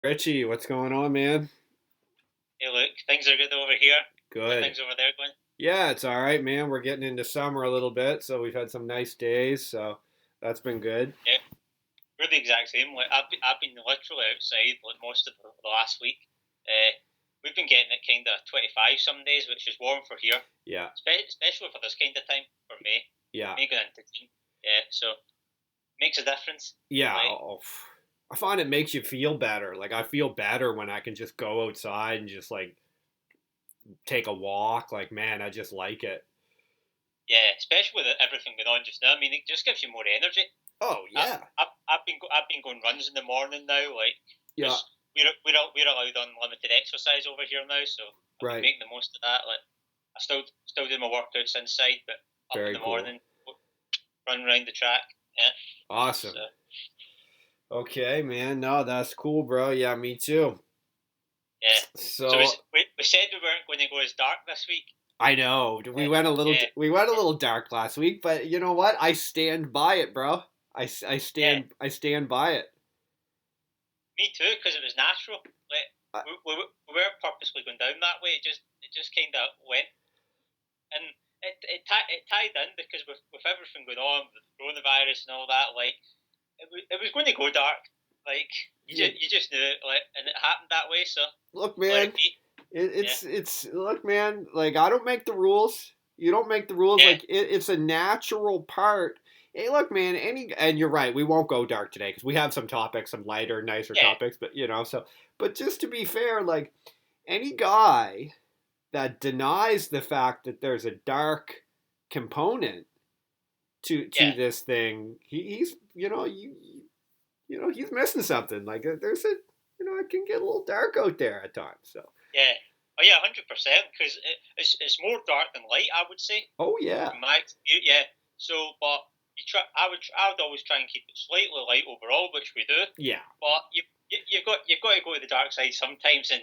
Richie, what's going on, man? Hey, look, things are good over here. How are Good. things over there going? Yeah, it's all right, man. We're getting into summer a little bit, so we've had some nice days, so that's been good. Yeah, we're the exact same. Like I've been literally outside like most of the last week. Uh, we've been getting it kind of 25 some days, which is warm for here, Yeah, especially for this kind of time for May. yeah, May going into June. Yeah, so makes a difference. yeah. Like I find it makes you feel better. Like I feel better when I can just go outside and just like take a walk. Like, man, I just like it. yeah, especially with everything going on just now. I mean, it just gives you more energy. Oh I, yeah, I've been going runs in the morning now, like yeah, because we're allowed unlimited exercise over here now, so I've been right. making the most of that. Like I still do my workouts inside, but up in Very the cool. morning, run around the track. Yeah, so Awesome. Okay, man. No, that's cool, bro. Yeah, me too. yeah. So So we said we weren't going to go as dark this week. I know Yeah, we went a little dark last week, but you know what? I stand by it, bro. yeah. I stand by it. Me too, because it was natural. Like I, we weren't purposely going down that way. It just kind of went, and it tied in because with everything going on with coronavirus and all that, like it was going to go dark. Like yeah, you just knew it, like, and it happened that way. So look, let man. it be. Yeah, It's look, man. Like I don't make the rules. You don't make the rules. yeah, Like it's a natural part. Hey, look, man. And you're right. We won't go dark today because we have some topics, some lighter, nicer yeah, topics. But so. But just to be fair, like any guy that denies the fact that there's a dark component to yeah, this thing, he's he's missing something. Like there's a it can get a little dark out there at times. So yeah. Oh yeah, 100%. Because it's more dark than light, I would say, oh yeah, from my view. Yeah. So, but you try. I would always try and keep it slightly light overall, which we do. yeah, But you've got to go to the dark side sometimes and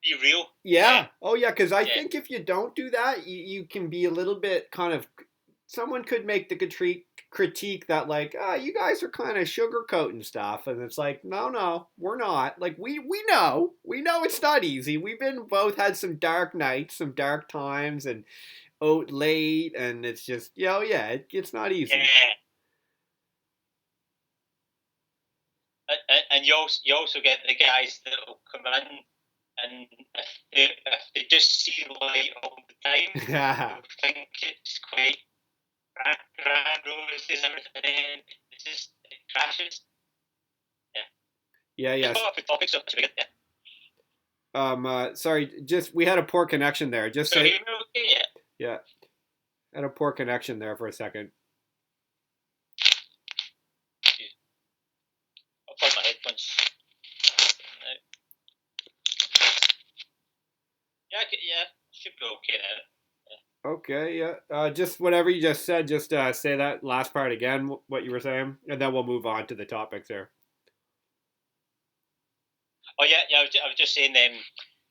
be real. yeah. Oh yeah, because I Yeah, think if you don't do that, you can be a little bit kind of. Someone could make the critique that like, you guys are kind of sugarcoating stuff, and it's like, no, no, we're not. Like we know it's not easy. We've been both had some dark nights, some dark times, and out late, and it's just, yeah, it's not easy. yeah. And you also get the guys that will come in, and if they just see light all the time, Yeah, they'll think it's quite grand roses and everything, and it crashes. Yeah. yeah, It's yes. not a good topic, so it's good. Yeah. Sorry, just we had a poor connection there. Just So say, you okay? Yeah. yeah, had a poor connection there for a second. I'll put my headphones. Now. Yeah, yeah, should be okay now. Okay, yeah. Just whatever you just said, just say that last part again, what you were saying, and then we'll move on to the topics there. Oh yeah, yeah. I was just saying,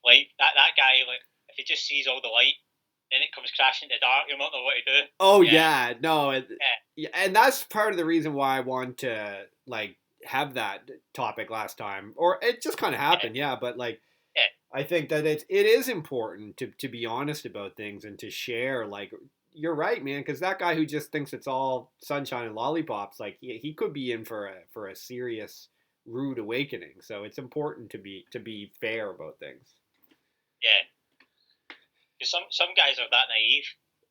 like that guy, like if he just sees all the light, then it comes crashing into the dark. You don't know what to do. Oh Yeah, yeah, no, yeah, yeah, and that's part of the reason why I want to like have that topic last time, or it just kind of yeah, happened, yeah. But like, yeah, I think that it is important to be honest about things and to share. Like, you're right, man, because that guy who just thinks it's all sunshine and lollipops, like he could be in for a serious rude awakening. So it's important to be fair about things. yeah. Because some guys are that naive.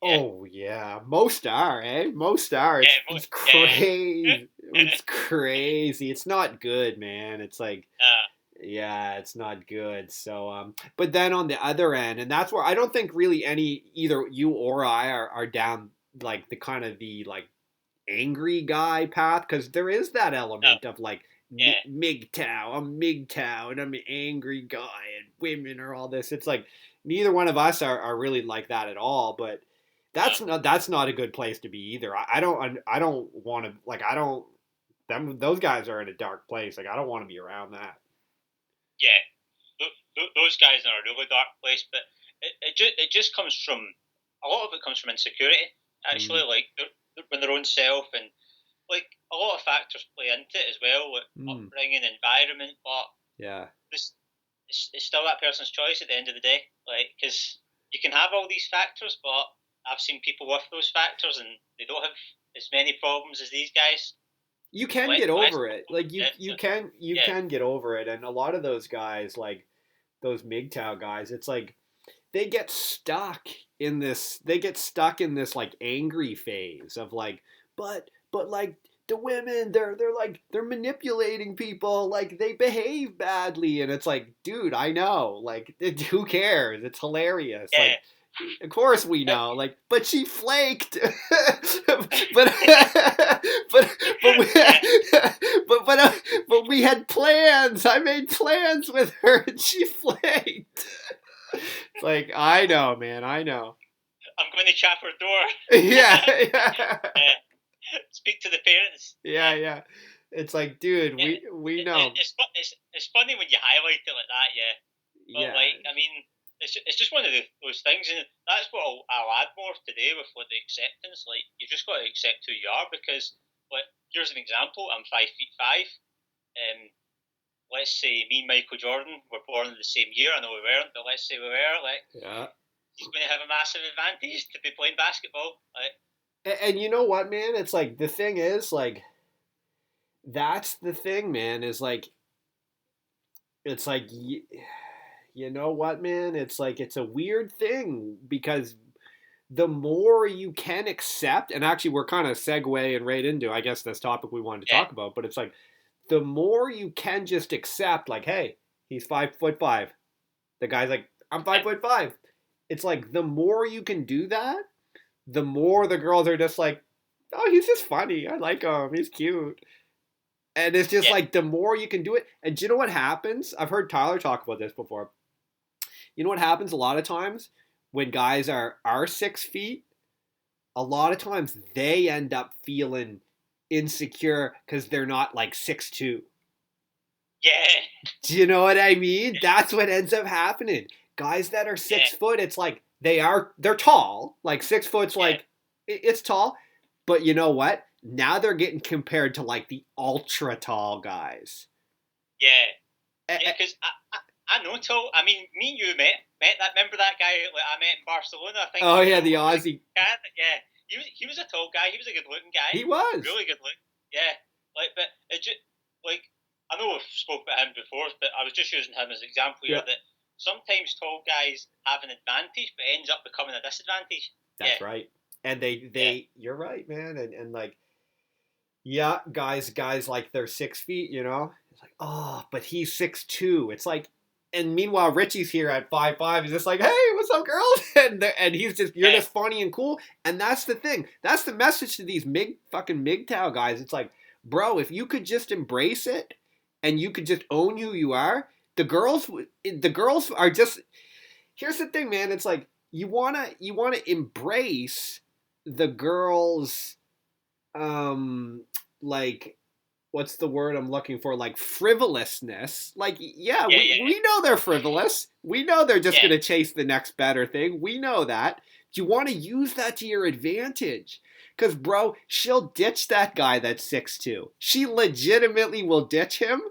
Yeah, Oh yeah, most are, eh? Most are. yeah, It's yeah. crazy. It's crazy. It's not good, man. It's like, yeah, it's not good. So but then on the other end, and that's where I don't think really any either you or I are down like the kind of the like angry guy path, because there is that No, element of like yeah, MGTOW. I'm MGTOW and I'm an angry guy and women are all this. It's like neither one of us are really like that at all. But no, that's not a good place to be either. I don't want to like I don't them those guys are in a dark place. Like I don't want to be around that. yeah. Those guys are in a really dark place, but it just comes from a lot of it comes from insecurity. Mm, Actually, like when their own self, and like a lot of factors play into it as well, like mm, upbringing, environment. But yeah. it's still that person's choice at the end of the day. Like, because you can have all these factors, but I've seen people with those factors and they don't have as many problems as these guys. You can Like, get over it. Like so, you yeah, can get over it, and a lot of those guys, like those MGTOW guys, it's like they get stuck in this like angry phase of like, but like the women, they're like they're manipulating people, like they behave badly, and it's like, dude, I know, like who cares, it's hilarious, yeah. like of course we know, like, but she flaked. but but we, Yeah, but we had plans. I made plans with her, and she flaked. It's like, I know, man, I know. I'm going to chap her door. Yeah, yeah, Yeah. Speak to the parents. yeah, yeah. It's like, dude, Yeah, we know. it's funny when you highlight it like that, yeah. But Yeah, like, I mean, it's just one of those things, and that's what I'll add more today with like the acceptance. Like, you just got to accept who you are because, like, here's an example. I'm 5'5". Let's say me and Michael Jordan were born in the same year. I know we weren't, but let's say we were. Like, yeah. he's going to have a massive advantage to be playing basketball. Like, And you know what, man? It's like the thing is, like, that's the thing, man. Is like, it's like, you know what, man? It's like it's a weird thing because the more you can accept, and actually we're kind of segueing right into, I guess, this topic we wanted to yeah, talk about, but it's like the more you can just accept, like, hey, he's 5'5". The guy's like, I'm yeah, 5'5". It's like the more you can do that, the more the girls are just like, oh, he's just funny. I like him. He's cute. And it's just yeah, like the more you can do it. And do you know what happens? I've heard Tyler talk about this before. You know what happens a lot of times when guys are 6 feet? A lot of times they end up feeling insecure because they're not like 6'2". yeah, Do you know what I mean? That's what ends up happening. Guys that are yeah, 6 foot, it's like they're tall. Like 6 foot's yeah, like it's tall. But you know what? Now they're getting compared to like the ultra tall guys. yeah. Eh, Yeah, eh, because I know tall. I mean, me and you met that. Remember that guy like I met in Barcelona? I think oh you yeah, know the he was a Aussie. guy. Yeah, he was a tall guy. He was a good looking guy. He was. Really good look. Yeah, like but it just like I know we've spoke about him before, but I was just using him as an example here Yeah, that sometimes tall guys have an advantage, but ends up becoming a disadvantage. Yeah, that's right. And yeah, you're right, man. And like, yeah, guys like they're 6 feet, you know? It's like, oh, but he's 6'2". It's like, and meanwhile Richie's here at 5'5". He's just like, hey, what's up, girls? And he's just, you're yeah, just funny and cool. And that's the thing. That's the message to these fucking MGTOW guys. It's like, bro, if you could just embrace it and you could just own who you are, the girls are just, here's the thing, man. It's like you wanna embrace the girls, um like, what's the word I'm looking for, like frivolousness, like, yeah, yeah, we know they're frivolous, we know they're just yeah, gonna chase the next better thing, we know that. Do you want to use that to your advantage? Because bro, she'll ditch that guy that's 6'2". She legitimately will ditch him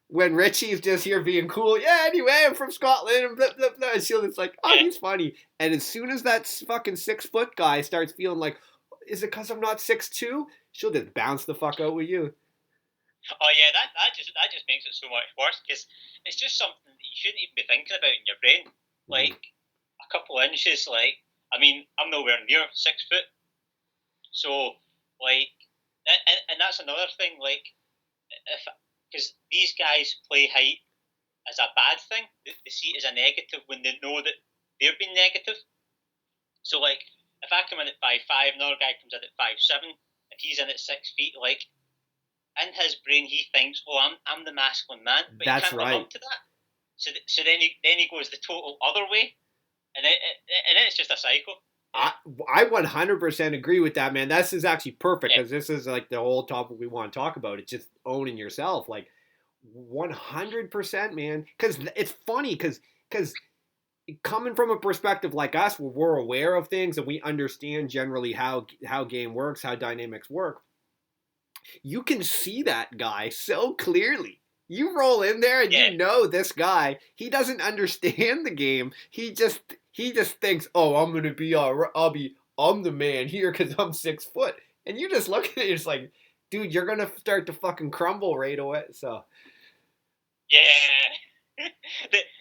when Richie's just here being cool. Yeah, anyway, I'm from Scotland and blah blah blah. And she'll just like, oh, yeah. he's funny. And as soon as that fucking 6 foot guy starts feeling like, is it because I'm not 6'2"? She'll just bounce the fuck out with you. Oh yeah, that just makes it so much worse because it's just something that you shouldn't even be thinking about in your brain. Mm-hmm. Like a couple of inches, like I mean, I'm nowhere near 6 foot, so like, and that's another thing. Like, if because these guys play height as a bad thing, they see it as a negative when they know that they're being negative. So like, if I come in at 5'5", another guy comes in at 5'7", and he's in at 6 feet, like in his brain he thinks, "Oh, I'm the masculine man," but he That's can't live right. up to that. So then he goes the total other way, and it's just a cycle. Yeah, I 100% agree with that, man. This is actually perfect yeah, because this is like the whole topic we want to talk about. It's just owning yourself, like 100%, man. Because it's funny, because coming from a perspective like us, where we're aware of things and we understand generally how game works, how dynamics work, you can see that guy so clearly. You roll in there and Yeah, you know this guy. He doesn't understand the game. He just thinks, oh, I'm gonna be all right. I'm the man here because I'm 6 foot. And you just look at it, it's like, dude, you're gonna start to fucking crumble right away. So yeah.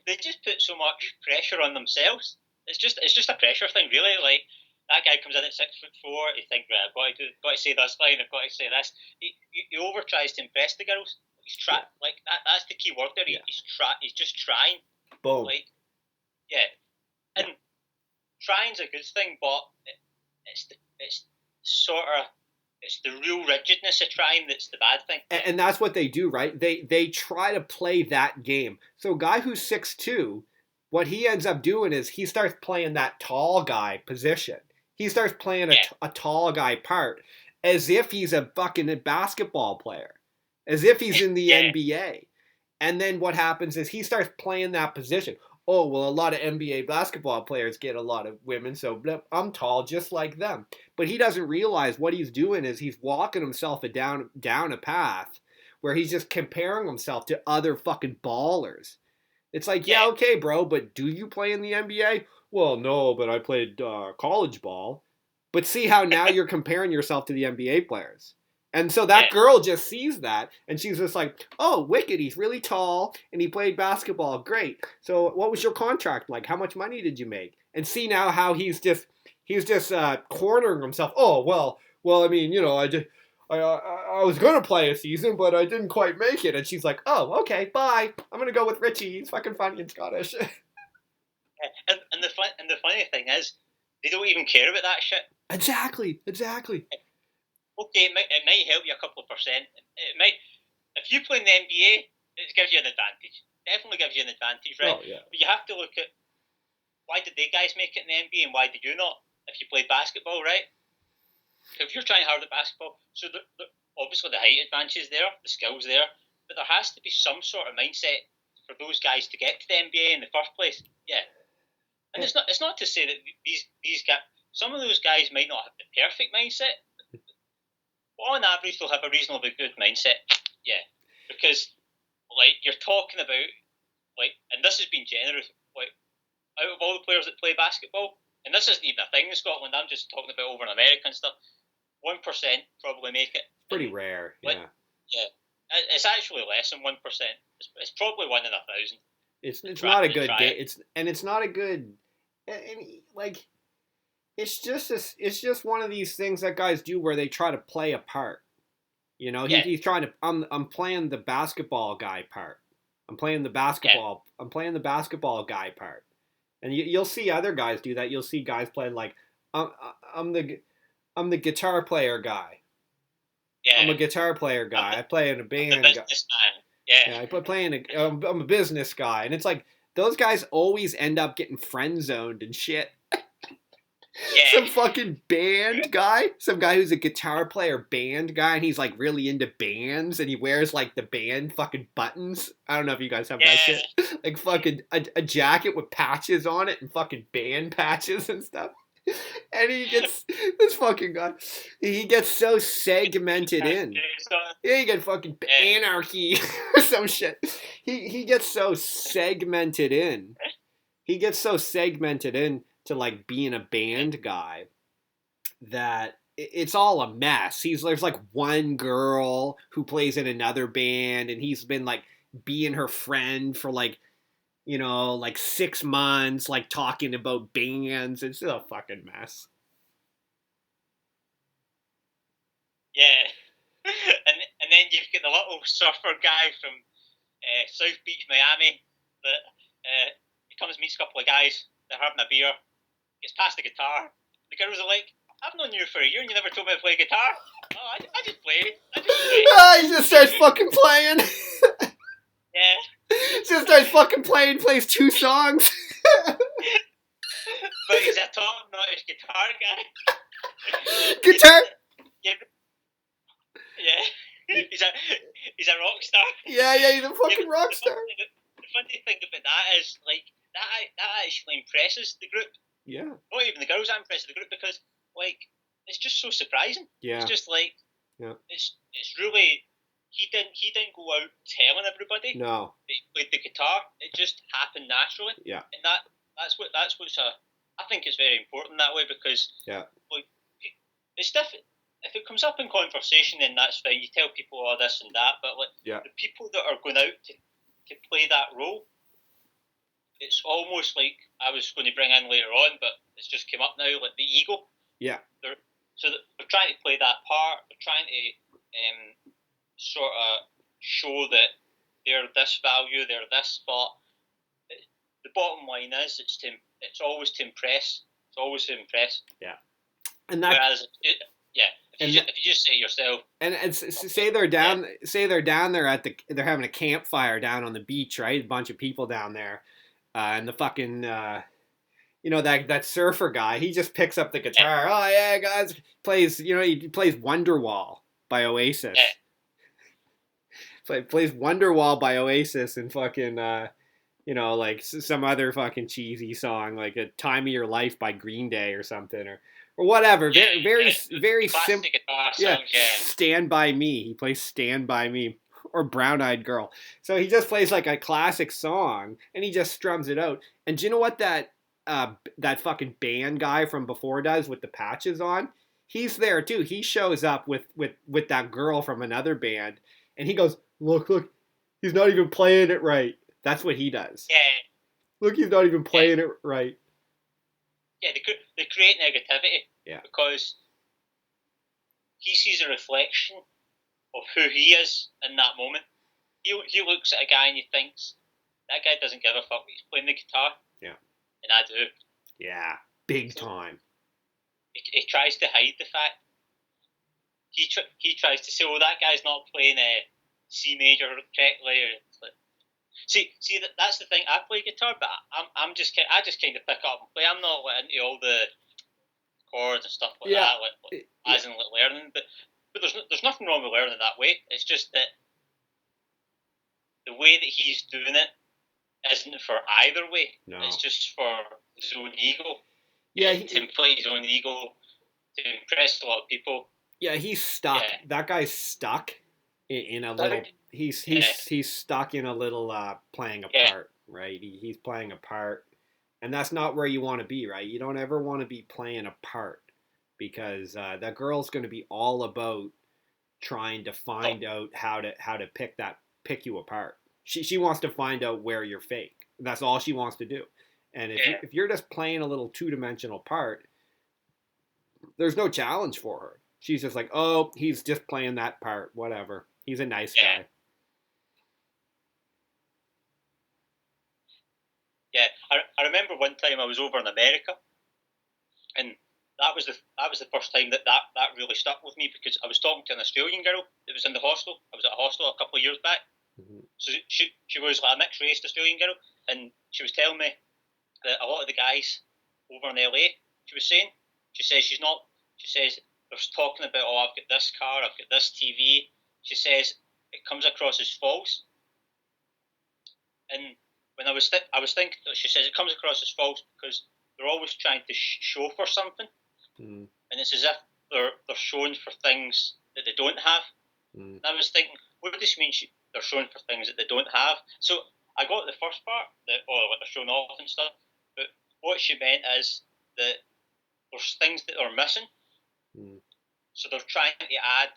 They just put so much pressure on themselves. It's just a pressure thing, really. Like that guy comes in at 6'4". He thinks, right, got to say this line. I've got to say this. He over tries to impress the girls. He's yeah, like that. That's the key word there. yeah, He's just trying. boom, Like yeah, yeah. and trying's a good thing, but it's sort of it's the real rigidness of trying that's the bad thing. And that's what they do, right? They try to play that game. So a guy who's 6'2", what he ends up doing is he starts playing that tall guy position. He starts playing Yeah, a tall guy part as if he's a fucking basketball player, as if he's in the yeah, NBA. And then what happens is he starts playing that position. Oh, well, a lot of NBA basketball players get a lot of women, so I'm tall just like them. But he doesn't realize what he's doing is he's walking himself down a path where he's just comparing himself to other fucking ballers. It's like, yeah, yeah, okay, bro, but do you play in the NBA? Well, no, but I played college ball. But see how now you're comparing yourself to the NBA players. And so that yeah, girl just sees that and she's just like, oh, wicked, he's really tall and he played basketball. Great. So what was your contract like? How much money did you make? And see now how he's just cornering himself. Oh, well, I mean, I was gonna play a season, but I didn't quite make it. And she's like, "Oh, okay, bye. I'm gonna go with Ritchie. He's fucking funny and Scottish." yeah. And the funny thing is, they don't even care about that shit. Exactly, exactly. Okay, it might help you a couple of percent. It might if you play in the NBA, it gives you an advantage. Definitely gives you an advantage, right? Oh yeah, But you have to look at why did they guys make it in the NBA and why did you not? If you played basketball, right? So if you're trying hard at basketball, so obviously the height advantage is there, the skills there, but there has to be some sort of mindset for those guys to get to the NBA in the first place. Yeah, and and, it's not to say that these guys, some of those guys might not have the perfect mindset, but on average they'll have a reasonably good mindset. Yeah, because like you're talking about and this has been generous. Like out of all the players that play basketball, and this isn't even a thing in Scotland. I'm just talking about over in America and stuff. 1% probably make it. pretty And rare. like, Yeah, yeah, it's actually less than 1%. It's probably 1 in 1,000 it's try not a that good try game. it. It's not a good, and like it's just one of these things that guys do where they try to play a part. You know, Yeah, he's trying to. I'm playing the basketball guy part. yeah, I'm playing the basketball guy part. And you'll see other guys do that. You'll see guys play like, I'm, I'm the I'm the guitar player guy. I'm yeah. a guitar player I'm guy. the, I play in a I'm the band. businessman. Yeah, Yeah, I play playing. I'm a business guy, and it's like those guys always end up getting friend zoned and shit. Some yeah, fucking band guy, some guy who's a guitar player band guy, and he's like really into bands, and he wears like the band fucking buttons. I don't know if you guys have that yeah. shit, like fucking a jacket with patches on it and fucking band patches and stuff. And he gets this fucking guy, he gets so segmented in. Yeah, you get fucking Yeah, anarchy or some shit. He gets so segmented in. He gets so segmented in to like being a band guy that it's all a mess. There's like one girl who plays in another band, and he's been like being her friend for like like 6 months, like talking about bands. It's a fucking mess. yeah. And then you've got the little surfer guy from South Beach, Miami, that he comes and meets a couple of guys. They're having a beer. Gets past the guitar. The girls are like, "I've known you for a year, and you never told me to play guitar." Oh, I just play. I just play. He just starts fucking playing. Yeah. Just starts fucking playing. Plays 2 songs. But he's a top-notch guitar guy. Guitar. Yeah. He's a rock star. Yeah, he's a Yeah, fucking but rock star. the funny thing about that is like that actually impresses the group. Yeah. Not even the girls that impresses the group because like it's just so surprising. Yeah. It's just like Yeah. it's really he didn't go out telling everybody No. that he played the guitar. It just happened naturally. Yeah. And that's what's I think it's very important that way, because like it's different. If it comes up in conversation, then that's fine. You tell people all this and that, but like the people that are going out to play that role, it's almost like I was going to bring in later on, but it's just come up now, like the ego. Yeah. They're trying to play that part. They're trying to sort of show that they're this value, they're this, but the bottom line is it's always to impress. It's always to impress. Yeah. And that. Whereas, if you just say yourself, and say they're down, there they're having a campfire down on the beach, right? A bunch of people down there, and the fucking that surfer guy, he just picks up the guitar. Oh yeah, guys, he plays Wonderwall by Oasis. Plays Wonderwall by Oasis and fucking like some other fucking cheesy song like a Time of Your Life by Green Day or something or whatever. Very simple. Yeah, Stand By Me. He plays Stand By Me or Brown Eyed Girl. So he just plays like a classic song and he just strums it out. And do you know what that fucking band guy from before does with the patches on? He's there too. He shows up with that girl from another band and he goes, look, he's not even playing it right. That's what he does. Yeah. Look, he's not even playing it right. Yeah, they create negativity. Yeah. Because he sees a reflection of who he is in that moment. He looks at a guy and he thinks, that guy doesn't give a fuck. He's playing the guitar. Yeah. And I do. Yeah. Big time. He tries to hide the fact. He tries to say, that guy's not playing a C major correctly. See, that's the thing. I play guitar, but I just kind of pick up and play. I'm not into all the chords and stuff like that, as in learning. But there's nothing wrong with learning that way. It's just that the way that he's doing it isn't for either way. No. It's just for his own ego. Yeah, to inflate his own ego, to impress a lot of people. Yeah, he's stuck. Yeah. That guy's stuck in a little. He's stuck in a little playing a part, right? He's playing a part, and that's not where you want to be, right? You don't ever want to be playing a part because that girl's going to be all about trying to find out how to pick you apart. She wants to find out where you're fake. That's all she wants to do. And if you're just playing a little two-dimensional part, there's no challenge for her. She's just like, oh, he's just playing that part, whatever. He's a nice guy. Yeah, I remember one time I was over in America, and that was the first time that really stuck with me, because I was talking to an Australian girl that was in the hostel. I was at a hostel a couple of years back. Mm-hmm. So she was like a mixed race Australian girl, and she was telling me that a lot of the guys over in LA, she says they're talking about, oh, I've got this car, I've got this TV. She says it comes across as false. And when I was thinking, she says it comes across as false because they're always trying to show for something. Mm. And it's as if they're showing for things that they don't have. Mm. And I was thinking, what does this mean they're showing for things that they don't have? So I got the first part, what they're showing off and stuff, but what she meant is that there's things that are missing. Mm. So they're trying to add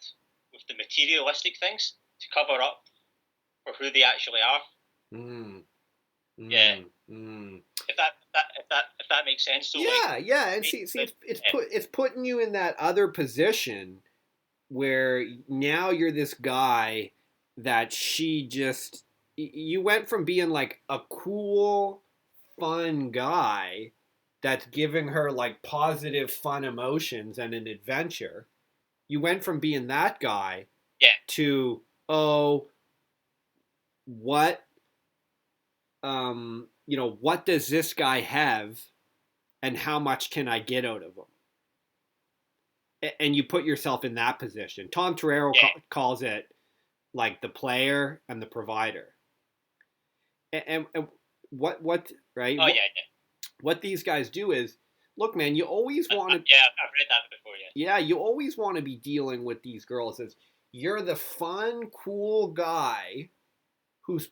with the materialistic things to cover up for who they actually are. Mm. Mm. Yeah. Mm. If that makes sense. So and see, it's putting you in that other position where now you're this guy that you went from being like a cool, fun guy that's giving her like positive, fun emotions and an adventure. You went from being that guy to, what does this guy have and how much can I get out of him? And you put yourself in that position. Tom Torero calls it like the player and the provider. And what right? What these guys do is, look, man, you always want to. Yeah, I've read that before. Yeah, you always want to be dealing with these girls as You're the fun, cool guy who's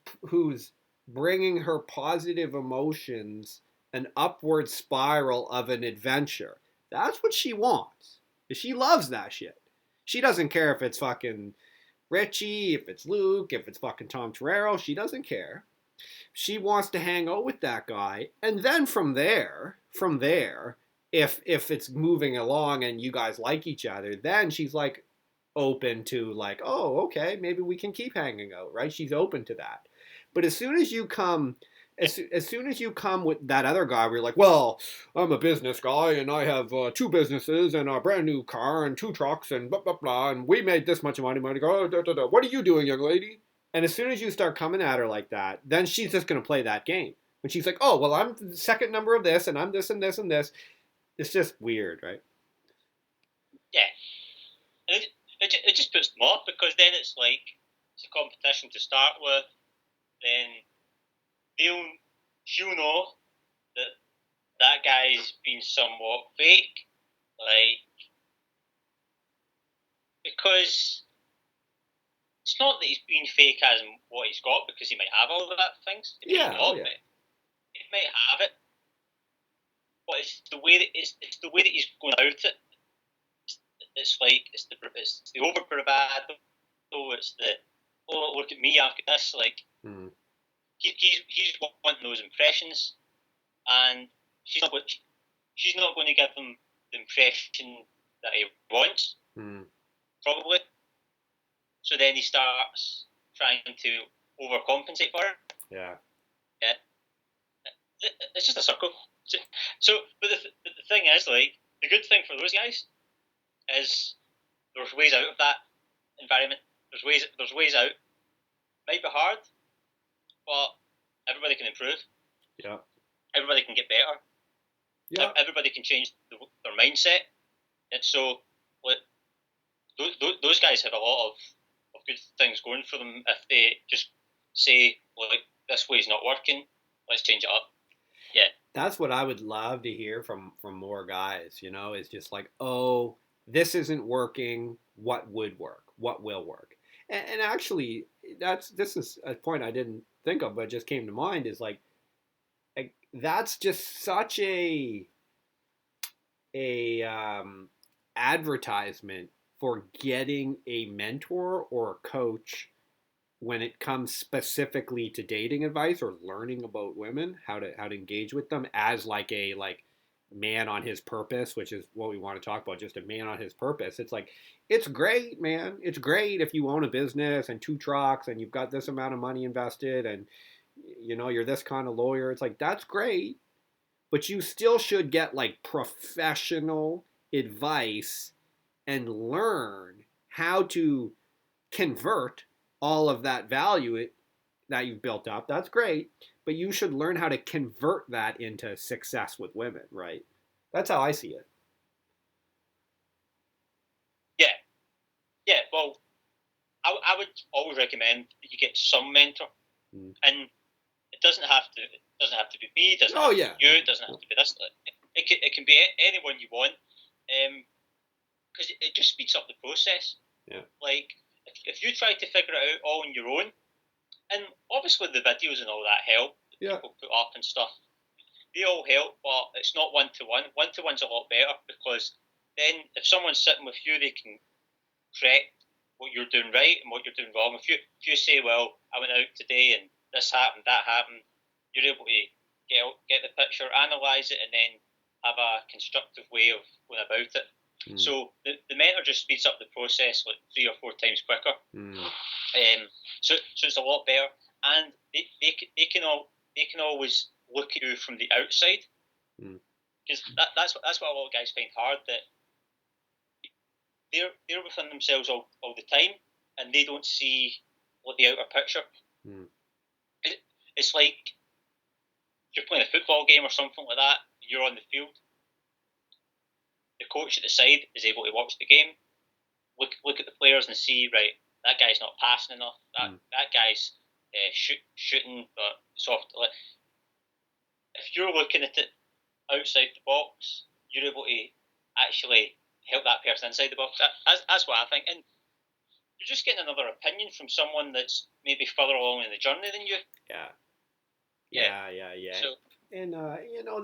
bringing her positive emotions, an upward spiral of an adventure. That's what she wants. She loves that shit. She doesn't care if it's fucking Ritchie, if it's Luke, if it's fucking Tom Torero. She doesn't care. She wants to hang out with that guy, and then from there, if it's moving along and you guys like each other, then she's like open to like, oh, okay, maybe we can keep hanging out, right? She's open to that. But as soon as you come, as soon as you come with that other guy, where you're like, well, I'm a business guy and I have two businesses and a brand new car and two trucks and blah blah blah, and we made this much money. Go, oh, da, da, da. What are you doing, young lady? And as soon as you start coming at her like that, then she's just gonna play that game. When she's like, oh, well, I'm the second number of this and I'm this and this and this. It's just weird, right? Yeah. And it just puts them off, because then it's like, it's a competition to start with. Then she'll know that that guy's been somewhat fake, like, because it's not that he's been fake as in what he's got, because he might have all of that things. He Yeah, might oh not, yeah, but he might have it. But it's the way that he's going about it. It's like it's the over bravado. It's the, oh, look at me, I've got this. Like, he's wanting those impressions, and she's not going to give him the impression that he wants, probably. So then he starts trying to overcompensate for her. Yeah. It's just a circle. So, but the thing is, like, the good thing for those guys is there's ways out of that environment. There's ways out. Might be hard, but everybody can improve. Yeah. Everybody can get better. Yeah. Everybody can change their mindset. And so, like, those guys have a lot of good things going for them if they just say, like, this way's not working, let's change it up. Yeah. That's what I would love to hear from more guys, is just like, oh, this isn't working. What would work? What will work? And actually, this is a point I didn't think of, but just came to mind, is like that's just such a advertisement for getting a mentor or a coach when it comes specifically to dating advice or learning about women, how to engage with them as like a man on his purpose, which is what we want to talk about, just a man on his purpose. It's like, it's great, man. It's great if you own a business and two trucks and you've got this amount of money invested and you're this kind of lawyer. It's like, that's great, but you still should get like professional advice and learn how to convert all of that value that you've built up. That's great, but you should learn how to convert that into success with women, right? That's how I see it. Yeah. Well, I would always recommend that you get some mentor, and it doesn't have to be me. It doesn't have to be you. It doesn't have to be this. It can be anyone you want, because it just speeds up the process. Yeah. Like, if you try to figure it out all on your own, and obviously the videos and all that help that people put up and stuff, they all help, but it's not one-to-one. One-to-one's a lot better, because then if someone's sitting with you, they can correct what you're doing right and what you're doing wrong. If you say, well, I went out today and this happened, that happened, you're able to get the picture, analyse it, and then have a constructive way of going about it. So the mentor just speeds up the process like 3 or 4 times quicker. So it's a lot better, and they can always look at you from the outside, because that's what a lot of guys find hard, that they're within themselves all the time, and they don't see what the outer picture. It's like if you're playing a football game or something like that, you're on the field. The coach at the side is able to watch the game, look at the players and see, right, that guy's not passing enough, that guy's shooting but soft. If you're looking at it outside the box, you're able to actually help that person inside the box. That's what I think. And you're just getting another opinion from someone that's maybe further along in the journey than you. Yeah. Yeah. Yeah. So And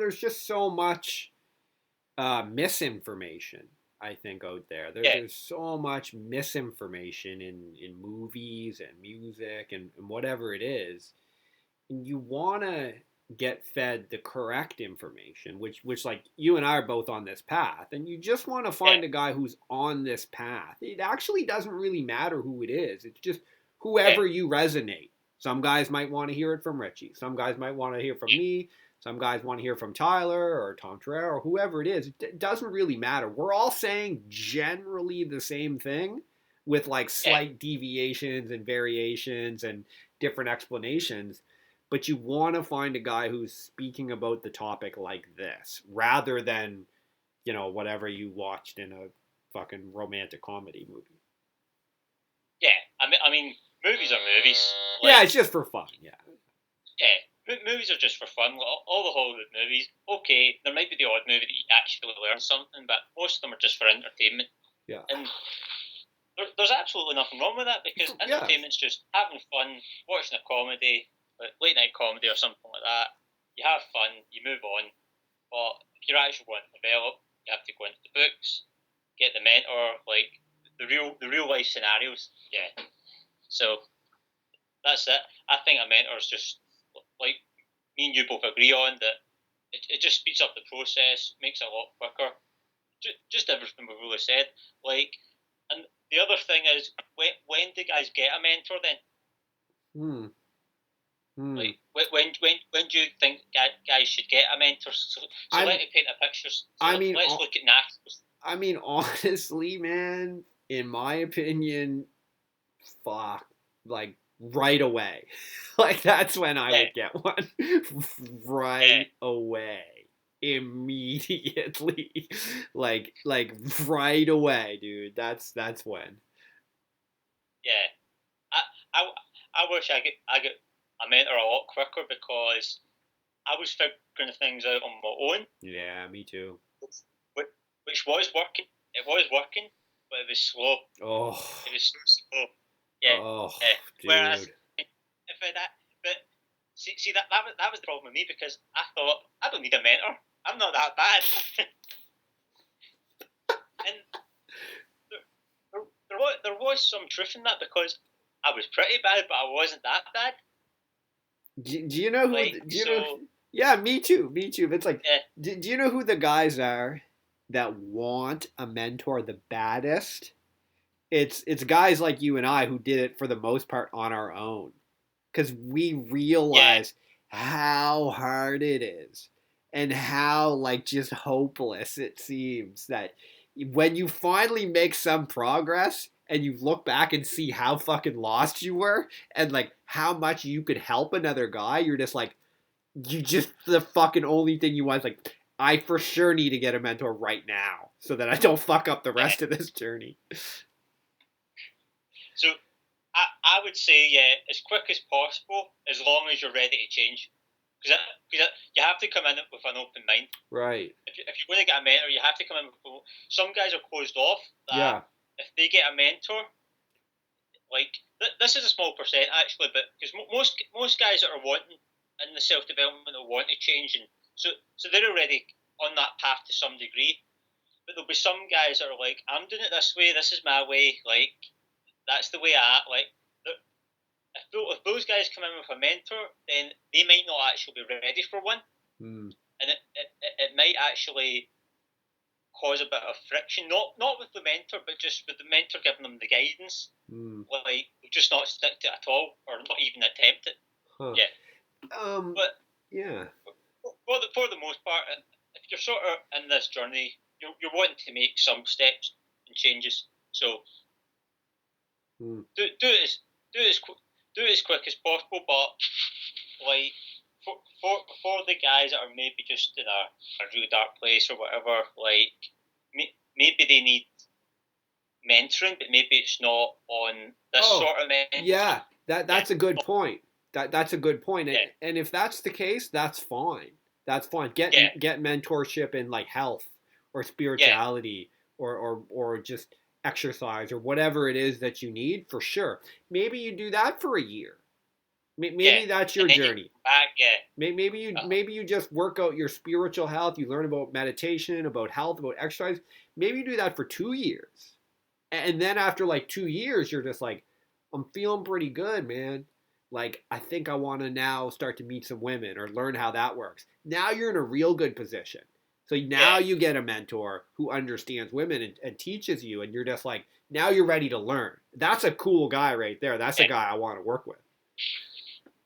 there's just so much misinformation. I think out there. yeah, There's so much misinformation in movies and music and whatever it is. And you want to get fed the correct information, which like you and I are both on this path, and you just want to yeah, find a guy who's on this path. It actually doesn't really matter who it is. It's just yeah, whoever you resonate. Some guys might want to hear it from Richie. Some guys might want to hear from yeah, me. Some guys want to hear from Tyler or Tom Terrell or whoever it is. It doesn't really matter. We're all saying generally the same thing with like yeah, slight deviations and variations and different explanations, but you want to find a guy who's speaking about the topic like this rather than, whatever you watched in a fucking romantic comedy movie. yeah. I mean, movies are movies. Yeah, Like, it's just for fun. Yeah. yeah, movies are just for fun. All the Hollywood movies, okay, there might be the odd movie that you actually learn something, but most of them are just for entertainment. Yeah. And there's absolutely nothing wrong with that because Yeah. entertainment's just having fun, watching a comedy, like late night comedy or something like that. You have fun, you move on. But if you're actually want to develop, you have to go into the books, get the mentor, like the real life scenarios. Yeah. So that's it. I think a mentor is just like me and you both agree on that. It just speeds up the process, makes it a lot quicker. Just everything we've really said. Like, and the other thing is, when do guys get a mentor then? Hmm. Hmm. Like, when do you think guys should get a mentor? So let I'm. me paint a picture. I So mean. let's look at naturals. I mean, honestly, man. In my opinion, fuck, like right away. Like that's when I Yeah, would get one. yeah, Right away. Immediately. like right away, dude. That's when. yeah. I, I, I wish I get a mentor a lot quicker because I was figuring things out on my own, Yeah, me too. which, which was working. It was working, but it was slow. Oh. It was so slow. Yeah, Oh, yeah. Whereas dude. if I that, but see that was the problem with me because I thought I don't need a mentor. I'm not that bad, and there was some truth in that because I was pretty bad, but I wasn't that bad. Do you know who? Like Do you know? so, Yeah, me too. Me too. It's like, yeah, do you know who the guys are that want a mentor the baddest? It's guys like you and I who did it for the most part on our own because we yeah, realize how hard it is and how like just hopeless it seems that when you finally make some progress and you look back and see how fucking lost you were and like how much you could help another guy, you're just like, you just the fucking only thing you want is like, I for sure need to get a mentor right now so that I don't fuck up the yeah. rest of this journey. So I would say yeah, as quick as possible, as long as you're ready to change, because you have to come in with an open mind. Right. If you're going to get a mentor, you have to come in with. Some guys are closed off that Yeah. if they get a mentor, like this is a small percent actually, but because most guys that are wanting in the self development will want to change, and so they're already on that path to some degree. But there'll be some guys that are like, I'm doing it this way. This is my way. Like that's the way I act. Like if those guys come in with a mentor, then they might not actually be ready for one, Mm. and it might actually cause a bit of friction. Not with the mentor, but just with the mentor giving them the guidance. Mm. Like just not stick to it at all, or not even attempt it. Huh. Yeah, Um. but Yeah. for the most part, if you're sort of in this journey, you're wanting to make some steps and changes. So Mm. do it as do it as do it as quick as possible, but like for the guys that are maybe just in a really dark place or whatever, like maybe they need mentoring, but maybe it's not on this Oh, sort of mentoring. yeah. That Yeah, that's a good point. That's a good point. yeah, And if that's the case, that's fine. That's fine. Get yeah, get mentorship in like health or yeah, spirituality or just exercise or whatever it is that you need, for sure. Maybe you do that for a year. Yeah, Maybe that's and your then you journey. come back. Yeah, Maybe you just work out your spiritual health. You learn about meditation, about health, about exercise. Maybe you do that for 2 years, and then after like 2 years, you're just like, I'm feeling pretty good, man. Like I think I want to now start to meet some women or learn how that works. Now you're in a real good position. So now yeah, you get a mentor who understands women and teaches you, and you're just like, now you're ready to learn. That's a cool guy right there. That's a yeah, guy I want to work with.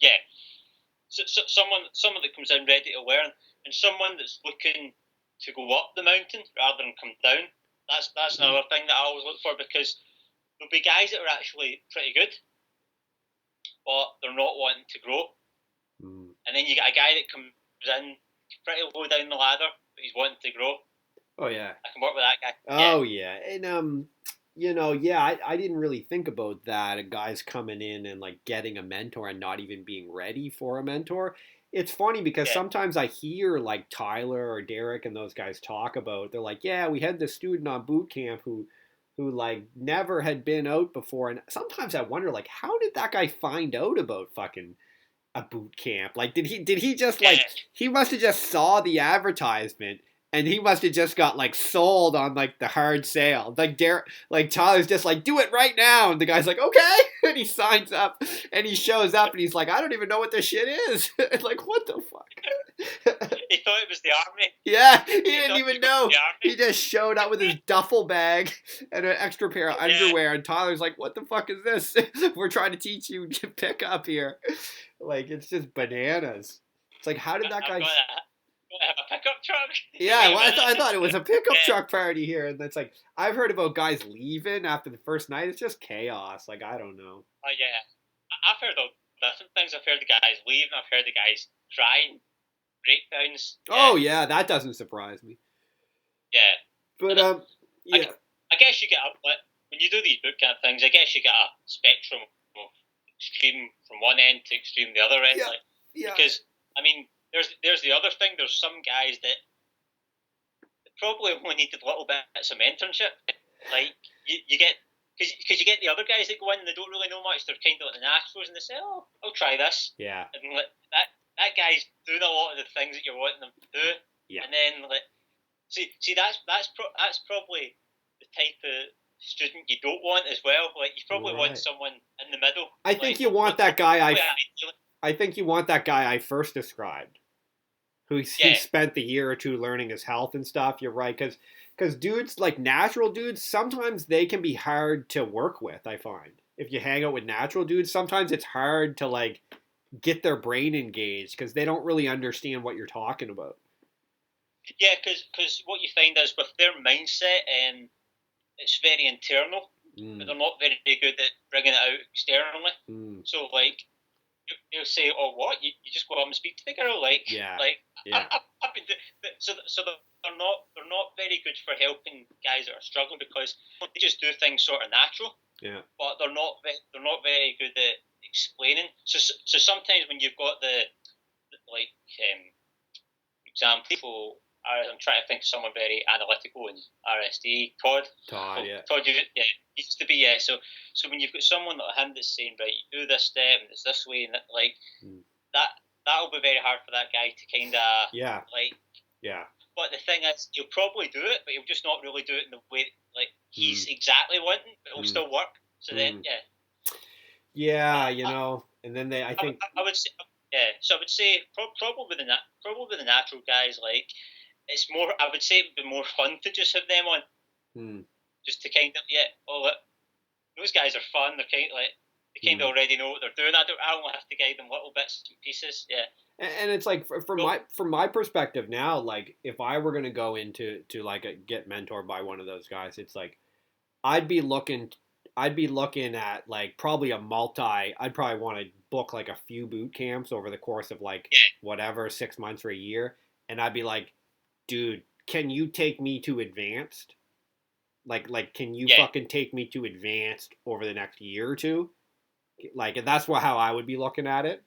yeah. So someone that comes in ready to learn, and someone that's looking to go up the mountain rather than come down. That's Mm. another thing that I always look for, because there'll be guys that are actually pretty good, but they're not wanting to grow. Mm. And then you get a guy that comes in pretty low down the ladder, but he's wanting to grow. Oh yeah. I can work with that guy. Yeah, Oh yeah, and yeah, I didn't really think about that. A guy's coming in and like getting a mentor and not even being ready for a mentor. It's funny because yeah, sometimes I hear like Tyler or Derek and those guys talk about. They're like, yeah, we had this student on boot camp who like never had been out before, and sometimes I wonder like, how did that guy find out about fucking a boot camp? Like, did he just yeah, like he must have just saw the advertisement and he must have just got like sold on like the hard sale. Like Tyler's just like, do it right now, and the guy's like, okay, and he signs up and he shows up and he's like, I don't even know what this shit is. Like, what the fuck? he thought it was the army. Yeah, he He didn't thought he even was going to know. the army. He just showed up with his duffel bag and an extra pair of Yeah, underwear, and Tyler's like, "What the fuck is this? We're trying to teach you to pick up here." Like it's just bananas. It's like, how did that I'm guy? gonna have a pickup truck. Yeah, Wait a well, minute. I thought it was a pickup Yeah. truck party here, and it's like I've heard about guys leaving after the first night. It's just chaos. Like I don't know. Oh yeah. I've heard of different things. I've heard the guys leave, and I've heard the guys crying, breakdowns. Yeah, Oh yeah, that doesn't surprise me. yeah. But And I, yeah, I guess you get a when you do these boot camp things. I guess you get a spectrum of extreme from one end to extreme the other end. yeah, Like, yeah, because I mean, there's the other thing. There's some guys that probably only needed little bits of mentorship. Like you get because you get the other guys that go in and they don't really know much. They're kind of like the naturals, and they say, "Oh, I'll try this," yeah, and like, that guy's doing a lot of the things that you're wanting them to do, yeah. and then like see that's probably the type of student you don't want as well. Like you probably want Right. someone in the middle. I think you want that guy. I think you want that guy I first described, who yeah, spent the year or two learning his health and stuff. You're right, because dudes like natural dudes, sometimes they can be hard to work with. I find if you hang out with natural dudes, sometimes it's hard to like get their brain engaged because they don't really understand what you're talking about. yeah, because what you find is with their mindset, it's very internal, but Mm, they're not very good at bringing it out externally. mm, So like you'll say, "Oh, what? You just go up and speak to the girl?" yeah, Like yeah, I've been so they're not very good for helping guys that are struggling, because they just do things sort of natural, yeah, but they're not very good at explaining. So sometimes when you've got the like example. I'm trying to think of someone very analytical in RSD. Todd. Todd, Oh, yeah, Todd, yeah, he used to be, yeah. So when you've got someone like him that's saying, right, you do this step and it's this way, and like mm, that, that'll be very hard for that guy to kind of yeah, like. yeah, But the thing is, he'll probably do it, but he'll just not really do it in the way like he's mm, exactly wanting, but it'll mm, still work. So then, mm. yeah, Yeah, I, and then I think, I would say, yeah. So I would say probably the natural guys, like it's more. I would say it would be more fun to just have them on, mm, just to kind of look, those guys are fun. They're kind of like they kind of mm. already know what they're doing. I only have to guide them little bits and pieces. Yeah. And it's like So from my perspective now, like if I were gonna go into to like get mentored by one of those guys, it's like I'd be looking I'd be looking at like probably a multi. I'd probably want to book like a few boot camps over the course of like yeah, whatever 6 months or a year, and I'd be like, dude, can you take me to advanced? Like can you yeah, fucking take me to advanced over the next year or two? Like that's how I would be looking at it.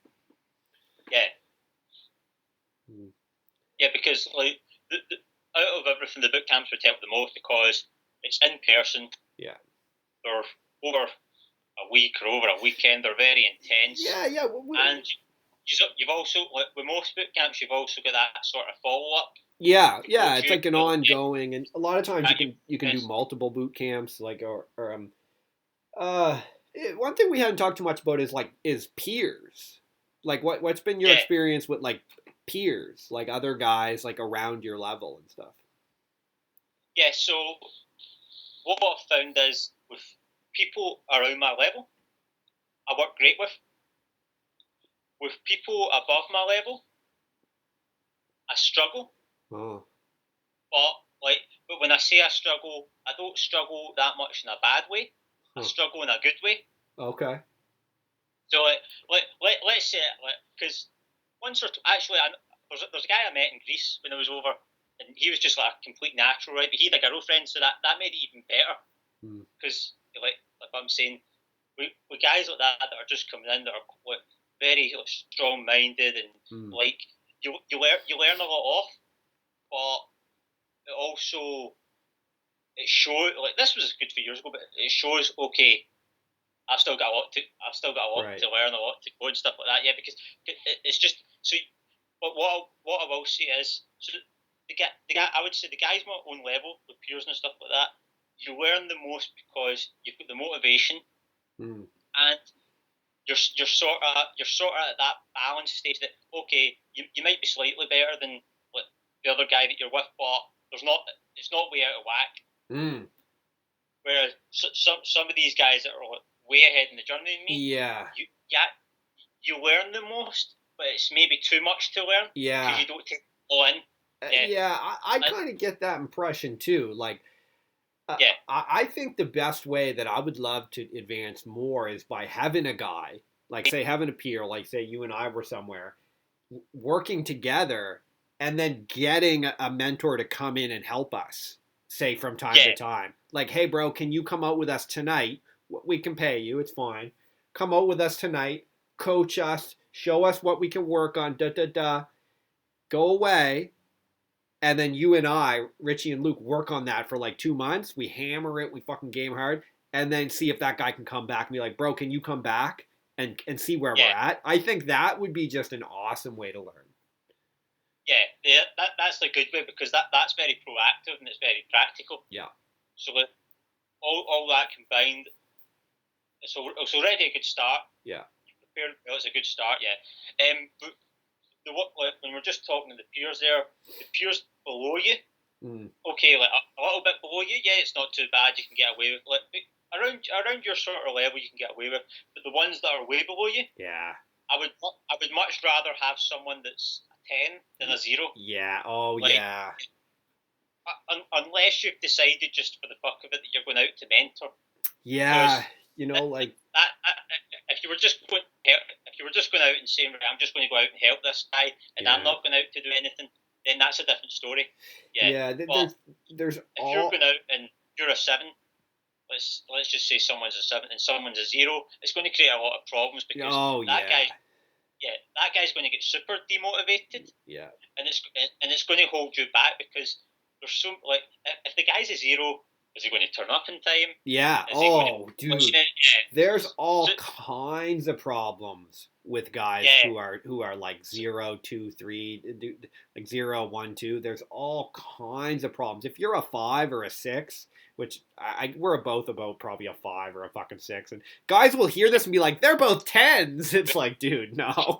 yeah, Mm. yeah. Because like out of everything, the boot camps would help the most because it's in person. Yeah. They're over a week or over a weekend. They're very intense. Yeah. And you've also, like, with most boot camps, you've also got that sort of follow up. Yeah, The yeah, coach it's you like an will get ongoing, and a lot of times at you can do you. multiple boot camps, like uh, one thing we haven't talked too much about is peers. Like what's been your Yeah, experience with like peers, like other guys like around your level and stuff? yeah. So what I've found is with people around my level, I work great with. With people above my level, I struggle. Oh, But but when I say I struggle, I don't struggle that much in a bad way. I huh. struggle in a good way. Okay. So let's say it, because once or actually, there's a guy I met in Greece when I was over, and he was just like a complete natural, right? But he had a girlfriend, so that made it even better. Hmm. Because like I'm saying, with guys like that are just coming in that are like, very like, strong minded and Hmm. like you learn a lot off, but it also it shows like this was good for years ago, but it shows okay. I've still got a lot Right. to learn, a lot to go and stuff like that. Yeah, because it's just so. But what I will say is, so the guy I would say the guys my own level with peers and stuff like that, you learn the most because you've got the motivation Hmm. and you're sort of at that balance stage that okay, you might be slightly better than like, the other guy that you're with, but there's not it's not way out of whack. Hmm. Whereas some of these guys that are like, way ahead in the journey than me, Yeah. yeah, you learn the most, but it's maybe too much to learn because Yeah. you don't take it all in. Yeah, Yeah. I and, kind of get that impression too. Like, yeah, I think the best way that I would love to advance more is by having a guy, like say having a peer, like say you and I were somewhere, working together, and then getting a mentor to come in and help us, say from time to yeah, time. Like, hey, bro, can you come out with us tonight? We can pay you, it's fine. Come out with us tonight, coach us, show us what we can work on, da da da. Go away, and then you and I, Richie and Luke, work on that for like 2 months. We hammer it, we fucking game hard, and then see if that guy can come back and be like, bro, can you come back and see where we're yeah, at? I think that would be just an awesome way to learn. yeah. That's the good way because that's very proactive and it's very practical. Yeah. So like, all that combined, it's already a good start. Yeah. You prepared well, it's a good start. Yeah. But when we're just talking to the peers there, the peers below you, Mm. okay, like a little bit below you, yeah, it's not too bad. You can get away with like around your sort of level, you can get away with. But the ones that are way below you, Yeah. I would much rather have someone that's a 10 than a 0. Yeah. Oh, Like yeah. unless you've decided just for the fuck of it that you're going out to mentor, Yeah. because You know, like, if you were just going if you were just going out and saying right, I'm just going to go out and help this guy and I'm yeah. not going out to do anything, then that's a different story. Yeah, Yeah. but There's if you're all, going out and you're a 7, let's just say someone's a 7 and someone's a 0, it's going to create a lot of problems because oh, yeah. that guy's going to get super demotivated Yeah. and it's going to hold you back because there's so like if the guy's a 0, is he going to turn up in time? Yeah. Is he going to Oh, be pushing dude. it? Yeah. There's So all kinds of problems with guys yeah, who are like so, 0, 2, 3, like 0, 1, 2. There's all kinds of problems. If you're a 5 or a 6, which we're both about probably a 5 or a fucking 6, and guys will hear this and be like, they're both tens. It's like, dude, no,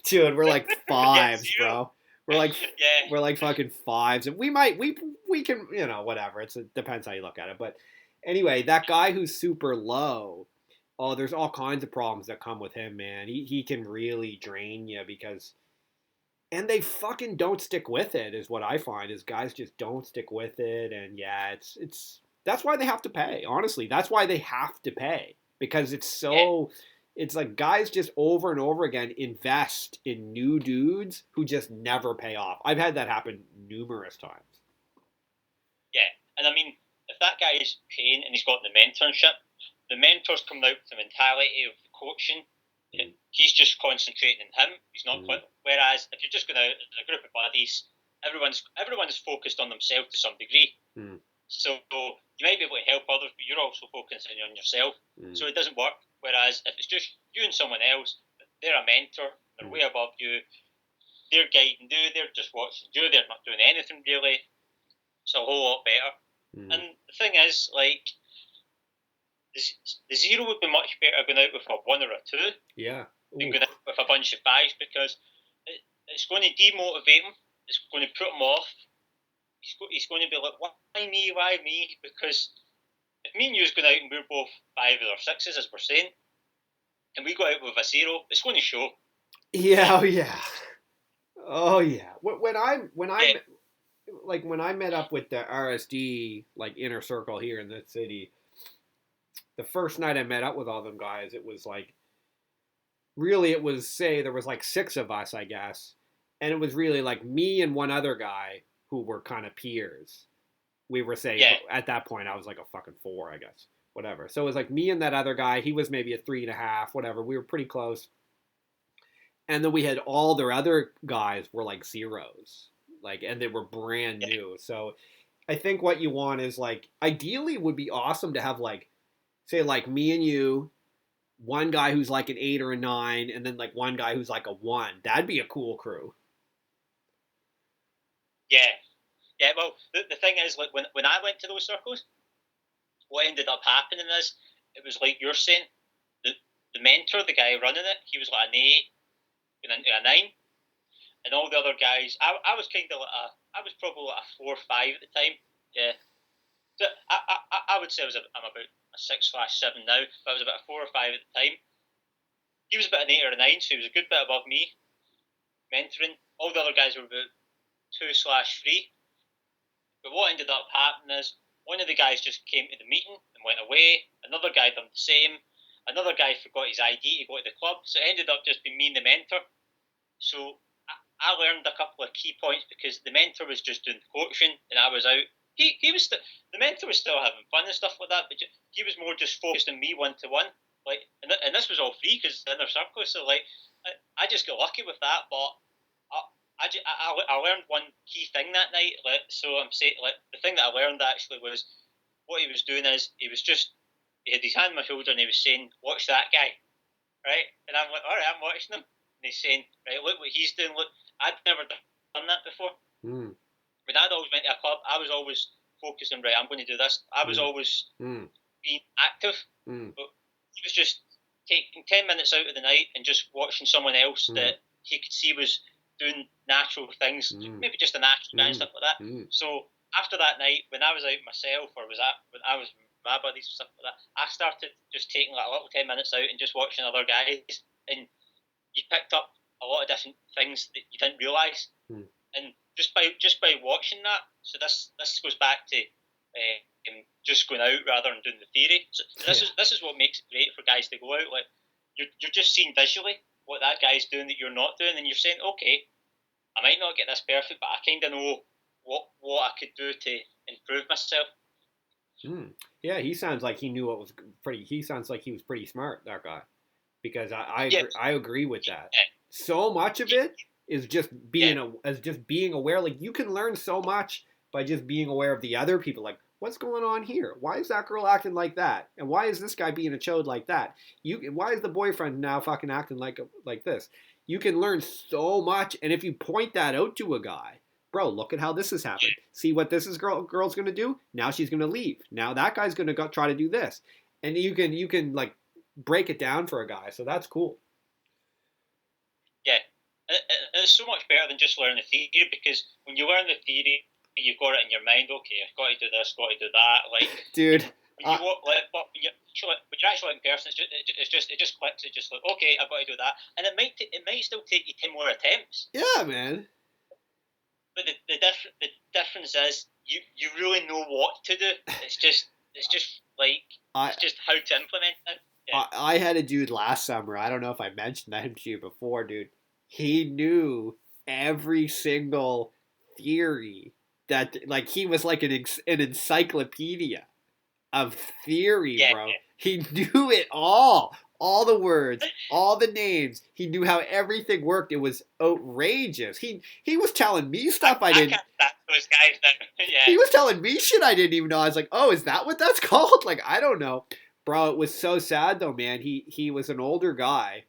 dude, we're like yeah, fives, 0. bro. We're like Yeah, we're like fucking fives, and we can, whatever. It depends how you look at it, but anyway, that guy who's super low, oh, there's all kinds of problems that come with him, man. He can really drain you because, and they fucking don't stick with it, is what I find. Is guys just don't stick with it, and yeah, it's that's why they have to pay. Honestly, that's why they have to pay because it's yeah, so. It's like guys just over and over again invest in new dudes who just never pay off. I've had that happen numerous times. yeah. And I mean, if that guy is paying and he's got the mentorship, the mentor's coming out with the mentality of the coaching. Mm, He's just concentrating on him. He's not mm, quite. Whereas if you're just going out as a group of buddies, everyone's focused on themselves to some degree. mm. So you might be able to help others, but you're also focusing on yourself. Mm. So it doesn't work. Whereas if it's just you and someone else, they're a mentor, they're way above you, they're guiding you, they're just watching you, they're not doing anything really. It's a whole lot better. And the thing is, like, the zero would be much better going out with a one or a two than going out with a bunch of fives, because it's going to demotivate him. It's going to put him off. He's going to be like, why me? Why me? Because if me and you's going out and we're both fives or sixes, as we're saying, and we go out with a zero, it's going to show. Yeah, oh yeah. When I met up with the RSD like inner circle here in the city, the first night I met up with all them guys, it was like, really, it was, say there was like 6 of us, I guess, and it was really like me and one other guy who were kind of peers. We were saying at that point I was like a fucking 4, I guess, whatever. So it was like me and that other guy. He was maybe a 3.5, whatever. We were pretty close. And then we had all their other guys were like zeros, like, and they were brand new. So I think what you want is like, ideally it would be awesome to have like, say like me and you, one guy who's like an 8 or a 9, and then like one guy who's like a 1. That'd be a cool crew. Yeah. Well, the thing is, like when I went to those circles, what ended up happening is it was like you're saying, the mentor, the guy running it, he was like an 8 and into a 9, and all the other guys, I was kind of like I was probably like a 4 or 5 at the time. Yeah, so I would say I'm about a 6/7 now, but I was about a 4 or 5 at the time. He was about an 8 or a 9, so he was a good bit above me, mentoring. All the other guys were about 2/3. But what ended up happening is one of the guys just came to the meeting and went away. Another guy done the same. Another guy forgot his ID to go to the club, so it ended up just being me and the mentor. So I learned a couple of key points because the mentor was just doing the coaching and I was out. He was the mentor was still having fun and stuff like that, but he was more just focused on me 1-to-1. Like, and this was all free because the inner circle. So like, I just got lucky with that, but I learned one key thing that night. Like, so I'm saying, like, the thing that I learned actually was what he was doing is he had his hand on my shoulder and he was saying, "Watch that guy," right? And I'm like, "All right, I'm watching him." And he's saying, "Right, look what he's doing. Look, I'd never done that before." When I'd always went to a club, I was always focused on, right, I'm going to do this. I was always being active, but he was just taking 10 minutes out of the night and just watching someone else that he could see was doing natural things, maybe just a natural guy and stuff like that. So after that night, when I was out myself, or when I was with my buddies and stuff like that, I started just taking like a little 10 minutes out and just watching other guys, and you picked up a lot of different things that you didn't realise. And just by watching that, so this goes back to just going out rather than doing the theory. So this is what makes it great for guys to go out. Like, you're just seeing visually what that guy's doing that you're not doing, and you're saying, okay, I might not get this perfect, but I kind of know what I could do to improve myself. Yeah, he sounds like he knew what was pretty. He sounds like he was pretty smart, that guy, because I agree with that. So much of it is just being aware. Like, you can learn so much by just being aware of the other people. Like, what's going on here? Why is that girl acting like that? And why is this guy being a chode like that? Why is the boyfriend now fucking acting like this? You can learn so much, and if you point that out to a guy, bro, look at how this has happened. See what this girl's gonna do? Now she's gonna leave. Now that guy's gonna go try to do this, and you can like break it down for a guy. So that's cool. Yeah, it's so much better than just learning the theory, because when you learn the theory, you've got it in your mind. Okay, I've got to do this, got to do that. Like, dude. But when you're actually in person, it just clicks. It's just like, okay, I've got to do that, and it might still take you 10 more attempts. Yeah, man. But the difference is you really know what to do. It's just like it's just how to implement it. Yeah. I had a dude last summer. I don't know if I mentioned that to you before, dude. He knew every single theory that, like, he was like an encyclopedia of theory, bro. Yeah. He knew it all the words, all the names. He knew how everything worked. It was outrageous. He was telling me stuff I didn't. those guys now. Yeah. He was telling me shit I didn't even know. I was like, oh, is that what that's called? Like, I don't know. Bro, it was so sad though, man. He was an older guy.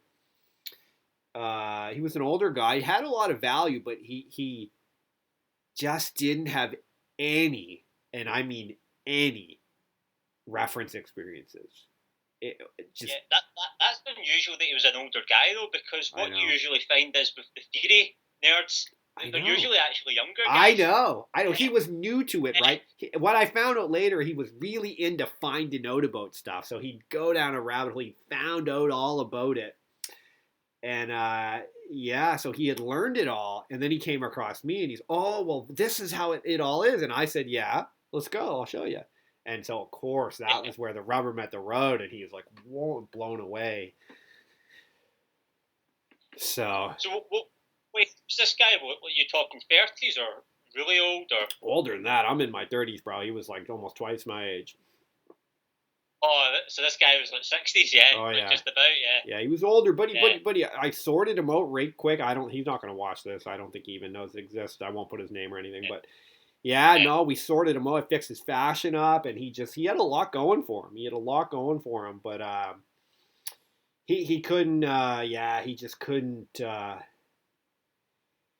He was an older guy. He had a lot of value, but he just didn't have any, and I mean any, reference experiences. It just, Yeah, that's unusual that he was an older guy though, because I what know. you usually find is with the theory nerds, I they're know. usually actually younger I guys. know. I know. He was new to it, right? What I found out later, he was really into finding out about stuff. So he'd go down a rabbit hole. He found out all about it. And yeah, so he had learned it all. And then he came across me and he's, oh, well, this is how it all is. And I said, yeah, let's go. I'll show you. And so, of course, that was where the rubber met the road. And he was like, whoa, blown away. So So wait, is this guy? What you talking 30s or really old or? older than that, I'm in my 30s, bro. He was like almost twice my age. Oh, so this guy was like 60s, yeah, Oh like yeah, just about, yeah. yeah. He was older, but Yeah. I sorted him out right quick. I don't. He's not gonna watch this. I don't think he even knows it exists. I won't put his name or anything. But yeah, no, we sorted him out. I fixed his fashion up, and he had a lot going for him. He had a lot going for him, but he couldn't. Yeah, he just couldn't.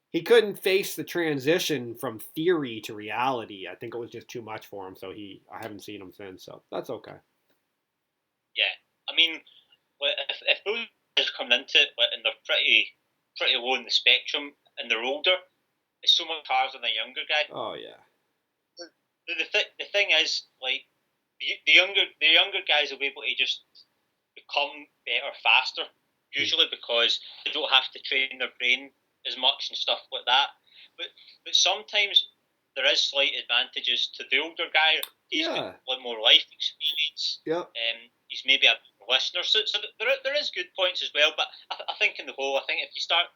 He couldn't face the transition from theory to reality. I think it was just too much for him. So I haven't seen him since. So that's okay. Yeah, I mean, if those guys come into it and they're pretty low in the spectrum and they're older, it's so much harder than a younger guy. Oh yeah. The thing is, like, the younger guys will be able to just become better faster, usually because they don't have to train their brain as much and stuff like that. But sometimes there is slight advantages to the older guy. He's got more life experience. Yep. He's maybe a listener, so there is good points as well. But I think in the whole, I think if you start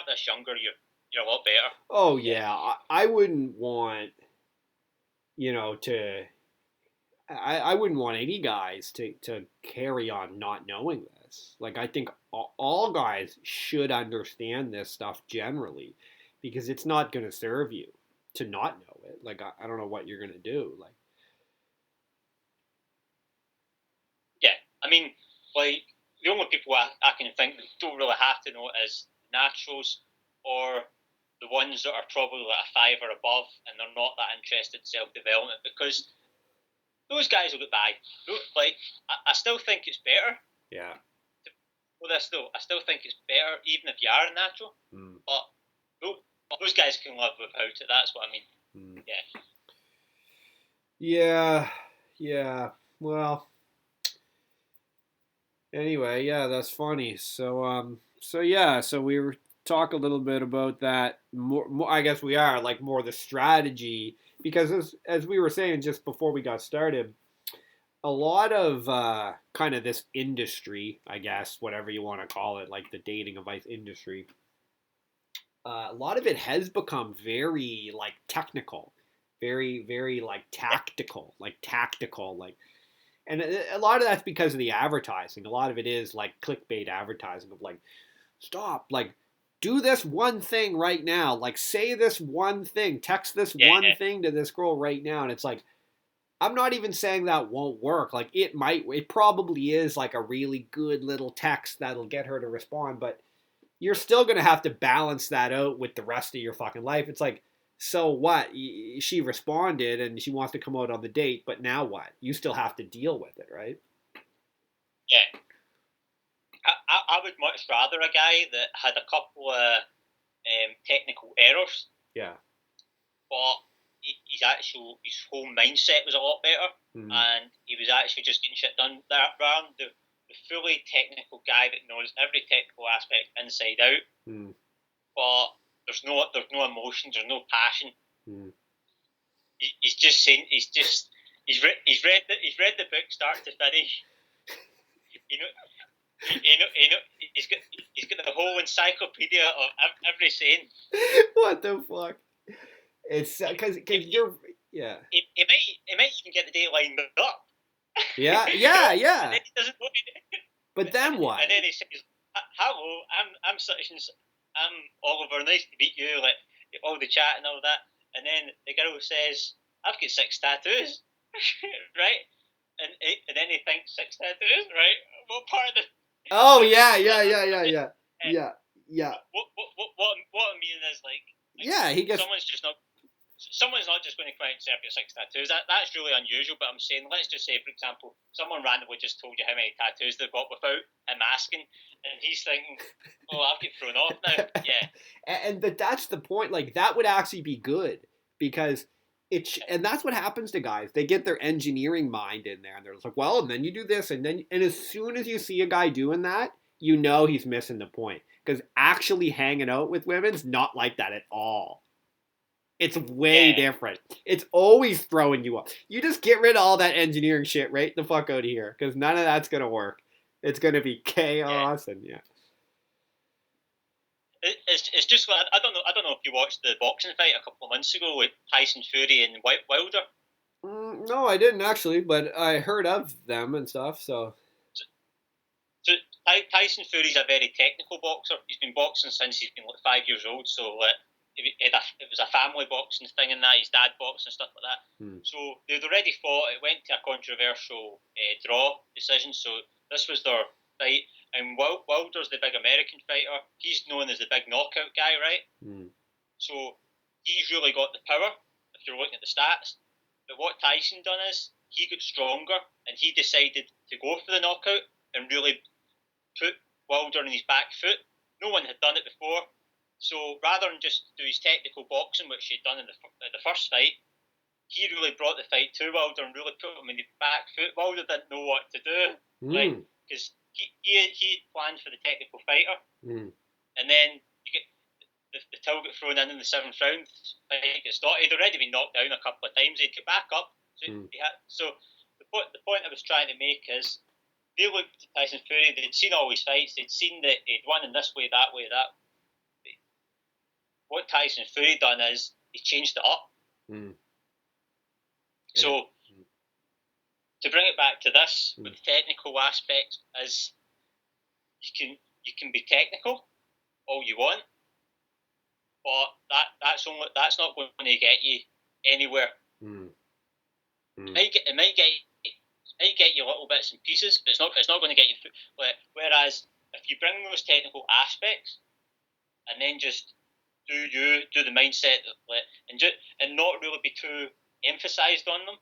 this younger, you're a lot better. Oh yeah, I wouldn't want, I wouldn't want any guys to carry on not knowing this. Like I think all guys should understand this stuff generally, because it's not going to serve you to not know it. Like I don't know what you're going to do. Like yeah, I mean, like the only people I can think that don't really have to know it is naturals or the ones that are probably like a 5 or above and they're not that interested in self development, because those guys will get by. Like I still think it's better. yeah. Well, this though, I still think it's better even if you are a natural. But those guys can live without it. That's what I mean. Yeah. Yeah. Yeah. Well. Anyway, yeah, that's funny. So yeah, so we were talk a little bit about that. More, I guess we are like more the strategy, because as we were saying just before we got started, a lot of kind of this industry, I guess, whatever you want to call it, like the dating advice industry, a lot of it has become very like technical, very very like tactical, like, and a lot of that's because of the advertising. A lot of it is like clickbait advertising of like, stop, like, do this one thing right now, like say this one thing, text this one thing to this girl right now, and it's like, I'm not even saying that won't work. Like it probably is like a really good little text that'll get her to respond, but you're still going to have to balance that out with the rest of your fucking life. It's like, so what? She responded and she wants to come out on the date, but now what? You still have to deal with it, right? Yeah. I would much rather a guy that had a couple of technical errors. Yeah. But his whole mindset was a lot better, and he was actually just getting shit done. Rather than the fully technical guy that knows every technical aspect inside out, but there's no emotions, there's no passion. He's just saying he's read the book start to finish. He's got the whole encyclopedia of every saying. What the fuck? It's because you're He might even get the date lined up. Yeah. And then he doesn't know. But then what? And then he says, "Hello, I'm such and I'm Oliver. Nice to meet you." Like all the chat and all that. and then the girl says, "I've got 6 tattoos," right? And then he thinks 6 tattoos, right? What part of the Oh like yeah, that, yeah, that yeah, I'm yeah, just yeah, yeah, yeah, what I mean is like yeah. He gets. someone's not just going to come out and say I've got 6 tattoos. That's really unusual. But I'm saying, let's just say, for example, someone randomly just told you how many tattoos they've got without him asking, and he's thinking, "Oh, I'll get thrown off now." Yeah, But that's the point. Like that would actually be good because and that's what happens to guys. They get their engineering mind in there, and they're just like, well, and then you do this, and as soon as you see a guy doing that, you know he's missing the point because actually hanging out with women's not like that at all. It's way yeah, different. It's always throwing you up. You just get rid of all that engineering shit right the fuck out of here because none of that's gonna work. It's gonna be yeah. chaos and yeah. It's just I don't know if you watched the boxing fight a couple of months ago with Tyson Fury and Wilder. No, I didn't actually, but I heard of them and stuff. So So, so Tyson Fury's a very technical boxer. He's been boxing since he's been like 5 years old. So it was a family boxing thing and that. His dad boxed and stuff like that. So they'd already fought. It went to a controversial draw decision. So this was their fight. And Wilder's the big American fighter. He's known as the big knockout guy, right? So he's really got the power if you're looking at the stats. But what Tyson done is he got stronger and he decided to go for the knockout and really put Wilder on his back foot. No one had done it before. So rather than just do his technical boxing, which he'd done in the first fight, he really brought the fight to Wilder and really put him in the back foot. Wilder didn't know what to do, like because he planned for the technical fighter, and then you get the till got thrown in the 7th round. Like it's not, he'd already been knocked down a couple of times. He'd get back up. So the point I was trying to make is they looked at Tyson Fury. They'd seen all his fights. They'd seen that he'd won in this way, that way, that. What Tyson Fury done is he changed it up. So to bring it back to this with the technical aspect is you can be technical all you want, but that's not going to get you anywhere. It might get you little bits and pieces, but it's not going to get you through. Whereas if you bring those technical aspects and then just do the mindset and not really be too emphasized on them,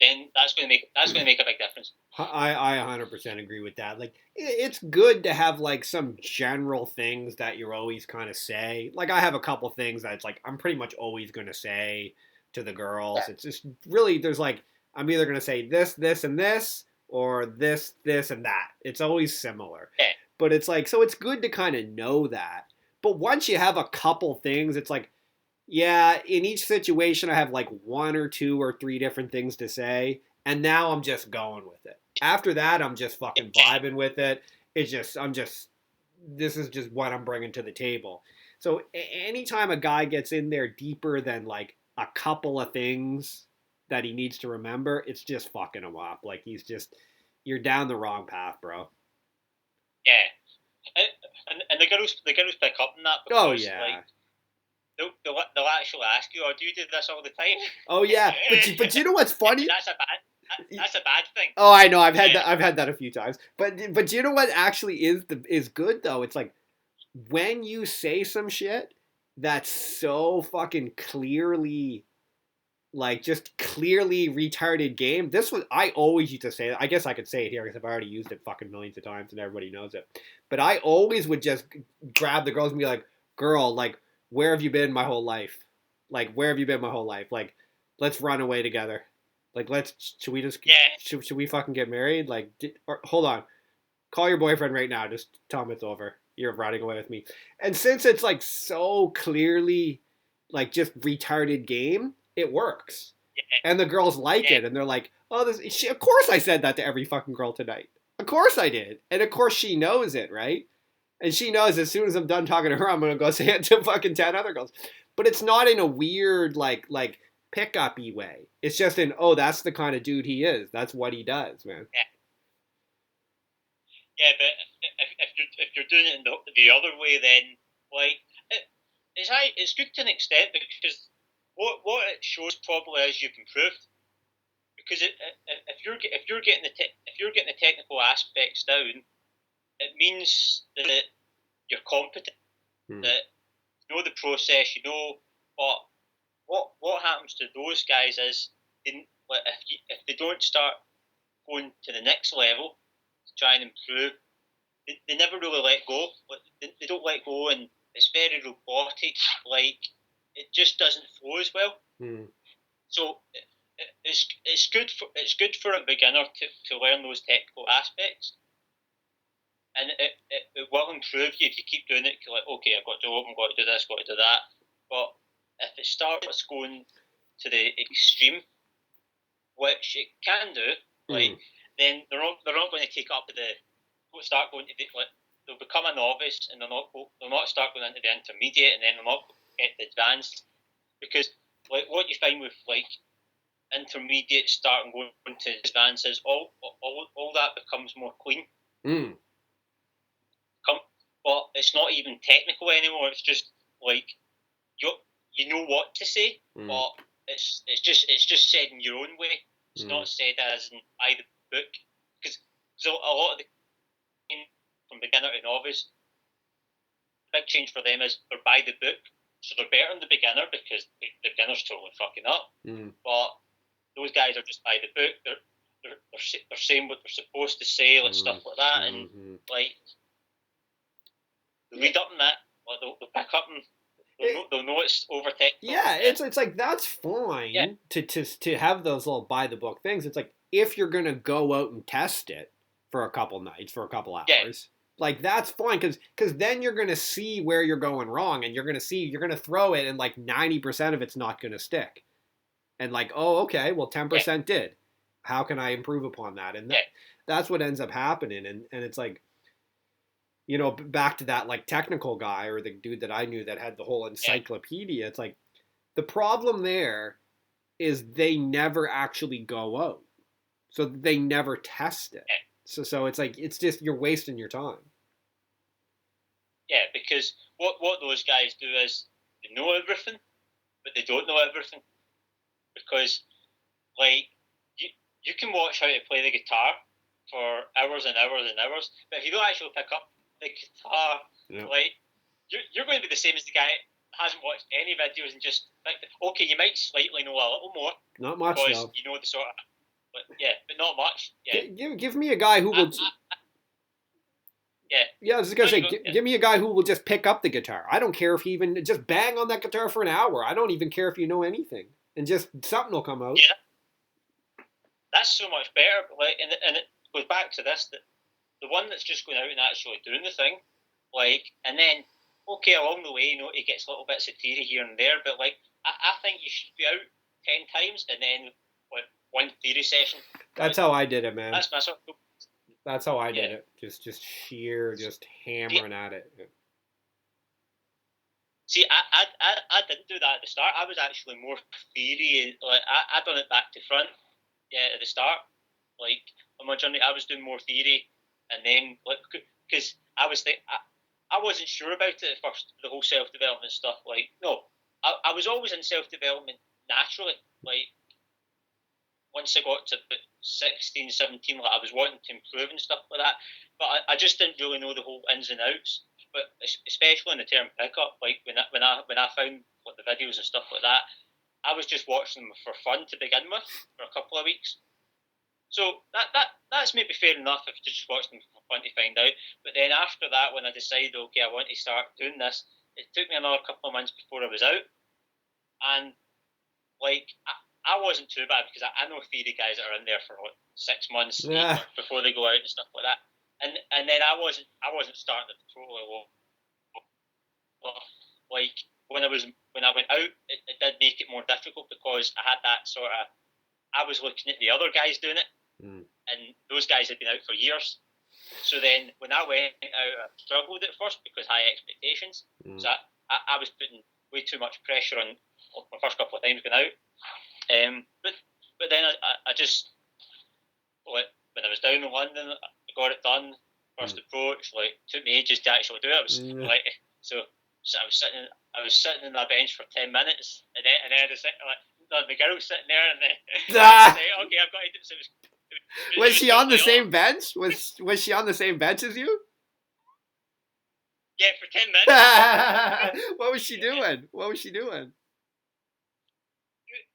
then that's going to make a big difference. I 100% agree with that. Like, it's good to have like some general things that you're always kind of say. Like, I have a couple things that it's like I'm pretty much always going to say to the girls. It's just really there's like I'm either going to say this, this, and this, or this, this, and that. It's always similar. Yeah. But it's like so it's good to kind of know that. But once you have a couple things, it's like, yeah, in each situation, I have like 1 or 2 or 3 different things to say, and now I'm just going with it. After that, I'm just fucking vibing with it. This is just what I'm bringing to the table. So anytime a guy gets in there deeper than like a couple of things that he needs to remember, it's just fucking him up. Like you're down the wrong path, bro. Yeah. And the girls pick up on that because like they'll actually ask you, "Oh, do you do this all the time?" Oh yeah, but you know what's funny? That's a bad thing. Oh, I know. I've had that a few times. But you know what actually is good though? It's like when you say some shit that's so fucking clearly like just clearly retarded game. This was I always used to say that. I guess I could say it here because I've already used it fucking millions of times and everybody knows it. But I always would just grab the girls and be like, "Girl, like, where have you been my whole life? Like, where have you been my whole life? Like, let's run away together. Like, should we just should we fucking get married? Like, hold on, call your boyfriend right now. Just tell him it's over. You're running away with me." And since it's like so clearly like just retarded game, it works. And the girls like it, and they're like, "Oh, of course I said that to every fucking girl tonight. Of course I did." And of course she knows it, right? And she knows as soon as I'm done talking to her, I'm gonna go say it to fucking 10 other girls. But it's not in a weird like pick-up-y way. It's just in, oh, that's the kind of dude he is. That's what he does, man. Yeah, but if you're doing it in the other way, then like it's good to an extent because what it shows probably is you've improved because if you're getting the technical aspects down, it means that you're competent, that you know the process, you know. But what happens to those guys is if they don't start going to the next level to try and improve, they never really let go. They don't let go, and it's very robotic. Like it just doesn't flow as well. So it's good for a beginner to learn those technical aspects, and it will improve you if you keep doing it. Like okay, I've got to open, got to do this, got to do that. But if it starts going to the extreme, which it can do, like then they're not going to take up the start going to the, like they'll become a novice and they'll not start going into the intermediate and then they'll not get the advanced because like what you find with like intermediate starting going to advanced is all that becomes more clean. But it's not even technical anymore. It's just like you know what to say, but it's just said in your own way. It's not said as in by the book because a lot of the from beginner to novice, the big change for them is they're by the book, so they're better than the beginner because the beginner's totally fucking up. But those guys are just by the book. They're saying what they're supposed to say, like stuff like that, and like they read up on that. Like they'll pick up and they'll know it's over technical. Yeah, it's like that's fine to have those little by the book things. It's like if you're gonna go out and test it for a couple nights, for a couple hours, like that's fine because then you're gonna see where you're going wrong, and you're gonna throw it, and like 90% of it's not gonna stick, and like okay, well 10% did. How can I improve upon that? And that's what ends up happening, and it's like. You know, back to that like technical guy or the dude that I knew that had the whole encyclopedia. It's like the problem there is they never actually go out, so they never test it. So it's like it's just you're wasting your time. Yeah, because what those guys do is they know everything, but they don't know everything because like you can watch how to play the guitar for hours and hours and hours, but if you don't actually pick up the guitar, like you're going to be the same as the guy that hasn't watched any videos and just like okay, you might slightly know a little more, not much because though. you know the sort of, but not much. Give me a guy who will. I was just gonna say, give me a guy who will just pick up the guitar. I don't care if he even just bang on that guitar for an hour. I don't even care if you know anything, and just something will come out. Yeah, that's so much better. Like, and it goes back to this that. The one that's just going out and actually doing the thing, like, and then, okay, along the way, he gets little bits of theory here and there, but, like, I think you should be out 10 times and then, like, one theory session. That's how I did it, man. That's my sort of... That's how I did it. Just sheer, just hammering at it. See, I didn't do that at the start. I was actually more theory, like, I done it back to front, at the start. Like, on my journey, I was doing more theory. And then, like, because I wasn't sure about it at first, the whole self-development stuff. Like, no, I was always in self-development naturally. Like, once I got to 16, 17, like, I was wanting to improve and stuff like that. But I just didn't really know the whole ins and outs. But especially in the term pickup, like, when I found like, the videos and stuff like that, I was just watching them for fun to begin with for a couple of weeks. So that's maybe fair enough if you just watch them for fun to find out. But then after that, when I decided, okay, I want to start doing this, it took me another couple of months before I was out. And, like, I wasn't too bad because I know theory guys that are in there for, like, 6 months before they go out and stuff like that. And then I wasn't starting at totally low. Like, when I went out, it did make it more difficult because I had that sort of... I was looking at the other guys doing it, and those guys had been out for years. So then, when I went out, I struggled at first because high expectations. So I was putting way too much pressure on my first couple of times going out. But then I just, like, when I was down in London, I got it done. First approach, like, took me ages to actually do it. I was like, so I was sitting I was sitting on the bench for 10 minutes, and then the girl was sitting there, and then I Ah, say, okay, I've got to do. So was it was she on the totally same off. bench? Was she on the same bench as you? Yeah, for 10 minutes. What was she Yeah. doing? What was she doing?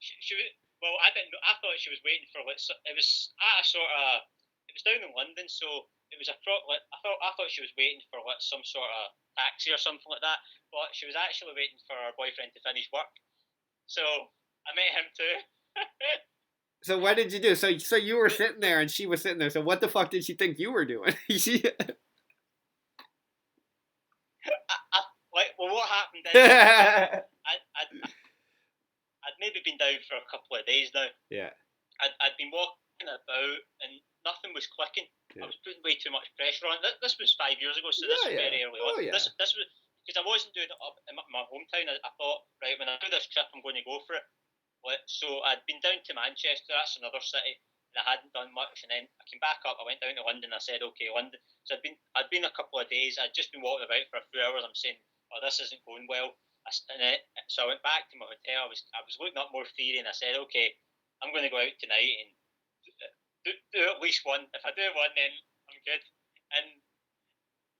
She was, well, I didn't know. I thought she was waiting for like it was at a sort of it was down in London, so it was like I thought she was waiting for like some sort of taxi or something like that, but she was actually waiting for her boyfriend to finish work. So I met him too. So what did you do? So you were sitting there and she was sitting there. So what the fuck did she think you were doing? she... Well, what happened is I'd maybe been down for a couple of days now. Yeah. I'd been walking about and nothing was clicking. Yeah. I was putting way too much pressure on. This was 5 years ago, so this was very early on. Yeah. This was because I wasn't doing it up in my hometown. I thought, right, when I do this trip, I'm going to go for it. So I'd been down to Manchester. That's another city, and I hadn't done much. And then I came back up. I went down to London. I said, okay, London. So I'd been a couple of days. I'd just been walking about for a few hours. I'm saying, oh, this isn't going well. So I went back to my hotel. I was looking up more theory, and I said, okay, I'm going to go out tonight and do at least one. If I do one, then I'm good. And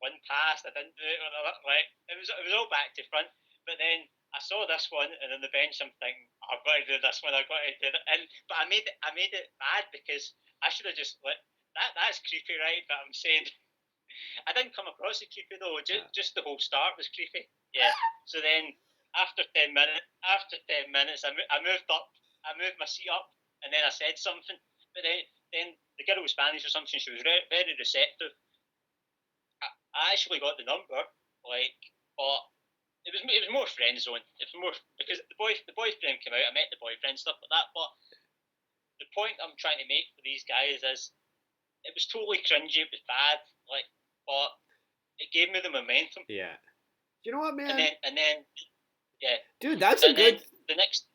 one passed. I didn't do it. Like it was all back to front. But then I saw this one, and on the bench, I'm thinking, I've got to do this one. I've got to do it. But I made it bad because I should have just like that. That's creepy, right? But I'm saying I didn't come across as creepy though. Just the whole start was creepy. Yeah. So then after 10 minutes, I moved up. I moved my seat up, and then I said something. But then the girl was Spanish or something. She was very receptive. I actually got the number, like, but it was more friend zone. It was more because the boyfriend came out. I met the boyfriend, stuff like that. But the point I'm trying to make for these guys is it was totally cringy. It was bad, like, but it gave me the momentum. Yeah. You know what, man? And then yeah, dude, that's a good. The next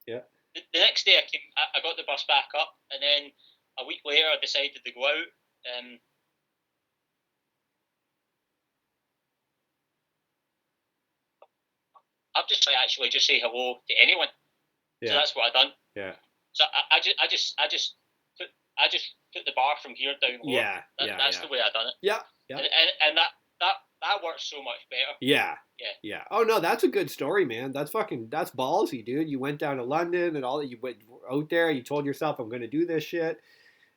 yeah. The next day I got the bus back up, and then a week later I decided to go out. I've just like actually just say hello to anyone. Yeah. So that's what I done. Yeah. So I just put the bar from here down lower. Yeah. That's the way I done it. Yeah. And that works so much better. Yeah. Oh no, that's a good story, man. That's ballsy, dude. You went down to London and all that. You went out there. You told yourself, I'm going to do this shit.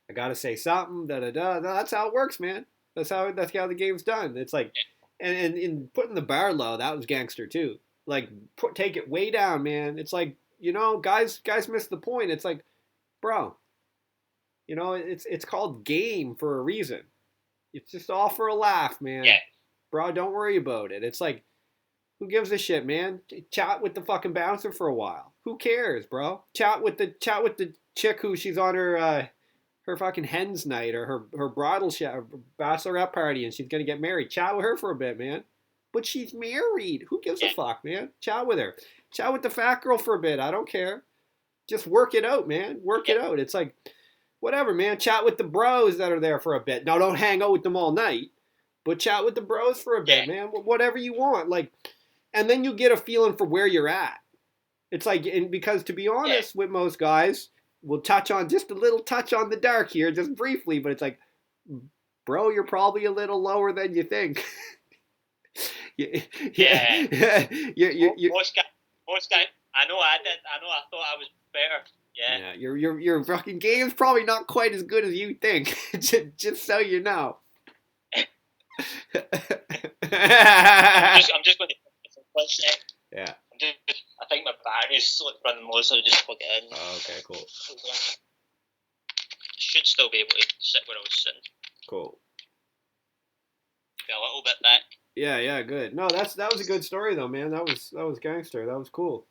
I got to say something. Da da da. No, that's how it works, man. That's how the game's done. It's like, and in putting the bar low, that was gangster too. Like, take it way down, man. It's like, guys miss the point. It's like, bro, it's called game for a reason. It's just all for a laugh, man. Yeah. Bro, don't worry about it. It's like, who gives a shit, man? Chat with the fucking bouncer for a while. Who cares, bro? Chat with the chick who she's on her fucking hen's night or her bridal shower, bachelorette party, and she's gonna get married. Chat with her for a bit, man. But she's married. Who gives a fuck, man? Chat with her. Chat with the fat girl for a bit. I don't care. Just work it out, man. Work it out. It's like, whatever, man. Chat with the bros that are there for a bit. Now, don't hang out with them all night, but chat with the bros for a bit, man. Whatever you want. Like, and then you get a feeling for where you're at. It's like, and because to be honest with most guys, we'll touch on just a little touch on the dark here, just briefly, but it's like, bro, you're probably a little lower than you think. Yeah. Most guys, I know I did. I know I thought I was better. Yeah. Your fucking game's probably not quite as good as you think. just so you know. I'm just going to one sec. Yeah. I think my battery's running low, so I'll just plug it in. Oh, okay, cool. Should still be able to sit where I was sitting. Cool. Be a little bit back. Yeah, good. No, that was a good story though, man. That was gangster. That was cool.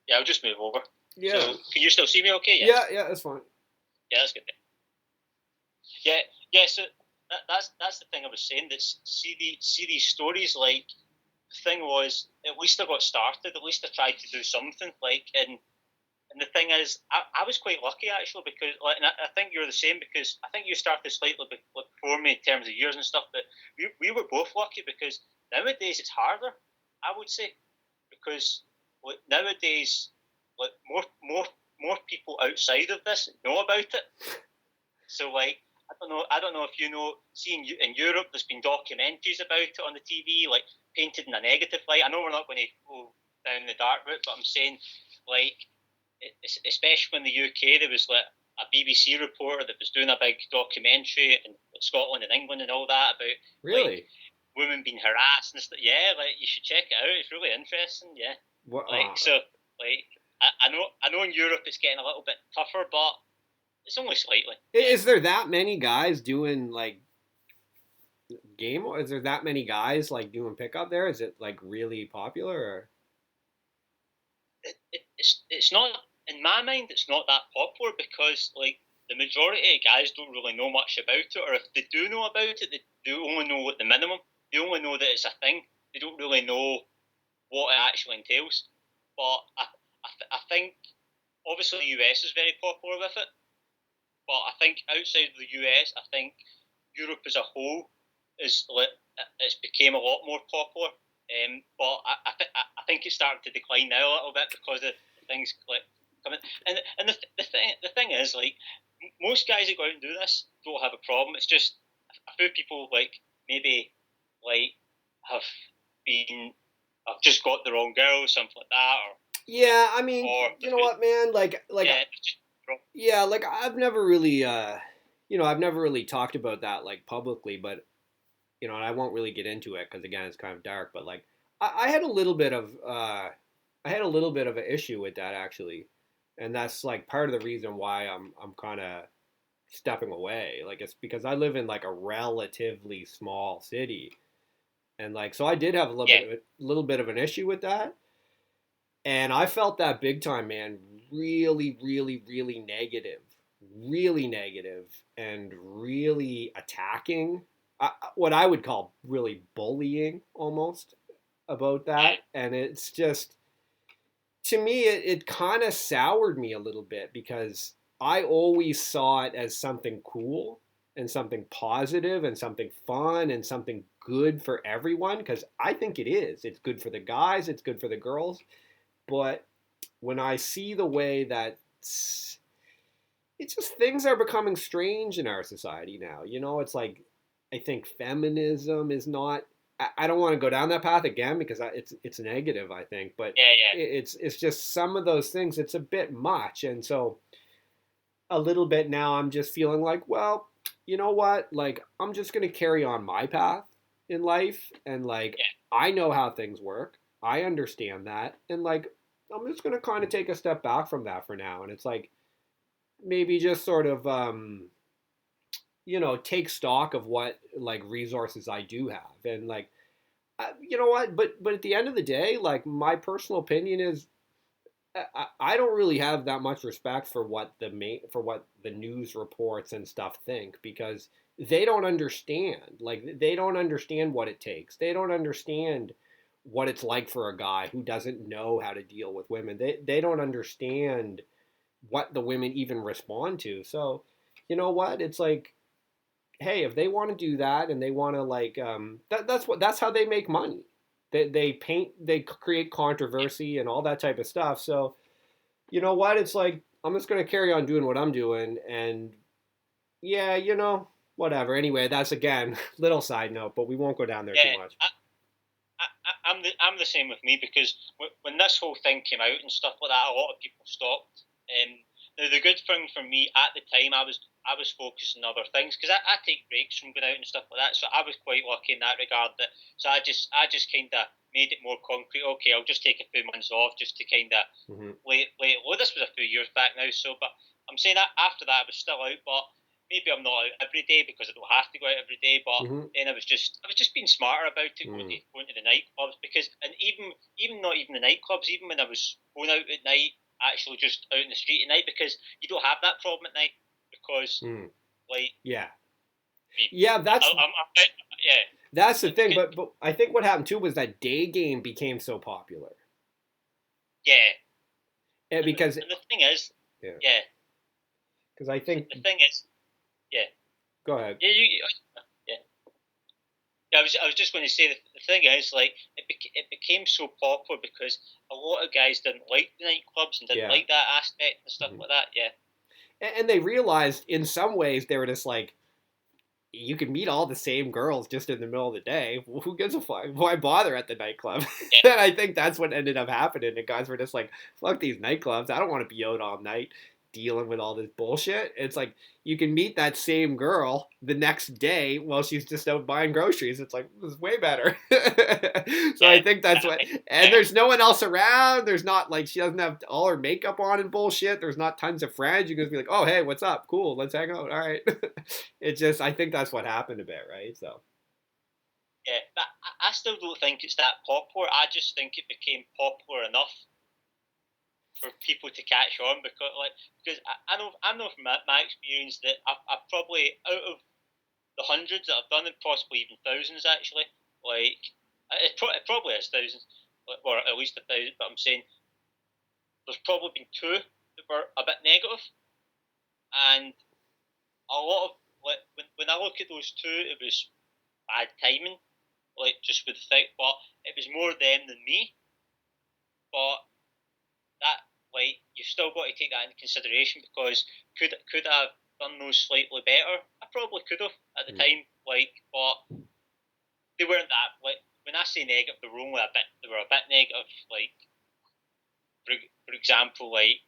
Yeah, I'll just move over. Yeah. So, can you still see me okay? Yeah, that's fine. Yeah, that's good. Yeah. So that's the thing I was saying. That see these stories. Like, the thing was, at least I got started. At least I tried to do something. Like, and And the thing is, I was quite lucky actually because, like, and I think you're the same because I think you started slightly before me in terms of years and stuff. But we were both lucky because nowadays it's harder. I would say because like, nowadays, like more people outside of this know about it. So like I don't know if you know. Seeing in Europe, there's been documentaries about it on the TV, like painted in a negative light. I know we're not going to go down the dark route, but I'm saying like especially in the UK, there was like a BBC reporter that was doing a big documentary in Scotland and England and all that about like Really? women being harassed and stuff. Yeah, like you should check it out. It's really interesting. Yeah, What? like so, like I know in Europe it's getting a little bit tougher, but it's only slightly. Yeah, Is there that many guys doing like game? Is there that many guys like doing pickup there? Is it like really popular? Or? it's not in my mind. It's not that popular because like the majority of guys don't really know much about it, or if they do know about it, they only know at the minimum. They only know that it's a thing. They don't really know what it actually entails. But I think obviously the US is very popular with it, but I think outside of the US, I think Europe as a whole is it's became a lot more popular. But I think it's starting to decline now a little bit because of things like coming. And the thing is like most guys that go out and do this don't have a problem. It's just a few people like maybe like have been have just got the wrong girl or something like that, Yeah, I mean, or you know what, man? yeah, just, Yeah, like I've never really, I've never really talked about that like publicly, but and I won't really get into it because again, it's kind of dark. But like, I had a little bit of, I had a little bit of an issue with that actually, and that's like part of the reason why I'm kind of stepping away. Like it's because I live in like a relatively small city, and like so I did have yeah, a little bit of an issue with that, and I felt that big time, man. Really, really, really negative, and really attacking. What I would call really bullying almost about yeah, that. And it's just, to me, it kind of soured me a little bit because I always saw it as something cool and something positive and something fun and something good for everyone because I think it is. It's good for the guys, it's good for the girls. But when I see the way that it's just things are becoming strange in our society now. It's like I think feminism is not. I don't want to go down that path again because it's negative. I think, but yeah, yeah, it's just some of those things. It's a bit much, and so a little bit now I'm just feeling like, well, you know what? Like I'm just gonna carry on my path in life, and like yeah, I know how things work. I understand that, and like I'm just gonna kind of take a step back from that for now. And it's like maybe just sort of take stock of what like resources I do have, and like you know what, but at the end of the day, like my personal opinion is I don't really have that much respect for what the news reports and stuff think because they don't understand. Like they don't understand what it takes. They don't understand what it's like for a guy who doesn't know how to deal with women. They don't understand what the women even respond to. So, you know what? It's like, hey, if they want to do that and they want to like that's how they make money. They create controversy and all that type of stuff. So, you know what? It's like I'm just gonna carry on doing what I'm doing, and yeah, whatever. Anyway, that's again little side note, but we won't go down there too yeah. much. I'm the same with me because when this whole thing came out and stuff like that, a lot of people stopped. Now the good thing for me at the time, I was focused on other things because I take breaks from going out and stuff like that. So I was quite lucky in that regard. So I just kind of made it more concrete. Okay, I'll just take a few months off just to kind of Mm-hmm. late. Well, this was a few years back now. So, but I'm saying that after that I was still out, but maybe I'm not out every day because I don't have to go out every day. But Mm-hmm. then I was just being smarter about it, going to the nightclubs because, and even not even the nightclubs, even when I was going out at night, actually just out in the street at night because you don't have that problem at night because Mm. like Yeah, me, yeah. yeah, That's the thing. because, But I think what happened too was that day game became so popular. yeah, because and the thing is, yeah, yeah, because I think the thing is, yeah, go ahead. yeah, yeah. Yeah, I was just going to say the thing is like it became so popular because a lot of guys didn't like the nightclubs and didn't Yeah. like that aspect and stuff Mhm. like that. Yeah, And they realized in some ways they were just like, you can meet all the same girls just in the middle of the day. Who gives a fuck? Why bother at the nightclub? yeah, And I think that's what ended up happening. And guys were just like, fuck these nightclubs. I don't want to be out all night dealing with all this bullshit. It's like you can meet that same girl the next day while she's just out buying groceries. It's like, it's way better. So I yeah, think that's what, exactly. and Yeah, there's no one else around. There's not like, she doesn't have all her makeup on and bullshit. There's not tons of friends. You can just be like, oh, hey, what's up? Cool. Let's hang out. All right. It just, I think that's what happened a bit, right? So, yeah. But I still don't think it's that popular. I just think it became popular enough for people to catch on because I know from my experience that I've probably out of the hundreds that I've done, and possibly even thousands actually, like it probably is thousands, or at least a thousand. But I'm saying there's probably been two that were a bit negative, and a lot of like when I look at those two, it was bad timing, like just with the thing, but it was more them than me. But that like you've still got to take that into consideration because could I have done those slightly better? I probably could have at the mm, time, like, but they weren't that like when I say negative, they were only a bit. They were a bit negative, like for example, like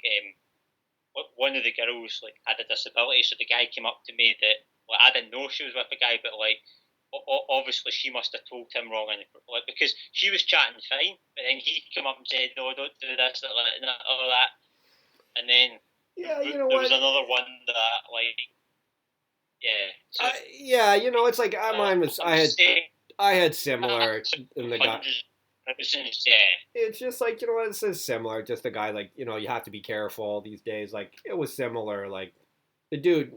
one of the girls like had a disability, so the guy came up to me that like I didn't know she was with a guy, but like obviously she must have told him wrong, and like because she was chatting fine, but then he came up and said, "No, don't do this, and all that," and then yeah, you know there was what? another one that like yeah, so Yeah, you know, it's like mine was. I'm just saying I had that similar, and the guy. hundreds of thousands, yeah, It's just like, you know what? This is similar. Just the guy, like, you know, you have to be careful these days. Like, it was similar. Like, the dude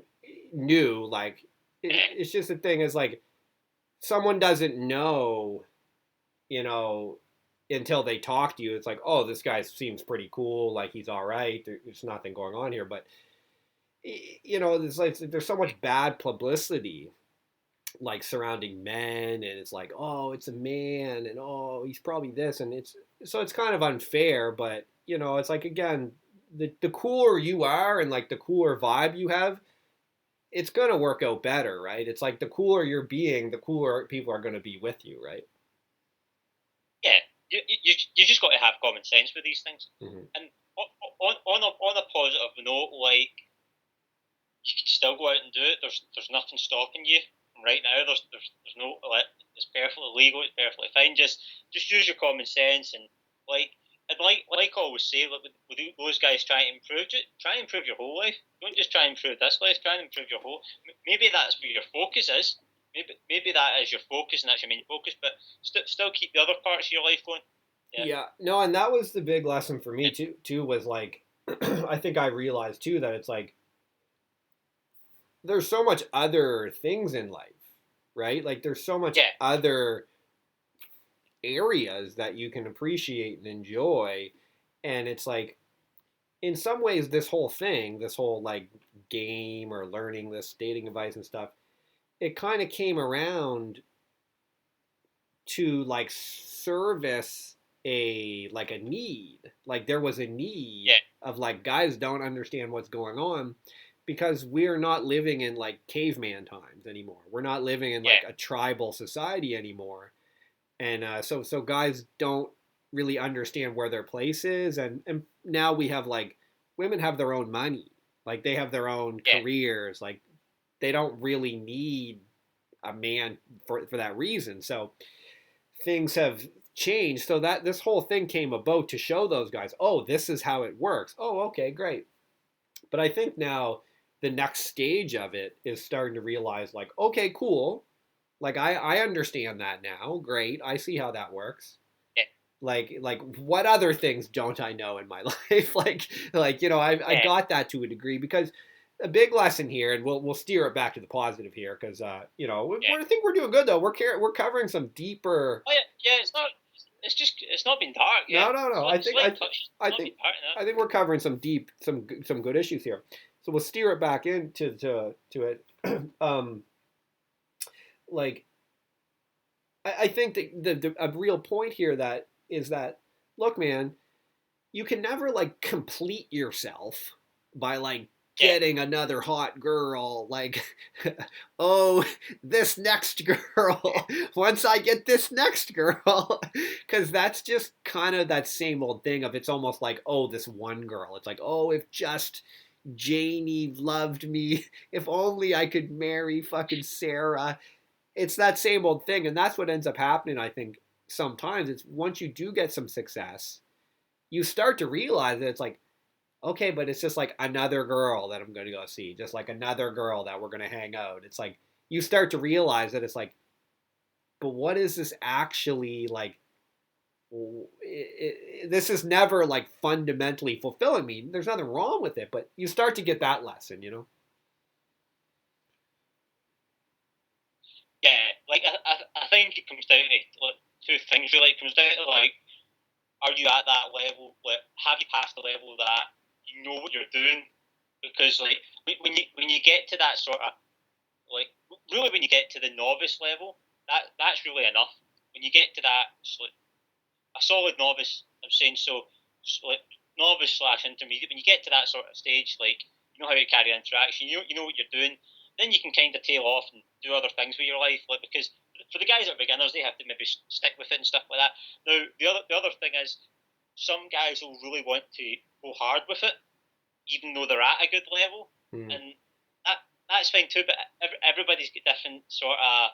knew. Like, yeah, it's just the thing is like, someone doesn't know, you know, until they talk to you. It's like, oh, this guy seems pretty cool. Like, he's all right. There's nothing going on here. But you know, there's like there's so much bad publicity like surrounding men, and it's like, oh, it's a man, and oh, he's probably this, and it's so it's kind of unfair. But you know, it's like, again, the cooler you are and like the cooler vibe you have, it's gonna work out better, right? It's like the cooler you're being, the cooler people are gonna be with you, right? yeah. You just got to have common sense with these things, Mm-hmm. and on a positive note, like you can still go out and do it. There's nothing stopping you right now. There's no like it's perfectly legal. It's perfectly fine. Just use your common sense like and like I always say, like with those guys trying to improve it, try and improve your whole life. Don't just try and improve this life. Try and improve your whole. Maybe that's where your focus is. Maybe that is your focus and that's your main focus. But still keep the other parts of your life going. Yeah, Yeah, no, and that was the big lesson for me yeah, too was like, I think I realized too that it's like there's so much other things in life, right? Like there's so much yeah, other areas that you can appreciate and enjoy. And it's like, in some ways, this whole thing, this whole like game or learning this dating advice and stuff, it kind of came around to like service a like a need. Like there was a need yeah, of like, guys don't understand what's going on because we're not living in like caveman times anymore. We're not living in yeah, like a tribal society anymore. And so guys don't really understand where their place is, and now we have like women have their own money, like they have their own yeah, careers, like they don't really need a man for that reason. So things have changed, so that this whole thing came about to show those guys, oh, this is how it works. Oh, okay, great. But I think now the next stage of it is starting to realize like, okay, cool, like I understand that now. Great. I see how that works. yeah, Like what other things don't I know in my life? Like you know, I yeah, got that to a degree because a big lesson here, and we'll steer it back to the positive here because you know yeah. I think we're doing good though. We're covering some deeper. Oh yeah, yeah. It's not. it's not been dark. Yeah, No, no, no. it's light touch. It's I not think been dark enough. I think we're covering some good issues here. So we'll steer it back into to it. um, like I think that a real point here that is that look, man, you can never like complete yourself by like Yeah, getting another hot girl like oh this next girl once I get this next girl because that's just kind of that same old thing of it's almost like oh this one girl it's like oh if just Janie loved me if only I could marry fucking Sarah it's that same old thing and that's what ends up happening I think sometimes it's once you do get some success you start to realize that it's like, okay, but it's just like another girl that I'm going to go see, just like another girl that we're going to hang out. It's like you start to realize that it's like, but what is this actually like? This is never like fundamentally fulfilling me. There's nothing wrong with it, but you start to get that lesson, you know? yeah. Like I think it comes down to like, two things really. It comes down to like, are you at that level? Like, have you passed the level that you know what you're doing? Because like when you get to that sort of like really when you get to the novice level, that's really enough. When you get to that like a solid novice, I'm saying like novice slash intermediate. When you get to that sort of stage, like you know how to carry interaction, you know what you're doing. Then you can kind of tail off and do other things with your life, like because for the guys that are beginners, they have to maybe stick with it and stuff like that. Now the other thing is some guys will really want to go hard with it, even though they're at a good level, Mm. and that's fine too. But everybody's got different sort of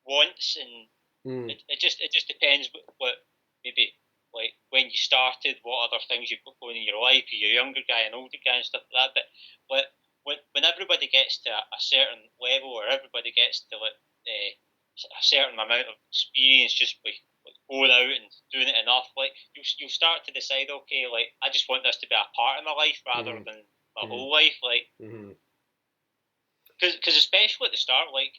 wants, and Mm. it just depends what maybe like when you started, what other things you've got going in your life. You're a younger guy, an older guy, and stuff like that. But when everybody gets to a certain level, or everybody gets to like a certain amount of experience, just like going out and doing it enough, like you'll start to decide, okay, like I just want this to be a part of my life rather Mm. than my Mm. whole life, like Mm. because especially at the start, like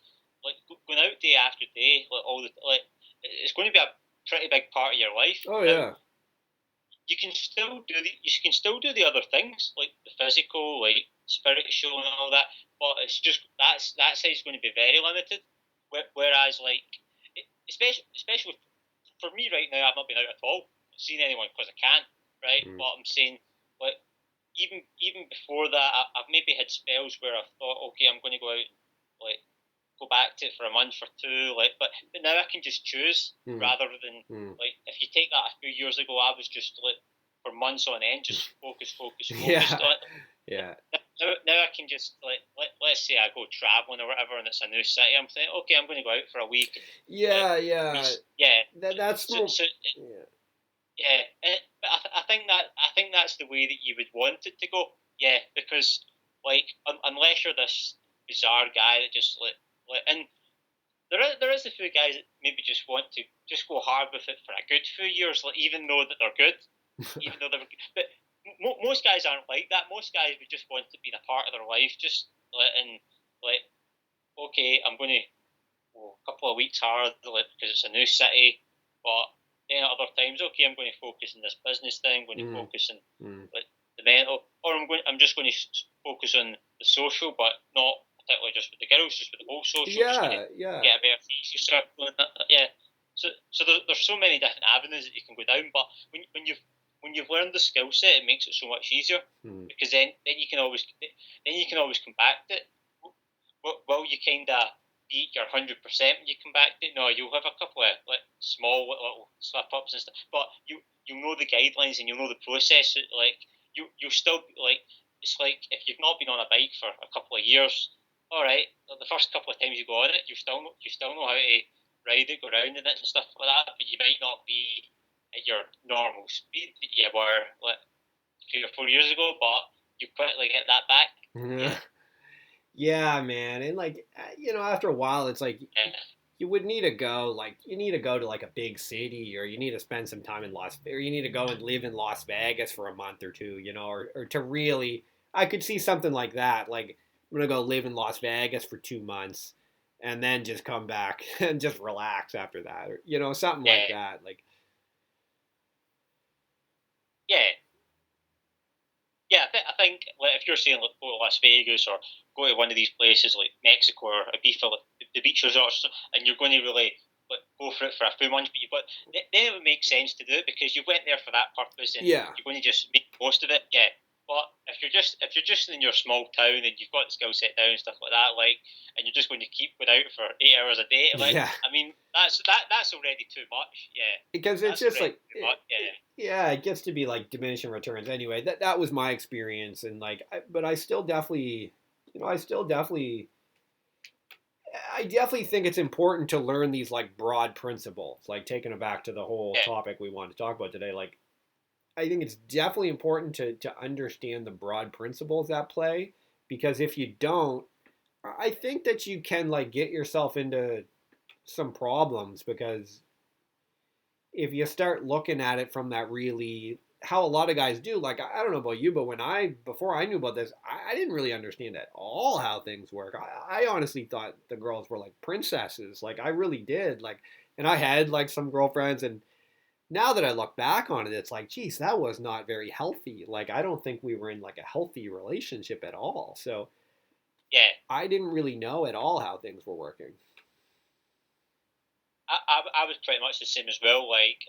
going out day after day, like all the like it's going to be a pretty big part of your life. Oh Now yeah. you can still do the other things like the physical, like spiritual and all that, but it's just that side's going to be very limited. Whereas like especially for me right now, I've not been out at all. I've seen anyone because I can, right? Mm. But I'm saying like even before that, I've maybe had spells where I thought, okay, I'm going to go out and like go back to it for a month or two, like. But now I can just choose Mm. rather than Mm. like if you take that a few years ago, I was just like for months on end, just focus. Yeah. Yeah. Now I can just like let's say I go traveling or whatever, and it's a new city. I'm thinking, okay, I'm going to go out for a week. Like, Yeah. Yeah. yeah. That's So, more. so Yeah. yeah, but I think that's the way that you would want it to go. Yeah, because like unless you're this bizarre guy that just and there is a few guys that maybe just want to just go hard with it for a good few years, like even though that they're good, even though they're but most guys aren't like that. Most guys would just want to be a part of their life, just and like okay, I'm going to go a couple of weeks hard like, because it's a new city, but then at other times, okay, I'm going to focus on this business thing. I'm going to Mm. focus on Mm. like the mental, or I'm just going to focus on the social, but not particularly just with the girls, just with the whole social. Just going to Yeah. Yeah. get a better social circle. Yeah. So there's so many different avenues that you can go down, but when you've learned the skill set, it makes it so much easier Mm. because then you can always come back to it. Well, you kind of be your 100% when you come back to it. No, you'll have a couple of like small little slip ups and stuff, but you know the guidelines and you know the process. Like you still like it's like if you've not been on a bike for a couple of years, all right, the first couple of times you go on it, you still know how to ride it, go around in it and stuff like that, but you might not be at your normal speed that you were like 3 or 4 years ago, but you quickly get that back. Yeah. Yeah, Yeah, man. And like after a while it's like yeah, you would need to go like you need to go to like a big city or you need to spend some time in or you need to go and live in Las Vegas for a month or two, or to really I could see something like that. Like I'm gonna go live in Las Vegas for 2 months and then just come back and just relax after that. Or something like yeah. that. Like yeah, yeah. I think like if you're saying like go to Las Vegas or go to one of these places like Mexico or Ibiza, like the beach resorts, and you're going to really like go for it for a few months, but then it would make sense to do it because you went there for that purpose and Yeah. you're going to just make the most of it. Yeah. But if you're just in your small town and you've got the skill set down and stuff like that, like, and you're just going to keep going out for 8 hours a day, like, Yeah. I mean, that's already too much. Yeah, Because it's that's just already like too much. Yeah, yeah, it gets to be like diminishing returns anyway. That was my experience, and like, but I still definitely, I definitely think it's important to learn these like broad principles. Like taking it back to the whole yeah, topic we wanted to talk about today. Like, I think it's definitely important to understand the broad principles at play, because if you don't, I think that you can like get yourself into some problems, because if you start looking at it from that really how a lot of guys do, like I don't know about you, but before I knew about this, I didn't really understand at all how things work. I honestly thought the girls were like princesses, like I really did, like, and I had like some girlfriends, and now that I look back on it, it's like, geez, that was not very healthy. Like I don't think we were in like a healthy relationship at all. So yeah. I didn't really know at all how things were working. I was pretty much the same as well. Like,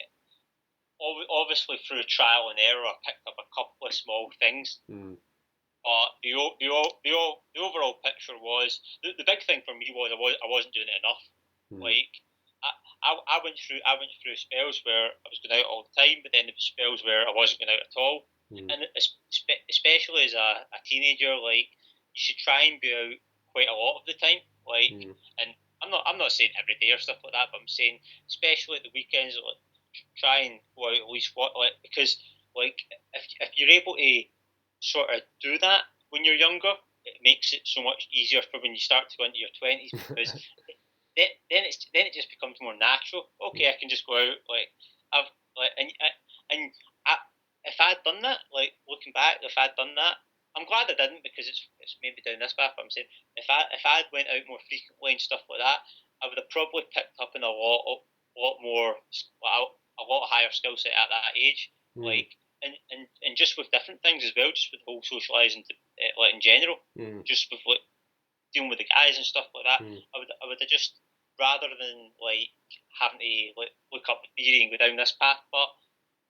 obviously through trial and error, I picked up a couple of small things. Mm. But the overall picture was the big thing for me was I wasn't doing it enough. Mm. Like I went through spells where I was going out all the time, but then there was spells where I wasn't going out at all. Mm. And especially as a teenager, like you should try and be out quite a lot of the time. Like, Mm. and I'm not saying every day or stuff like that, but I'm saying especially at the weekends, like try and go out at least what like because like if you're able to sort of do that when you're younger, it makes it so much easier for when you start to go into your 20s because then it just becomes more natural. Okay, I can just go out like I've like and I, if I'd done that, like looking back, if I'd done that, I'm glad I didn't because it's maybe down this path. But I'm saying if I'd went out more frequently and stuff like that, I would have probably picked up in a lot more a lot higher skill set at that age. Mm. Like and just with different things as well, just with the whole socialising, like in general, Mm. just with like dealing with the guys and stuff like that. Mm. I would have just rather than like having to like look up the theory and go down this path, but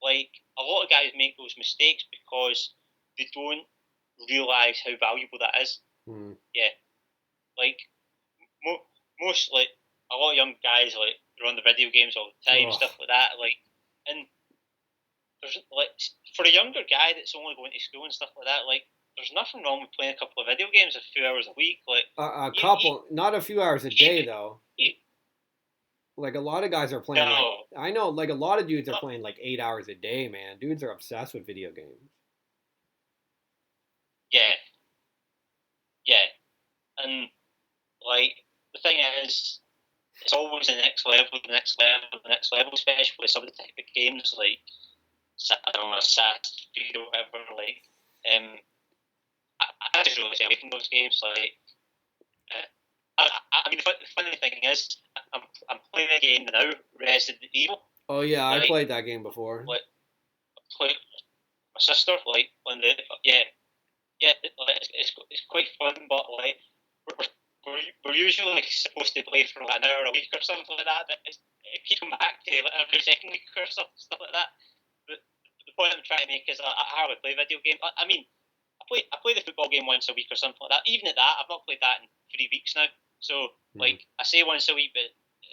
like a lot of guys make those mistakes because they don't realize how valuable that is. Mm. Yeah, like most like a lot of young guys like they're on the video games all the time, Oh. stuff like that. Like, and there's like for a younger guy that's only going to school and stuff like that, like there's nothing wrong with playing a couple of video games a few hours a week. Like, A you, couple, not a few hours a day you, though. you, Like a lot of guys are playing like no, I know like a lot of dudes are no, playing like 8 hours a day, man. Dudes are obsessed with video games. yeah, yeah, and like the thing is, it's always the next level, the next level, the next level, especially with some of the type of games like I don't know, Speed or whatever. Like, um, I just really stay away from those games. Like, I mean, the funny thing is, I'm playing a game now, Resident Evil. Oh yeah, I Like, played that game before. like, play my sister. Like, when the yeah, like, it's quite fun, but like, we're, we're usually like supposed to play for like an hour a week or something like that. But it keeps coming back to like, every second week or something, stuff like that. But the point I'm trying to make is I hardly play video games. I mean, I play the football game once a week or something like that. Even at that, I've not played that in 3 weeks now. So Mm. like I say once a week, but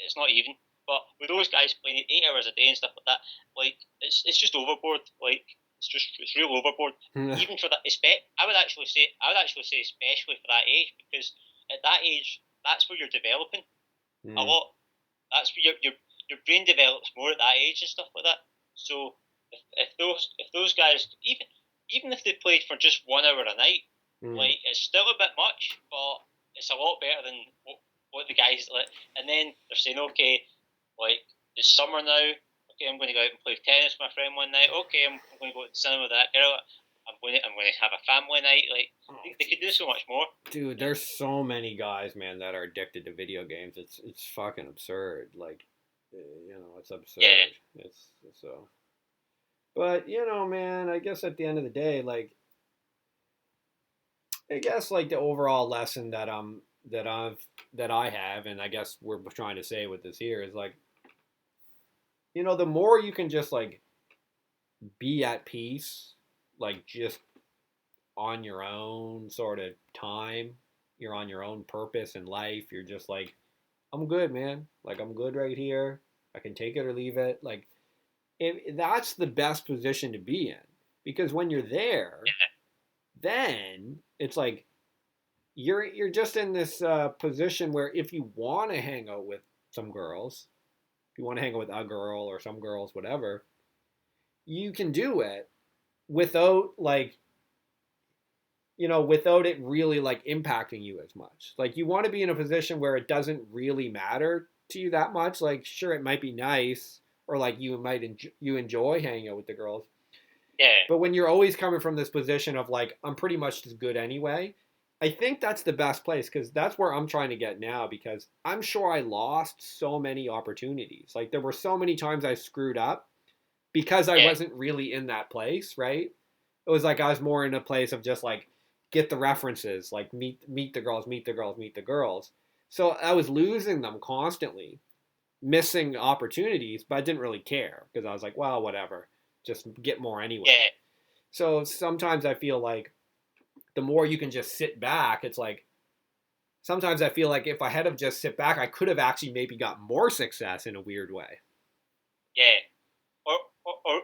it's not even. But with those guys playing 8 hours a day and stuff like that, like it's just overboard. Like it's real overboard. Even for that, I would actually say especially for that age because at that age that's where you're developing a Mm. lot. That's where your brain develops more at that age and stuff like that. So if those guys even if they played for just 1 hour a night, Mm. like it's still a bit much, but it's a lot better than what the guys like. And then they're saying, okay, like it's summer now. Okay, I'm going to go out and play tennis with my friend one night. Okay, I'm going to go to the cinema with that girl. I'm going to have a family night. Like Oh, they could do so much more. dude, there's so many guys, man, that are addicted to video games. It's fucking absurd. Like, it's Yeah, absurd. It's so. But man, I guess at the end of the day, like I guess like the overall lesson that I've that I have, and I guess we're trying to say with this here is like, the more you can just like be at peace, like just on your own sort of time, you're on your own purpose in life, you're just like, I'm good, man. Like I'm good right here. I can take it or leave it. Like that's the best position to be in because when you're there, then it's like you're just in this position where if you want to hang out with some girls, if you want to hang out with a girl or some girls, whatever, you can do it without like without it really like impacting you as much. Like you want to be in a position where it doesn't really matter to you that much. Like sure, it might be nice or like you enjoy hanging out with the girls, Yeah, but when you're always coming from this position of like I'm pretty much as good anyway, I think that's the best place because that's where I'm trying to get now because I'm sure I lost so many opportunities. Like there were so many times I screwed up because I yeah, wasn't really in that place, right? It was like I was more in a place of just like get the references, like meet the girls, meet the girls, meet the girls. So I was losing them constantly, missing opportunities, but I didn't really care because I was like, well, whatever, just get more anyway. yeah, So sometimes I feel like the more you can just sit back, it's like sometimes I feel like if I had have just sit back, I could have actually maybe got more success in a weird way. yeah.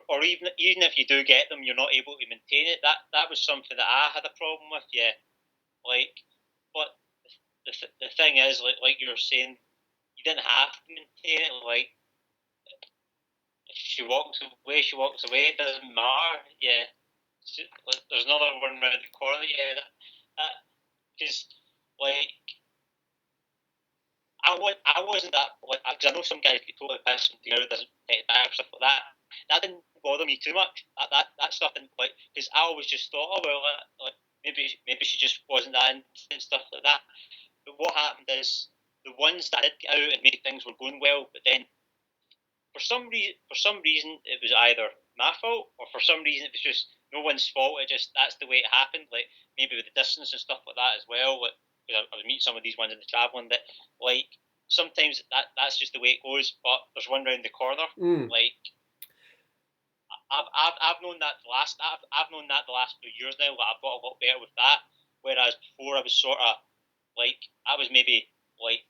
Or even if you do get them, you're not able to maintain it. That was something that I had a problem with. Yeah, like, but the thing is, like you were saying, you didn't have to maintain it. Like, if she walks away, she walks away. It doesn't matter. Yeah, like, there's another one around the corner. Yeah, because like I wasn't that like because I know some guys get totally pissed when the girl doesn't take back stuff like that. That didn't bother me too much. That stuff didn't like because I always just thought, oh well, like maybe she just wasn't that into and stuff like that. But what happened is the ones that did get out and made things were going well, but then for some reason it was either my fault or for some reason it was just no one's fault. It just that's the way it happened. Like maybe with the distance and stuff like that as well. Like, I was meeting some of these ones in the traveling that like sometimes that's just the way it goes. But there's one round the corner. Mm. Like I've known that I've known that the last few years now. Like, I've got a lot better with that. Whereas before I was sort of like I was maybe like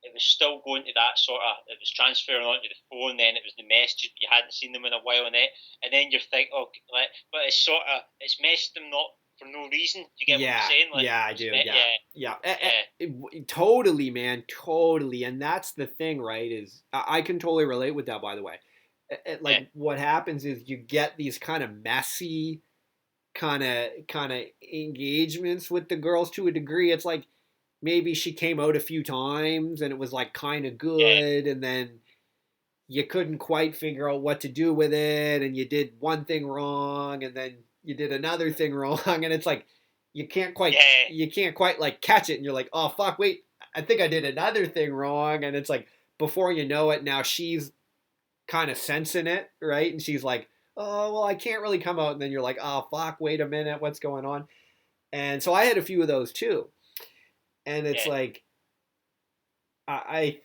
it was still going to that sort of it was transferring onto the phone. Then it was the message you hadn't seen them in a while, and then you think oh like but it's sort of it's messed them not for no reason. Do you get what I'm Yeah, saying? Like yeah, I do. Yeah, yeah yeah, yeah totally, man, totally. And that's the thing, right? Is I can totally relate with that. By the way, yeah like what happens is you get these kind of messy, kind of engagements with the girls to a degree. It's like maybe she came out a few times and it was like kind of yeah good, and then you couldn't quite figure out what to do with it, and you did one thing wrong, and then you did another thing wrong, and it's like yeah you can't quite like catch it, and you're like, oh fuck, wait, I think I did another thing wrong, and it's like before you know it, now she's kind of sensing it, right, and she's like, oh well, I can't really come out, and then you're like, oh fuck, wait a minute, what's going on? And so I had a few of those too, and it's yeah like I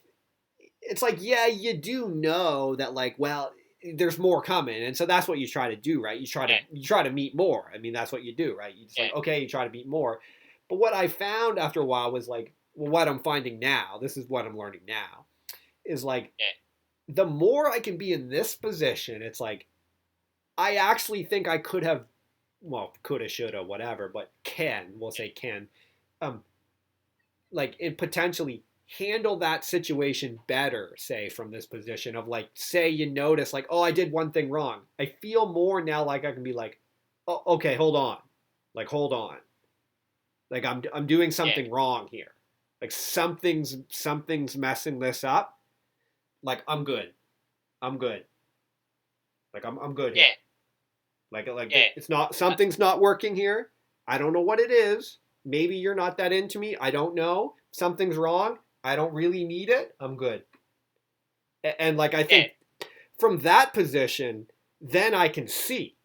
it's like yeah, you do know that like well there's more coming, and so that's what you try to do, right? yeah You try to meet more. I mean that's what you do, right? You just yeah like okay, you try to meet more. But what I found after a while was like well, what I'm finding now, this is what I'm learning now, is like yeah the more I can be in this position, it's like I actually think I could have well coulda shoulda whatever, but can we'll say can um like it potentially handle that situation better, say from this position of like say you notice like oh I did one thing wrong, I feel more now like I can be like oh okay hold on, like hold on, like I'm doing yeah something wrong here, like something's messing this up, like I'm good, like I'm good here, yeah like yeah it's not something's not working here, I don't know what it is, maybe you're not that into me, I don't know, something's wrong, I don't really need it, I'm good. And like I yeah think from that position, then I can see.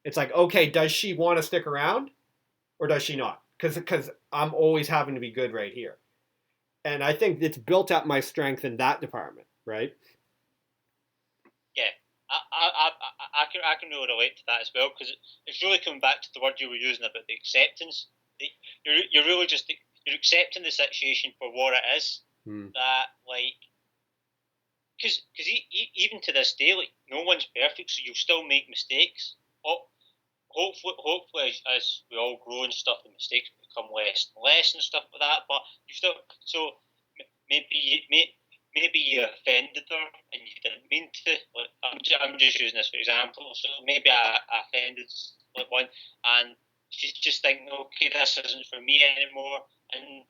It's like, okay, does she want to stick around or does she not? Because I'm always having to be good right here, and I think it's built up my strength in that department, right? Yeah, I can really relate to that as well because it's really coming back to the word you were using about the acceptance. You're really just you're accepting the situation for what it is. Hmm. That like because even to this day, like no one's perfect, so you'll still make mistakes. Hopefully, as we all grow and stuff, the mistakes become less and less and stuff like that. But you still, so maybe you offended her and you didn't mean to. Like I'm just using this for example. So maybe I offended like one, and she's just thinking, okay, this isn't for me anymore, and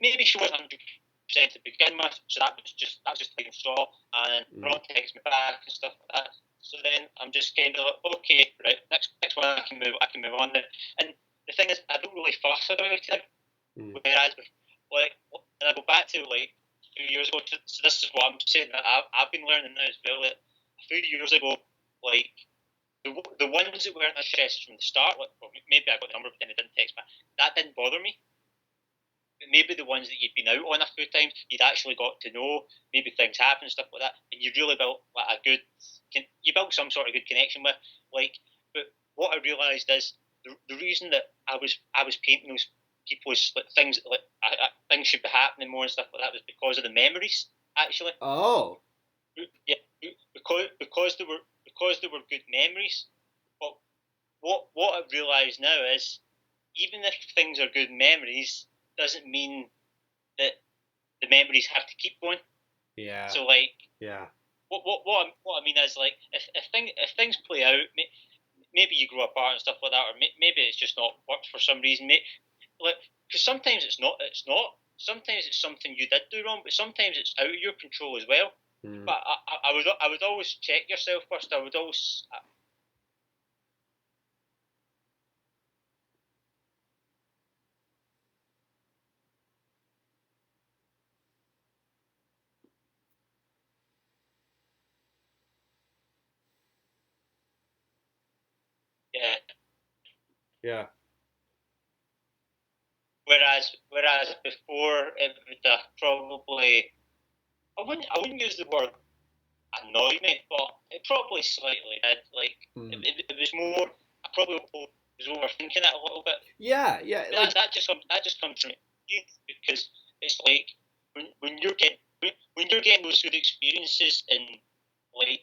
maybe she wasn't 100% to begin with, so that was just taking straw, and Ron texts me back and stuff like that. So then I'm just kind of like, okay, right, next one I can move on then. And the thing is, I don't really fuss about it. Whereas, like, and I go back to like a few years ago. So this is what I'm saying that I've been learning now as well. That a few years ago, like the ones that weren't interested from the start, like well, maybe I got the number but then they didn't text back. That didn't bother me. Maybe the ones that you'd been out on a few times, you'd actually got to know. Maybe things happen, stuff like that, and you really built like a good. You built some sort of good connection with. Like, but what I realised is the reason that I was painting those people as like, things like things should be happening more and stuff like that was because of the memories. Actually, Oh, yeah, because they were good memories. But what I've realised now is even if things are good memories, doesn't mean that the memories have to keep going. yeah, So like, yeah. what I mean is like, if things play out, maybe you grow apart and stuff like that, or maybe it's just not worked for some reason. Like, because sometimes it's not. Sometimes it's something you did do wrong, but sometimes it's out of your control as well. But I would always check yourself first. I would always yeah. Yeah. Whereas before it would have probably I wouldn't use the word annoyed me, but it probably slightly did. Like it was more. I probably was overthinking it a little bit. Yeah, yeah. But Like, that just comes from youth because it's like when you're getting those good experiences and like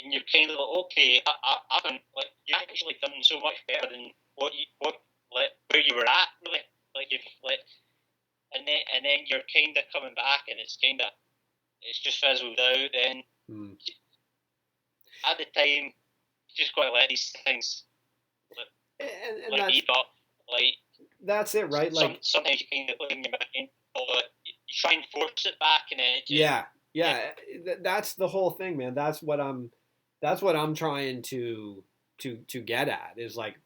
and you're kind of like okay I've done like you actually done so much better than what like where you were at really like you've like and then you're kind of coming back and it's just fizzled out. Then at the time, you just got to let these things and let be. But like that's it, right? Like, sometimes you kind of put in your mind, you try and force it back, and then it just yeah, yeah, yeah. That's the whole thing, man. That's what I'm trying to get at is like,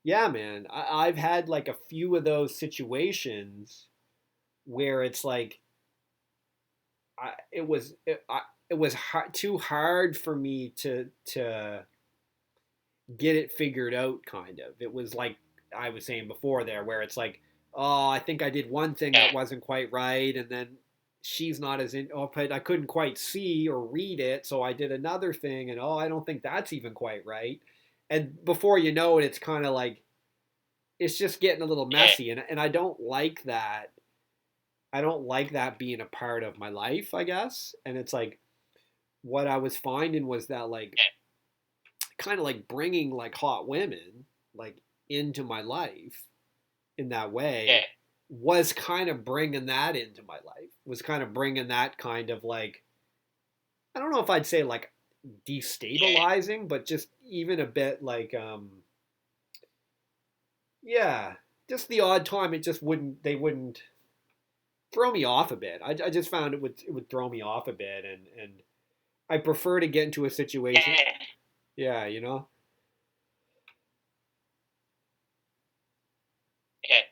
yeah, man. I've had like a few of those situations where it's like, it was too hard for me to get it figured out. Kind of. It was like I was saying before there, where it's like, oh, I think I did one thing yeah, that wasn't quite right, and then she's not as in. Oh, but I couldn't quite see or read it, so I did another thing, and oh, I don't think that's even quite right. And before you know it, it's kind of like it's just getting a little yeah, messy, and I don't like that. I don't like that being a part of my life, I guess. And it's like what I was finding was that like kind of like bringing like hot women like into my life in that yeah, way was kind of bringing that into my life, was kind of bringing that kind of like, I don't know if I'd say like yeah, destabilizing, but just even a bit like yeah, just the odd time it just wouldn't, they wouldn't throw me off a bit. I just found it would throw me off a bit, and I prefer to get into a situation. yeah. Yeah, you know. Yeah.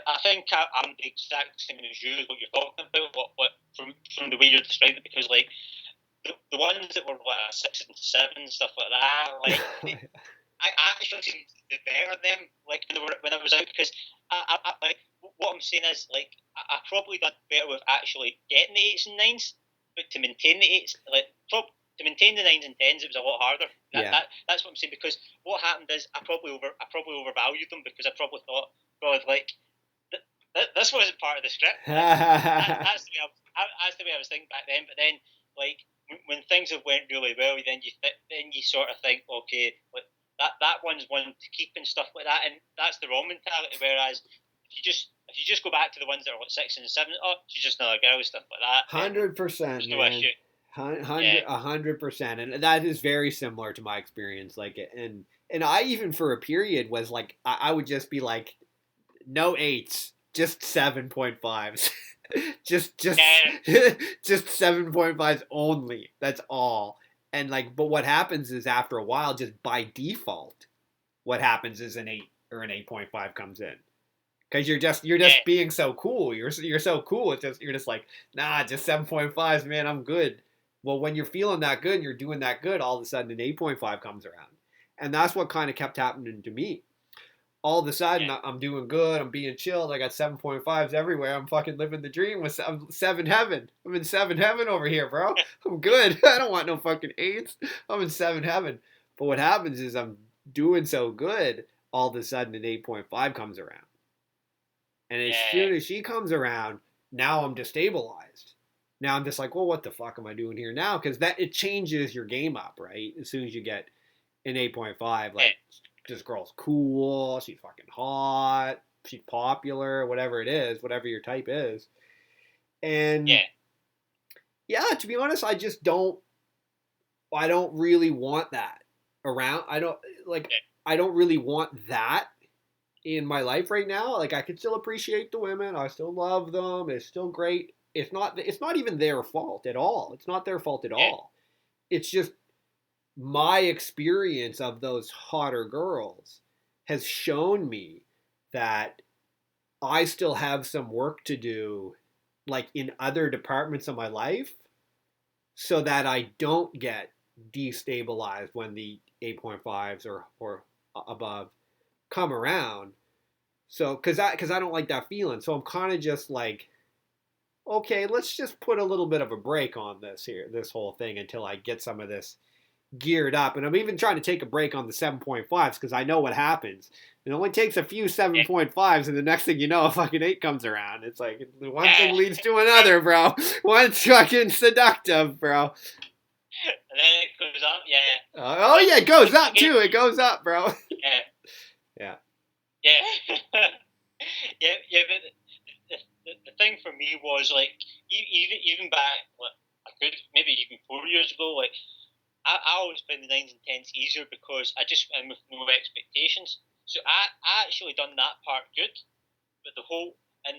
I think I'm the exact same as you. What you're talking about, what from the way you're describing it, because like the ones that were like 6 and 7, stuff like that, like I actually seemed to do better than them, like when I was out, because I like what I'm saying is like I probably done better with actually getting the 8s and 9s, but to maintain the 8s, like to maintain the 9s and 10s, it was a lot harder. Yeah. That's what I'm saying, because what happened is I probably overvalued them, because I probably thought, God, like this wasn't part of the script. Like, that's the way I was thinking back then. But then, like when things have went really well, then you sort of think, okay, like, that one's one to keep and stuff like that, and that's the wrong mentality. Whereas if you just go back to the ones that are like 6 and 7, oh, she's just another girl, stuff like that, then 100%, there's no man. issue. Yeah, 100%, and that is very similar to my experience. Like, and I even for a period was like, I would just be like, no 8s, just 7.5s, just yeah, just 7.5s only. That's all. And like, but what happens is after a while, just by default, what happens is an 8 or an 8.5 comes in. Because you're yeah, just being so cool. You're so cool. It's just you're just like, nah, just 7.5s, man. I'm good. Well, when you're feeling that good and you're doing that good, all of a sudden an 8.5 comes around, and that's what kind of kept happening to me. All of a sudden, yeah, I'm doing good. I'm being chilled. I got 7.5s everywhere. I'm fucking living the dream with seven heaven. I'm in seven heaven over here, bro. I'm good. I don't want no fucking 8s. I'm in seven heaven. But what happens is I'm doing so good. All of a sudden, an 8.5 comes around. And as yeah, soon as she comes around, now I'm destabilized. Now I'm just like, well, what the fuck am I doing here now? Because that it changes your game up, right? As soon as you get an 8.5, yeah, like this girl's cool, she's fucking hot, she's popular, whatever it is, whatever your type is. And yeah, yeah, to be honest, I don't really want that around. I don't like yeah, I don't really want that in my life right now. Like I can still appreciate the women. I still love them. It's still great. It's not even their fault at all. It's not their fault at yeah, all. It's just my experience of those hotter girls has shown me that I still have some work to do like in other departments of my life so that I don't get destabilized when the 8.5s or above come around. So, cause I don't like that feeling. So I'm kind of just like, okay, let's just put a little bit of a break on this whole thing until I get some of this geared up. And I'm even trying to take a break on the 7.5s because I know what happens. It only takes a few 7.5s, and the next thing you know, a fucking 8 comes around. It's like one yeah. thing leads to another, bro. One's fucking seductive, bro. And then it goes up, yeah. Oh, But yeah, it goes up again, too. It goes up, bro. yeah, Yeah. yeah, yeah, yeah. But the thing for me was like even back like a good maybe even 4 years ago, like I always found the 9s and 10s easier because and with no expectations. So I actually done that part good, but the whole and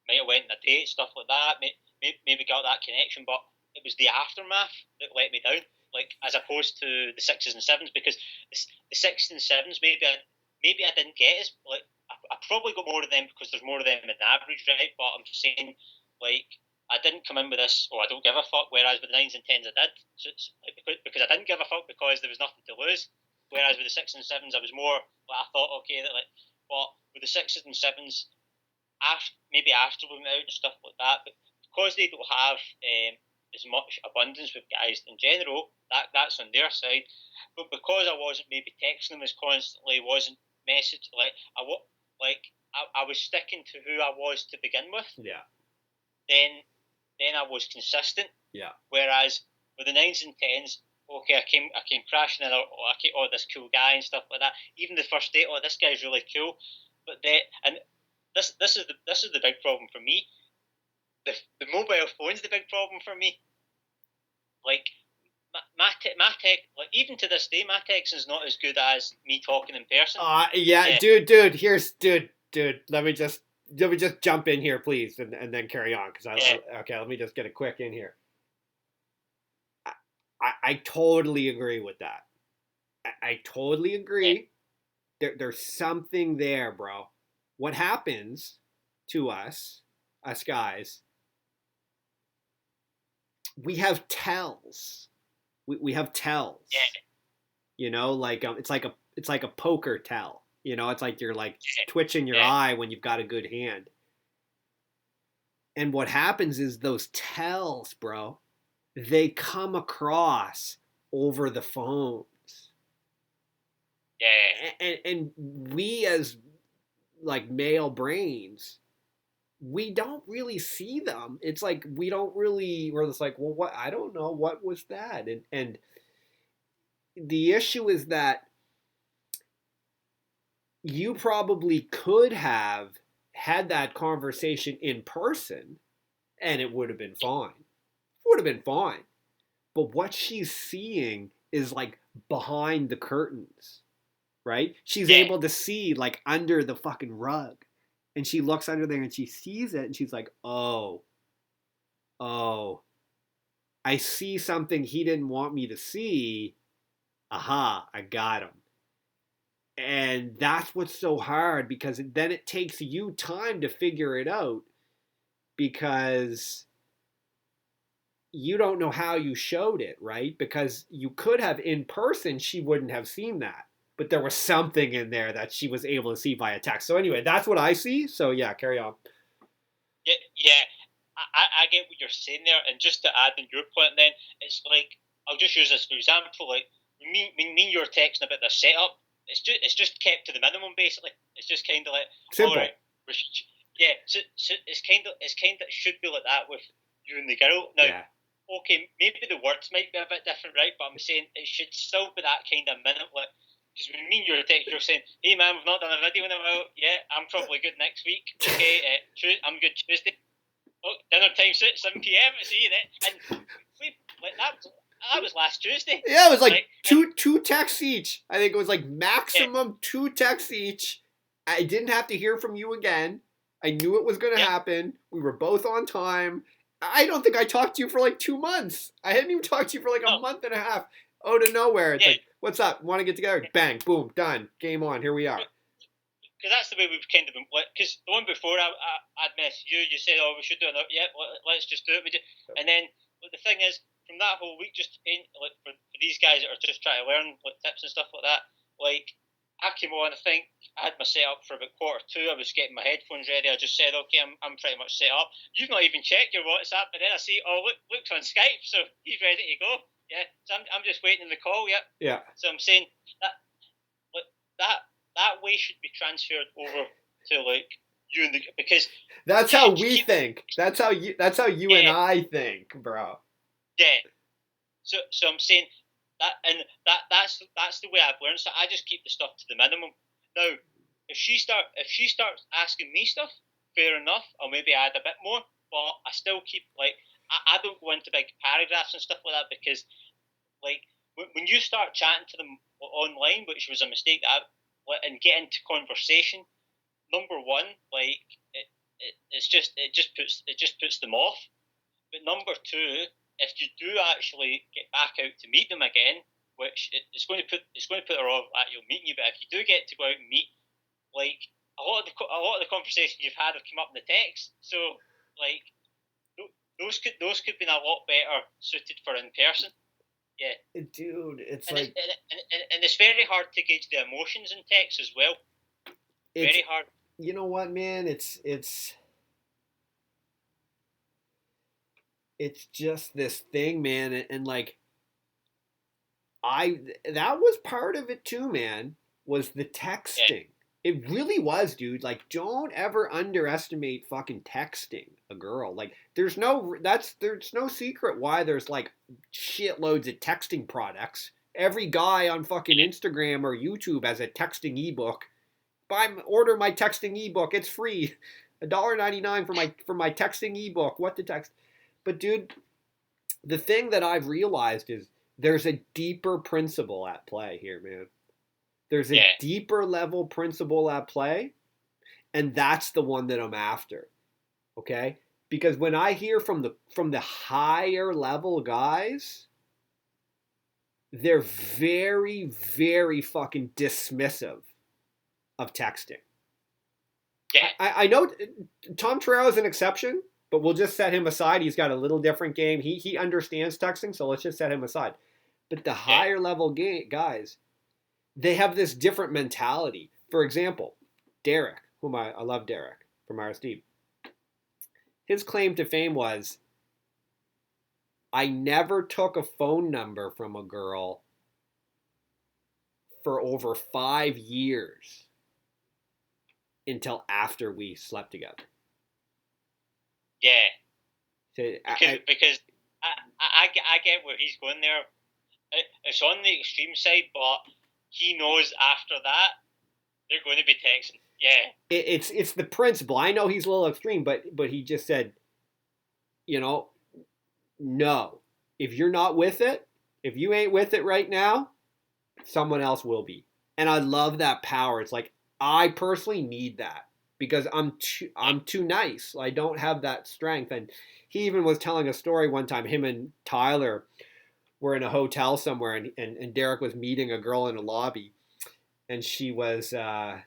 might have went on a date, stuff like that. Maybe got that connection, but it was the aftermath that let me down. Like as opposed to the 6s and 7s, because the 6s and 7s maybe I didn't get as like I probably got more of them because there's more of them than average, right? But I'm just saying, like I didn't come in with this, oh I don't give a fuck. Whereas with the 9s and 10s I did, so because I didn't give a fuck because there was nothing to lose. Whereas with the 6s and 7s I was more like I thought okay that like, but with the 6s and 7s maybe after we went out and stuff like that, but because they don't have as much abundance with guys in general, that's on their side. But because I wasn't maybe texting them as constantly, wasn't message like I was sticking to who I was to begin with. Yeah. Then I was consistent. Yeah. Whereas with the 9s and 10s, okay, I came crashing in, oh, this cool guy and stuff like that. Even the first date, oh, this guy's really cool. But and this is the big problem for me. The mobile phone's the big problem for me. Like my tech, like even to this day, my texting's not as good as me talking in person. Yeah, Yeah, dude. Let me just jump in here, please, and then carry on because yeah, okay. Let me just get a quick in here. I totally agree with that. I totally yeah, agree. There's something there, bro. What happens to us guys, we have tells. We have tells. Yeah, You know, like it's like a poker tell. You know, it's like you're like yeah, twitching your yeah, eye when you've got a good hand. And what happens is those tells, bro, they come across over the phones. yeah, And we as like male brains, we don't really see them. It's like we don't really. We're just like, well, what? I don't know. What was that? And the issue is that you probably could have had that conversation in person, and it would have been fine. It would have been fine. But what she's seeing is like behind the curtains, right? She's yeah, able to see like under the fucking rug. And she looks under there and she sees it and she's like, oh, oh, I see something he didn't want me to see. Aha, I got him. And that's what's so hard because then it takes you time to figure it out because you don't know how you showed it, right? Because you could have in person, she wouldn't have seen that. But there was something in there that she was able to see via text. So anyway, that's what I see. So yeah, carry on. yeah, yeah. I get what you're saying there, and just to add on your point, then it's like I'll just use this for example. Like me and you're texting about the setup. It's just kept to the minimum basically. It's just kind of like all Simple. right, yeah. So it's kind of it should be like that with you and the girl. Now, Yeah. okay, maybe the words might be a bit different, right? But I'm saying it should still be that kind of minute. Like, because when me and you're saying, "Hey man, we've not done a video in a while. Yeah, I'm probably good next week. Okay, I'm good Tuesday. Oh, dinner time, 7 p.m. See you then." And we like that was last Tuesday. Yeah, it was like Like, and two texts each. I think it was like yeah, maximum two texts each. I didn't have to hear from you again. I knew it was going to yeah, happen. We were both on time. I don't think I talked to you for like 2 months. I hadn't even talked to you for like a no, month and a half. Out of nowhere, it's yeah. like, "What's up? Want to get together?" Bang, boom, done. Game on. Here we are. Because that's the way we've kind of been. Because the one before I'd messaged you, you said, "Oh, we should do another." Yeah, let's just do it. And then the thing is, from that whole week, just like for these guys that are just trying to learn like tips and stuff like that, like I came on. I think I had my setup for about 1:45. I was getting my headphones ready. I just said, "Okay, I'm pretty much set up." You've not even checked your WhatsApp, and then I see, "Oh, Luke's on Skype, so he's ready to go." Yeah, so I'm just waiting in the call. Yeah, Yeah. so I'm saying that like that way should be transferred over to like you and the because That's yeah, how you we keep think. That's how you and yeah I think, bro. yeah. So I'm saying that's the way I've learned. So I just keep the stuff to the minimum. Now, if she starts asking me stuff, fair enough. I'll maybe add a bit more, but I still keep like I don't go into big paragraphs and stuff like that because like when you start chatting to them online, which was a mistake that and get into conversation, number one, like it just puts them off. But number two, if you do actually get back out to meet them again, which it's going to put her off at you meeting you, but if you do get to go out and meet, like a lot of the conversations you've had have come up in the text, so like those could be a lot better suited for in person. Yeah, Dude, it's and it's like and it's very hard to gauge the emotions in text as well. it's Very hard. you know what, man? It's just this thing, man, and like I that was part of it too, man, was the Yeah, texting. It really was, dude. Like don't ever underestimate fucking texting a girl. Like there's no secret why there's like shitloads of texting products. Every guy on fucking yeah, Instagram or YouTube has a texting ebook. Order my texting ebook. It's free. $1.99 for my texting ebook. What to text. But dude, the thing that I've realized is there's a deeper principle at play here, man. There's a yeah, deeper level principle at play, and that's the one that I'm after. Okay? Because when I hear from the higher level guys, they're very, very fucking dismissive of texting. yeah, I know Tom Terrell is an exception. but we'll just set him aside. He's got a little different game. He understands texting, so let's just set him aside. But the yeah, higher level guys, they have this different mentality. For example, Derek, whom I love Derek from RSD, his claim to fame was, I never took a phone number from a girl for over 5 years until after we slept together. yeah. So Because I get where he's going there. It's on the extreme side, but he knows after that they're going to be texting. Yeah, it's the principle. I know he's a little extreme, but he just said, you know, no. If you're not with it, if you ain't with it right now, someone else will be. And I love that power. It's like I personally need that because I'm too nice. I don't have that strength. And he even was telling a story one time. Him and Tyler were in a hotel somewhere, and Derek was meeting a girl in a lobby, and she was, and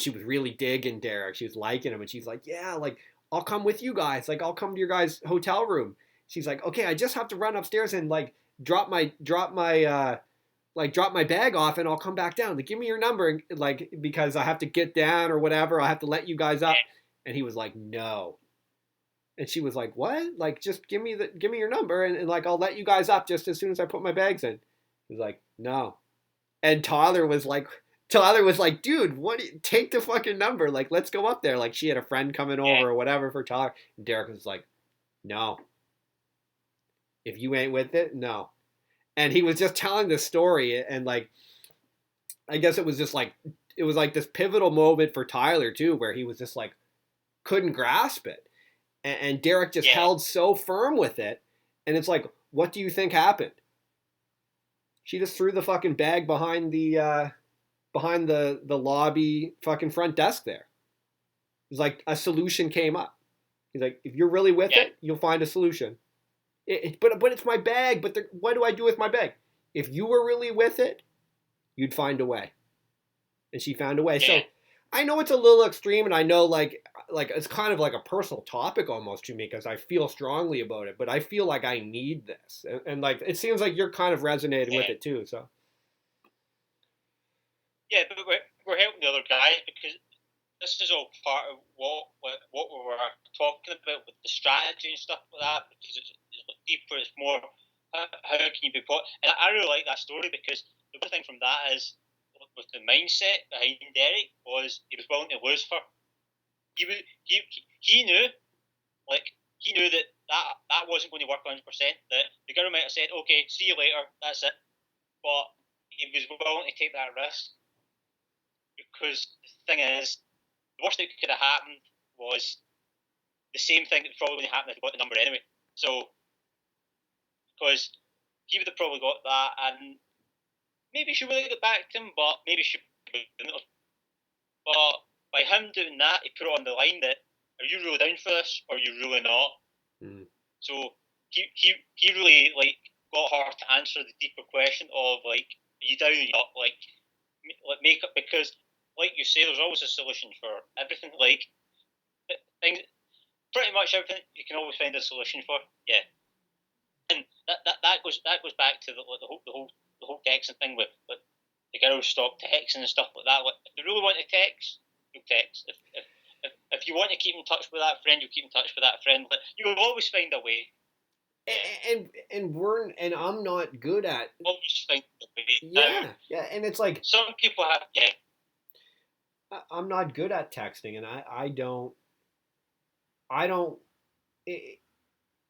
she was really digging Derek. She was liking him, and she's like, yeah, like I'll come with you guys. Like I'll come to your guys' hotel room. She's like, okay, I just have to run upstairs and like drop my bag off, and I'll come back down. Like, give me your number, like because I have to get down or whatever. I have to let you guys up. And he was like, no. And she was like, what? Like, just give me your number, and like I'll let you guys up just as soon as I put my bags in. He's like, no. And Tyler was like, dude, take the fucking number. Like, let's go up there. Like, she had a friend coming yeah, over or whatever for Tyler. And Derek was like, no. If you ain't with it, no. And he was just telling this story, and like, I guess it was like this pivotal moment for Tyler too, where he was just like couldn't grasp it, and Derek just yeah, held so firm with it, and it's like, what do you think happened? She just threw the fucking bag behind the lobby fucking front desk there. It was like a solution came up. He's like, if you're really with yeah, it, you'll find a solution. But it's my bag. But what do I do with my bag? If you were really with it, you'd find a way. And she found a way. yeah, So I know it's a little extreme, and I know like it's kind of like a personal topic almost to me because I feel strongly about it. But I feel like I need this, and like it seems like you're kind of resonating with yeah. it too. So Yeah, but we're helping the other guys because this is all part of what we were talking about with the strategy and stuff like that. Because it's deeper, it's more how can you be put. And I really like that story because the one thing from that is with the mindset behind Derek was he was willing to lose for. He knew like he knew that wasn't going to work 100%. That the girl might have said, "Okay, see you later, that's it," but he was willing to take that risk because the thing is, the worst that could have happened was the same thing that probably would have happened if he got the number anyway. So, because he would have probably got that, and maybe she would have got back to him, but maybe she wouldn't have. But by him doing that, he put it on the line that, are you really down for this, or are you really not? mm. So, he really, like, got her to answer the deeper question of, like, are you down or not? Like make it, because, like you say, there's always a solution for everything. Like, things, pretty much everything you can always find a solution for. Yeah, and that goes back to the whole texting thing with the girls stop texting and stuff like that. Like, if they really want to text, you'll text. If you want to keep in touch with that friend, you'll keep in touch with that friend. But you'll always find a way. And I'm not good at Always find a way. Now, yeah, and it's like some people have, yeah, I'm not good at texting, and I don't.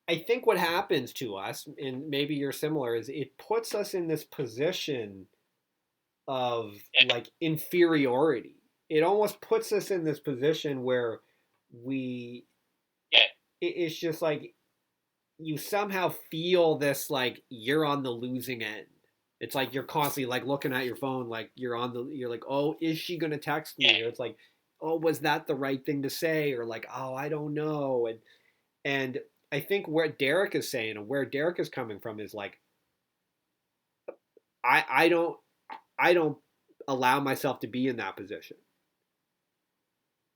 I think what happens to us, and maybe you're similar, is it puts us in this position of yeah, like inferiority. It almost puts us in this position where we. yeah, It's just like you somehow feel this like you're on the losing end. It's like you're constantly like looking at your phone, like you're like, oh, is she gonna text yeah, me? Or it's like, oh, was that the right thing to say? Or like, oh, I don't know. And I think where Derek is saying and where Derek is coming from is like, I don't allow myself to be in that position.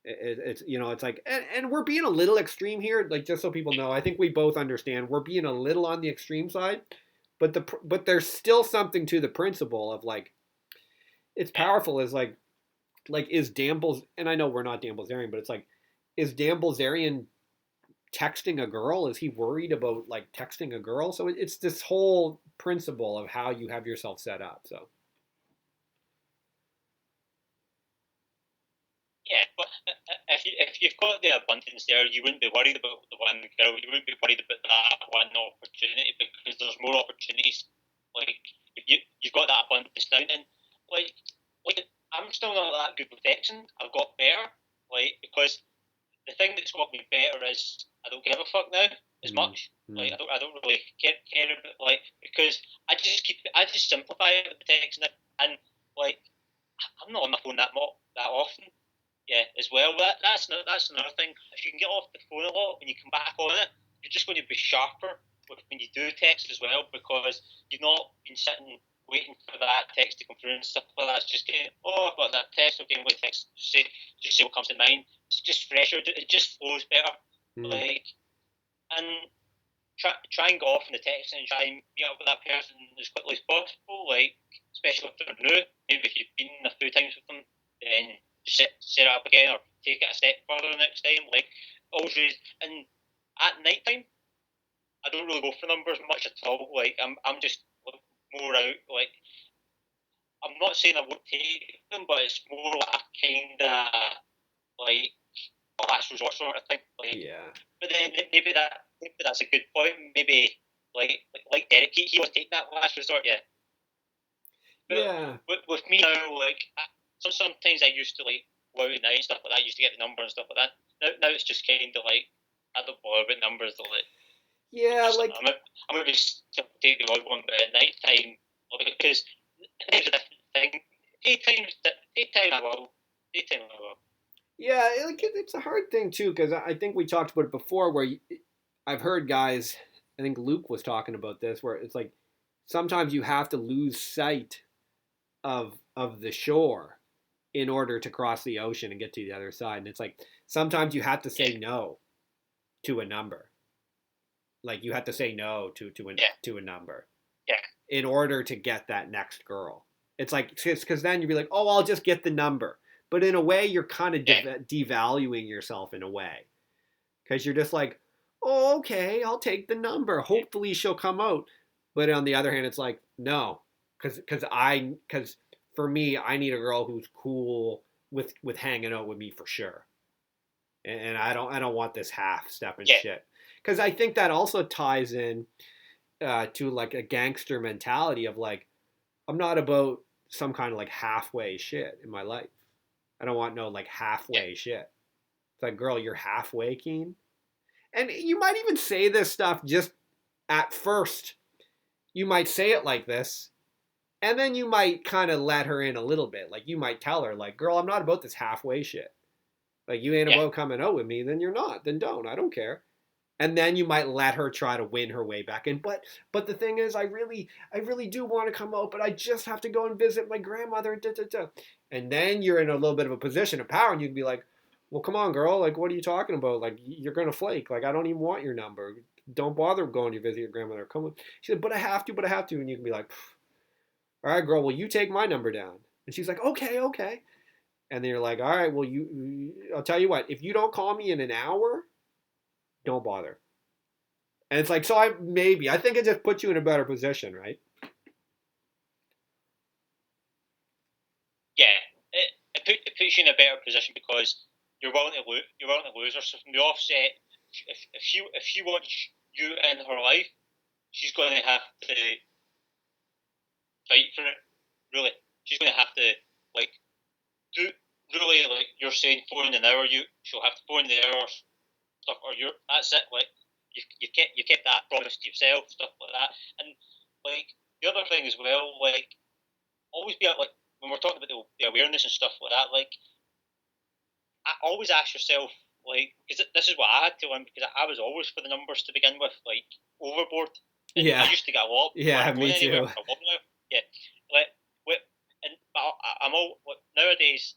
It's it's like, and we're being a little extreme here, like just so people know. I think we both understand we're being a little on the extreme side, but there's still something to the principle of like it's Yeah. powerful. Is like is Dan and I know we're not Dan Bilzerian, but it's like is Dan Bilzerian texting a girl? Is he worried about like texting a girl? So it's this whole principle of how you have yourself set up. So Yeah, but if you've got the abundance there, you wouldn't be worried about the one girl. You wouldn't be worried about that one opportunity because there's more opportunities. Like if you've got that abundance down, and like like I'm still not that good with texting. I've got better, like because the thing that's got me better is I don't give a fuck now as mm, much. Like mm, I don't really care about like because I just simplify it with the texting and like I'm not on my phone that often. Yeah, as well. That's another thing. If you can get off the phone a lot when you come back on it, you're just going to be sharper when you do text as well because you've not been sitting waiting for that text to come through and stuff like that. It's just getting I've got that text. Okay, I'm going to text. Just say what comes to mind. It's just fresher. It just flows better. mm. Like and try and go off in the text and try and meet up with that person as quickly as possible. Like especially if they're new. Maybe if you've been a few times with them, then set it up again or take it a step further next time. Like always, and at night time, I don't really go for numbers much at all. Like I'm just more out. Like I'm not saying I won't take them, but it's more like a kind of like a last resort sort of thing. Like, Yeah, but then maybe that's a good point. Maybe like Derek, he was taking that last resort, yeah. But yeah. with me now, like sometimes I used to like go out at night and stuff like that. I used to get the number and stuff like that. Now it's just kind of like I don't bother about numbers. Like Yeah, listen, like I'm gonna just take the odd one, but at night time because it's a different thing. Daytime I will. Daytime I will. yeah, it's a hard thing too because I think we talked about it before. Where I've heard guys, I think Luke was talking about this, where it's like sometimes you have to lose sight of the shore in order to cross the ocean and get to the other side. And it's like sometimes you have to Yeah, say no to a number. Like you have to say no yeah, to a number yeah, in order to get that next girl. It's like because then you'd be like, oh, I'll just get the number. But in a way, you're kind of yeah, devaluing yourself in a way because you're just like, oh, okay, I'll take the number. yeah, Hopefully she'll come out. But on the other hand, it's like no, because for me, I need a girl who's cool with hanging out with me for sure, and I don't want this half stepping yeah, shit because I think that also ties in to like a gangster mentality of like I'm not about some kind of like halfway shit in my life. I don't want no like yeah, halfway shit. It's like, girl, you're halfway keen. And you might even say this stuff just at first. You might say it like this, and then you might kind of let her in a little bit. Like you might tell her, like, girl, I'm not about this halfway shit. Like you ain't yeah, about coming out with me, then you're not. Then don't. I don't care. And then you might let her try to win her way back in. But the thing is, I really do want to come out, but I just have to go and visit my grandmother. Da, da, da. And then you're in a little bit of a position of power, and you'd be like, well, come on, girl. Like, what are you talking about? Like, you're gonna flake. Like, I don't even want your number. Don't bother going to visit your grandmother. Come with. She said, but I have to. But I have to. And you can be like, all right, girl. Well, you take my number down. And she's like, okay, okay. And then you're like, all right. Well, I'll tell you what. If you don't call me in an hour, don't bother. And it's like, so I think it just puts you in a better position, right? yeah. It puts you in a better position because you're willing to lose her. So from the offset, if she wants you in her life, she's going to have to fight for it. Really, she's going to have to like do really like you're saying phone an hour. She'll have to phone the hour stuff, or that's it. Like you kept that promise to yourself, stuff like that. And like the other thing as well, like always be like when we're talking about the awareness and stuff like that. Like I always ask yourself, like, because this is what I had to learn because I was always for the numbers to begin with, like overboard, and I Yeah, used to get a lot before yeah, I'm going me anywhere too. for a while now. Yeah, like, I'm all like, nowadays.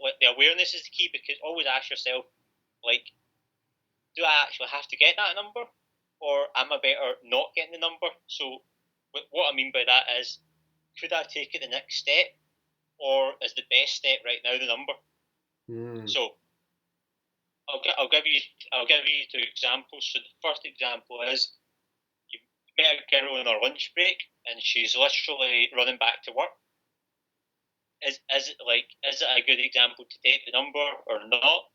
like, the awareness is the key, because always ask yourself, like, do I actually have to get that number, or am I better not getting the number? So what I mean by that is, could I take it the next step, or is the best step right now the number? So I'll give you two examples. So the first example is, you met a girl on her lunch break and she's literally running back to work. Is it a good example to take the number or not?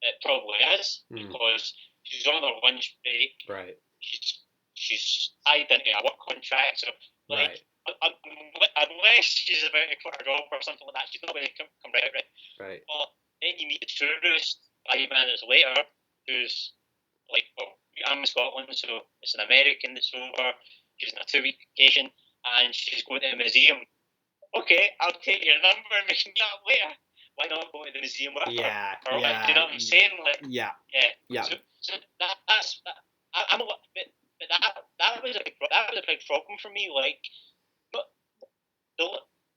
It probably is, because she's on her lunch break. Right. She's tied into a work contract, so like, unless she's about to quit her job or something like that, she's not going to come right out, right? Right. But then you meet the tourist 5 minutes later, who's like, well, I'm in Scotland, so it's an American that's over. She's on a 2-week vacation, and she's going to a museum. Okay, I'll take your number and we can meet up later. Why not go to the museum with her? Or, like, do you know what I'm saying? Like, yeah. So that's I'm a but that was a big problem for me. Like, but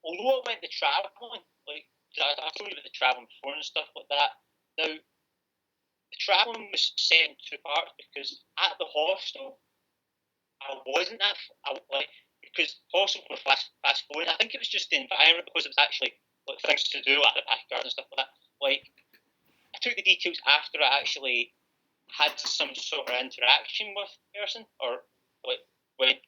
although I went to traveling, like, I told you about the traveling before and stuff like that. Now, the traveling was set in two parts, because at the hostel, I wasn't that because hostel were fast flowing. I think it was just the environment, because it was actually like things to do at the backyard and stuff like that. Like, I took the details after I actually had some sort of interaction with the person, or like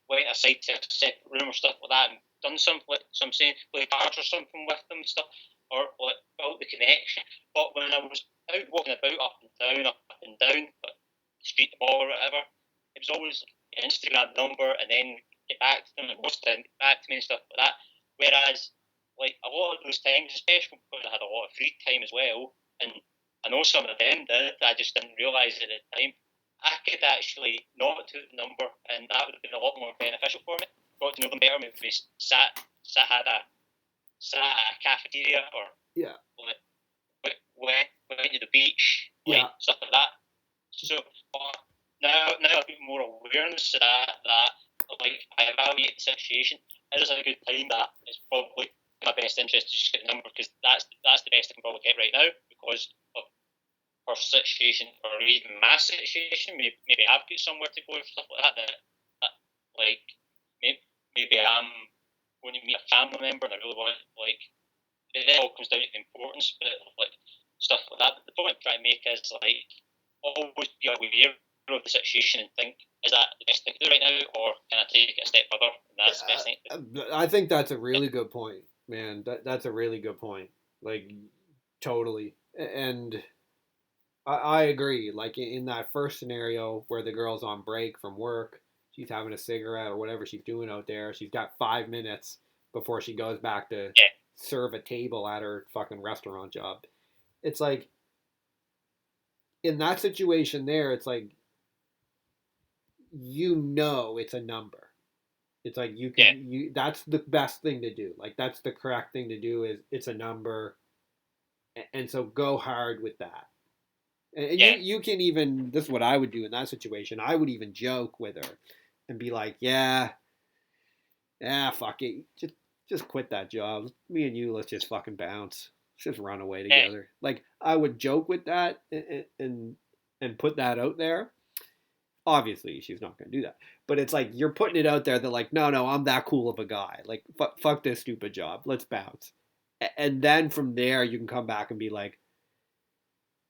went aside to a separate room or stuff like that, and done something, like some saying, play cards or something with them and stuff, or like built the connection. But when I was out walking about up and down, like street, the mall or whatever, it was always Instagram number and then get back to them and post them back to me and stuff like that. Whereas, like, a lot of those times, especially because I had a lot of free time as well, and I know some of them did, I just didn't realise it at the time, I could actually not take the number, and that would have been a lot more beneficial for me. Got to know them better. Maybe we sat at a cafeteria, or like, went to the beach, like, stuff like that. So now I've got more awareness of that like, I evaluate the situation. It is a good time that it's probably in my best interest to just get the number, because that's the best I can probably get right now, because of her situation, or even my situation. Maybe I've got somewhere to go or stuff like that like, maybe I'm going to meet a family member and I really want, like, it all comes down to the importance, but like, stuff like that. But the point I'm trying to make is, like, always be aware of the situation and think, is that the best thing to do right now, or can I take it a step further? And that's the best thing to do. I think that's a really good point, man. That's a really good point. Like, totally. And I agree. Like, in that first scenario where the girl's on break from work, she's having a cigarette or whatever she's doing out there. She's got 5 minutes before she goes back to serve a table at her fucking restaurant job. It's like, in that situation there, it's like, it's a number. It's like, that's the best thing to do. Like, that's the correct thing to do, is it's a number. And so go hard with that. And you can even, this is what I would do in that situation. I would even joke with her and be like, yeah, fuck it. Just quit that job. Me and you, let's just fucking bounce. Let's just run away together. Like, I would joke with that and put that out there. Obviously, she's not going to do that. But it's like, you're putting it out there that, like, no, I'm that cool of a guy. Like, fuck this stupid job. Let's bounce. And then from there, you can come back and be like,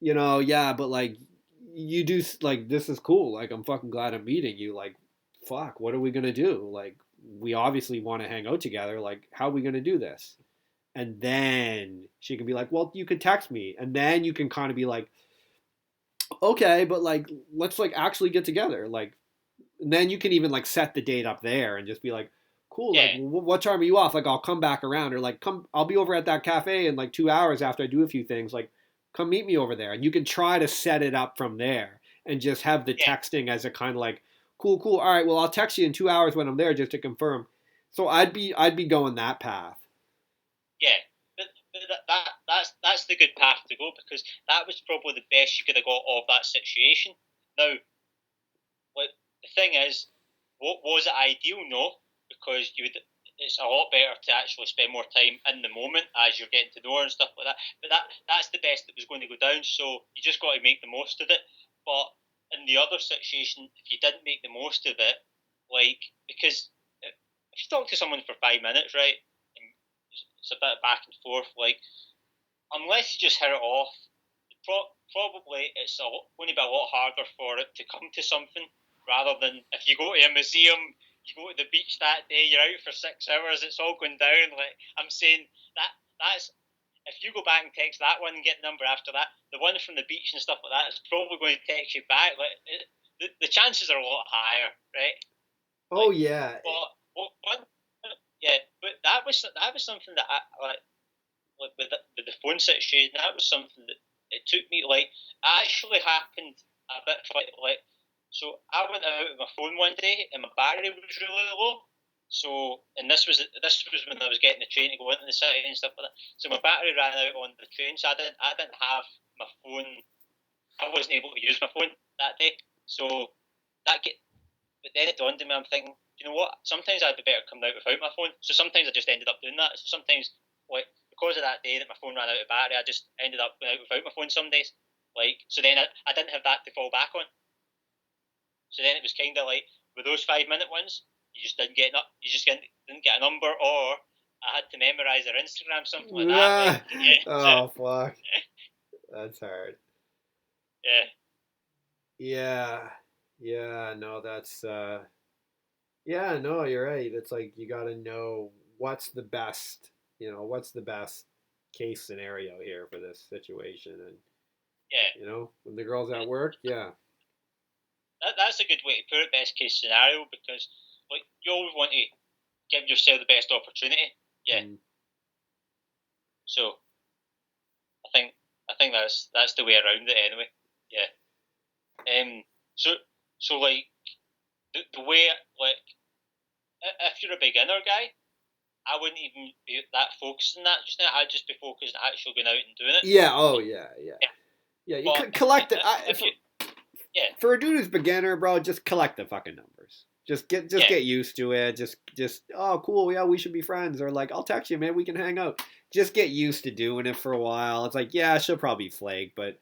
yeah, but like, you do, like, this is cool. Like, I'm fucking glad I'm meeting you. Like, fuck, what are we gonna do? Like, we obviously want to hang out together. Like, how are we gonna do this? And then she can be like, well, you could text me, and then you can kind of be like, okay, but like, let's like actually get together. Like, and then you can even like set the date up there and just be like, cool. Like, what time are you off? Like, I'll come back around, or like, I'll be over at that cafe in like 2 hours after I do a few things. Like, come meet me over there. And you can try to set it up from there and just have the texting as a kind of like, cool. All right, well, I'll text you in 2 hours when I'm there just to confirm. So I'd be going that path. Yeah, but that's the good path to go, because that was probably the best you could have got of that situation. Now, like, the thing is, what was it ideal? No, because it's a lot better to actually spend more time in the moment as you're getting to know her and stuff like that. But that's the best that was going to go down. So you just got to make the most of it. But in the other situation, if you didn't make the most of it, like because if you talk to someone for 5 minutes, right, and it's a bit of back and forth, like unless you just hit it off, probably it's going to be a lot harder for it to come to something rather than if you go to a museum, you go to the beach that day, you're out for 6 hours, it's all going down. Like I'm saying that's if you go back and text that one and get the number after that, the one from the beach and stuff like that is probably going to text you back. Like the chances are a lot higher, right? Oh Like, yeah. but one, yeah, but that was something that I like with the phone situation. That was something that it took me like it actually happened a bit like so I went out with my phone one day and my battery was really low. So and this was when I was getting the train to go into the city and stuff like that. So my battery ran out on the train, so I didn't have my phone. I wasn't able to use my phone that day. So that get but then it dawned on me. I'm thinking, you know what? Sometimes I'd be better coming out without my phone. So sometimes I just ended up doing that. So sometimes like because of that day that my phone ran out of battery, I just ended up going out without my phone some days. Like so then I didn't have that to fall back on. So then it was kind of like with those 5 minute ones, you just didn't get you just didn't get a number, or I had to memorize their Instagram, something like that. Like yeah, Oh fuck. That's hard. yeah, Yeah. Yeah, no, that's yeah, no, you're right. It's like you got to know what's the best, what's the best case scenario here for this situation. And, yeah. when the girl's at work, yeah. That's a good way to put it. Best case scenario, because like you always want to give yourself the best opportunity. Yeah. Mm. So I think that's the way around it anyway. Yeah. So like the way like if you're a beginner guy, I wouldn't even be that focused on that just now. I'd just be focused on actually going out and doing it. Yeah, oh, yeah, yeah. Yeah. Yeah, you But collect it. if you yeah For a dude who's beginner, bro, just collect the fucking numbers. Just yeah get used to it. Just oh cool, yeah, we should be friends. Or like, I'll text you, man, we can hang out. Just get used to doing it for a while. It's like, yeah, she'll probably flake, but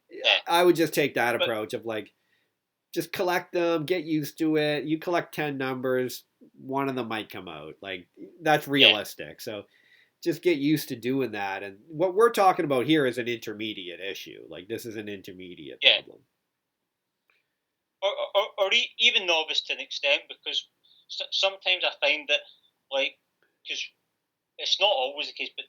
yeah I would just take that but approach of like, just collect them, get used to it. You collect 10 numbers, one of them might come out. Like that's yeah realistic. So just get used to doing that. And what we're talking about here is an intermediate issue. Like this is an intermediate yeah problem. or even novice to an extent, because sometimes I find that like because it's not always the case, but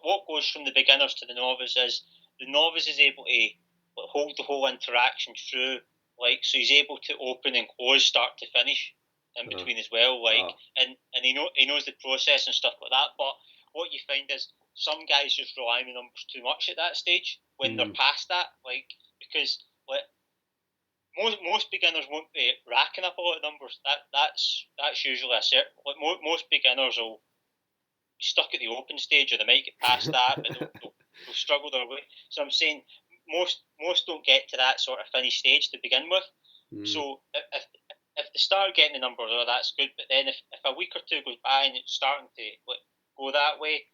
what goes from the beginners to the novice is the novice is able to hold the whole interaction through, like so he's able to open and close, start to finish in between as well, like Oh. and he knows the process and stuff like that. But what you find is some guys just rely on the numbers too much at that stage when they're past that, like because like most beginners won't be racking up a lot of numbers. That's usually a certain. Like most beginners will be stuck at the open stage, or they might get past that, but they'll struggle their way. So I'm saying most don't get to that sort of finish stage to begin with. So if they start getting the numbers, oh, that's good. But then if a week or two goes by and it's starting to like go that way,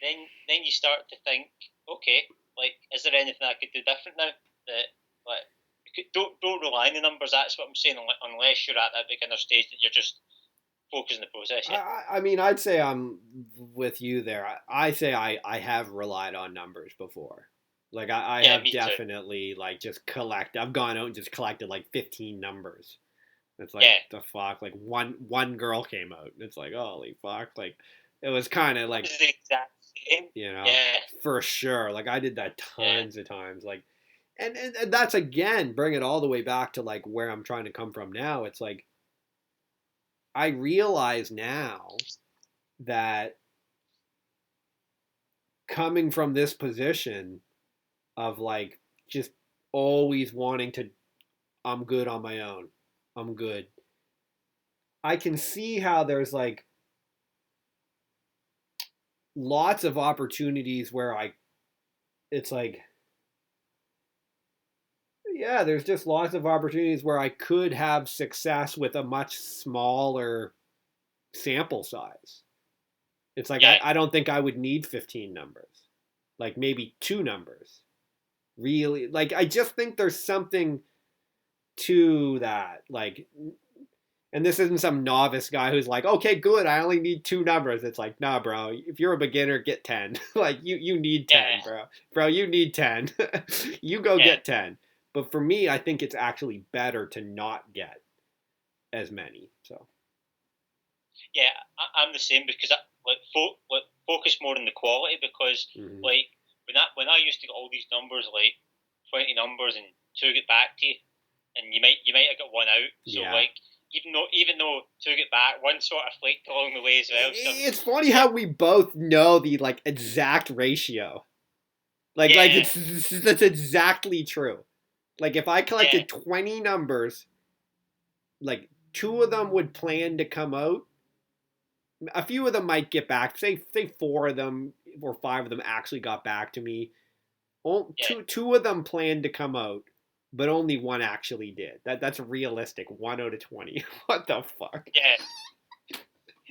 then you start to think, okay, like is there anything I could do different now? That like don't rely on the numbers. That's what I'm saying. Unless you're at that beginner stage that you're just focusing the process. Yeah, I mean, I'd say I'm with you there. I say I have relied on numbers before. Like I yeah, have me too. definitely like just I've gone out and just collected like 15 numbers. It's like Yeah, the fuck. Like one girl came out. And it's like holy fuck. Like it was kind of like this is the exact same. Yeah, for sure. Like I did that yeah, tons of times. Like and that's again bring it all the way back to like where I'm trying to come from now. It's like I realize now that coming from this position of like just always wanting to, I'm good on my own. I'm good. I can see how there's like lots of opportunities where it's like, yeah, there's just lots of opportunities where I could have success with a much smaller sample size. It's like yeah, I don't think I would need 15 numbers. Like maybe two numbers. Really, like I just think there's something to that. Like, and this isn't some novice guy who's like, okay, good, I only need two numbers. It's like, nah, bro, if you're a beginner, get 10. Like you need 10, yeah, bro, you need 10. You go yeah, get 10. But for me, I think it's actually better to not get as many. So yeah. I'm the same because I like focus more on the quality because mm-hmm. like when I used to get all these numbers like 20 numbers and two get back to you, and you might have got one out. So Yeah. like even though two get back, one sort of flaked along the way as well. So It's funny yeah, how we both know the like exact ratio. Like yeah, it's that's exactly true. Like if I yeah, collected 20 numbers, like two of them would plan to come out. A few of them might get back. Say four of them or five of them actually got back to me. yeah, Two of them planned to come out, but only one actually did. That's realistic. 1 out of 20. What the fuck? yeah,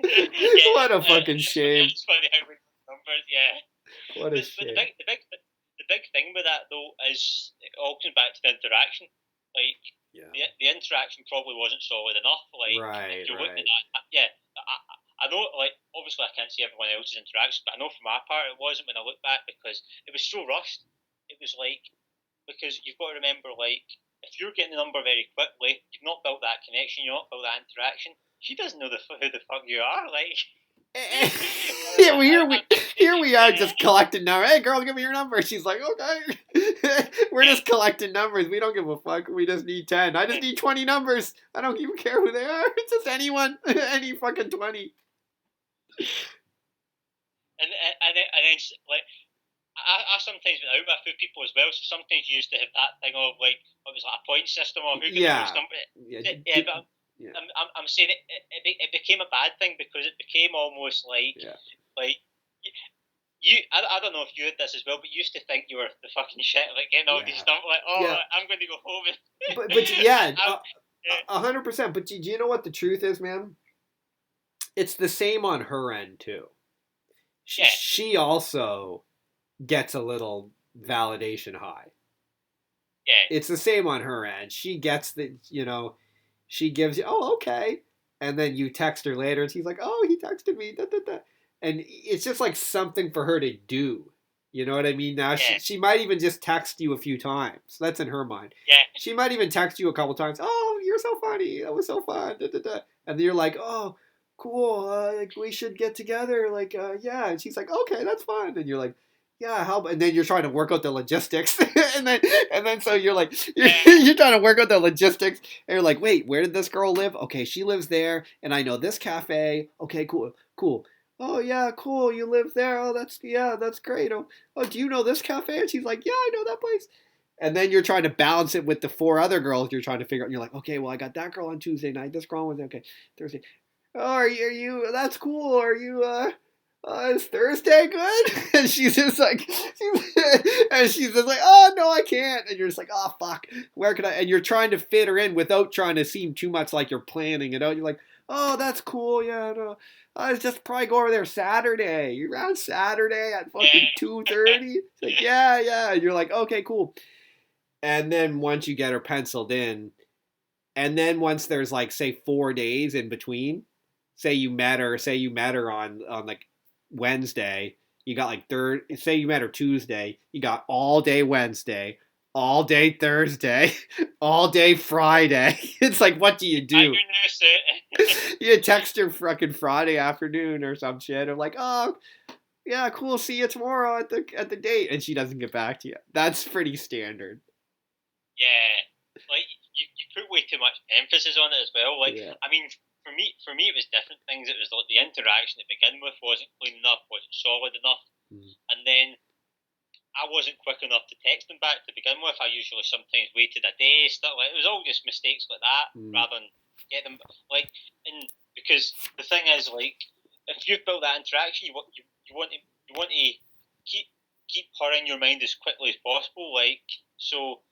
yeah. What a fucking shame. It's funny how we numbers. Yeah, What a but shame. the big thing with that though is it all comes back to the interaction. Like Yeah. the interaction probably wasn't solid enough. Like if Right, you're looking right. at that, yeah. I know, like, obviously I can't see everyone else's interaction, but I know for my part it wasn't when I look back because it was so rushed. It was like, because you've got to remember, like, if you're getting the number very quickly, you've not built that connection, you've not built that interaction. She doesn't know who the fuck you are, like. Yeah, here we are Yeah, just collecting numbers. Hey, girl, give me your number. She's like, okay. We're yeah, just collecting numbers. We don't give a fuck. We just need 10. I just need 20 numbers. I don't even care who they are. It's just anyone, any fucking 20. and then like I sometimes went out with a few people as well. So sometimes you used to have that thing of like it was like a point system or who got the most Yeah, number. yeah, Yeah, but yeah, I'm saying it became a bad thing because it became almost yeah, like I don't know if you had this as well, but you used to think you were the fucking shit, like getting all these yeah, stuff, like, oh, yeah. I'm going to go home and But yeah, yeah, 100%. But do you know what the truth is, man? It's the same on her end too. yeah, She also gets a little validation high. yeah, It's the same on her end. She gets she gives you, oh, okay. And then you text her later and she's like, oh, he texted me. Da, da, da. And it's just like something for her to do. You know what I mean? Now, yeah, she might even just text you a few times. That's in her mind. yeah, She might even text you a couple times. Oh, you're so funny. That was so fun. Da, da, da. And then you're like, oh, cool. Like, we should get together. Like, yeah. And she's like, okay, that's fun. And you're like, yeah, how? And then you're trying to work out the logistics, and then so you're like, yeah, you're trying to work out the logistics, and you're like, wait, where did this girl live? Okay, she lives there, and I know this cafe. Okay, cool, cool. Oh yeah, cool. You live there. Oh, that's great. Oh, do you know this cafe? And she's like, yeah, I know that place. And then you're trying to balance it with the four other girls you're trying to figure out. And you're like, okay, well, I got that girl on Tuesday night. This girl on Wednesday. Okay, Thursday. Oh, are you? That's cool. Are you? Is Thursday good? And she's just like, and she's just like, oh no, I can't. And you're just like, oh fuck, where can I? And you're trying to fit her in without trying to seem too much like you're planning it out. You're like, oh, that's cool. Yeah, no, I was just probably go over there Saturday. You around Saturday at fucking yeah, 2:30? It's like, yeah, yeah. And you're like, okay, cool. And then once you get her penciled in, and then once there's like say 4 days in between, say you met her on like Wednesday, you got like third. Say you met her Tuesday, you got all day Wednesday, all day Thursday, all day Friday. It's like, what do you I do? knew it. You text her fucking Friday afternoon or some shit. I'm like, oh yeah, cool. See you tomorrow at the date, and she doesn't get back to you. That's pretty standard. Yeah, like you put way too much emphasis on it as well. Like, Yeah. I mean, for me, it was different things. It was like the interaction to begin with wasn't clean enough, wasn't solid enough, Mm. and then I wasn't quick enough to text them back to begin with. I usually sometimes waited a day, stuff like it was all just mistakes like that, Mm. rather than get them like. And because the thing is, like, if you've built that interaction, you want to keep her in your mind as quickly as possible. Like, so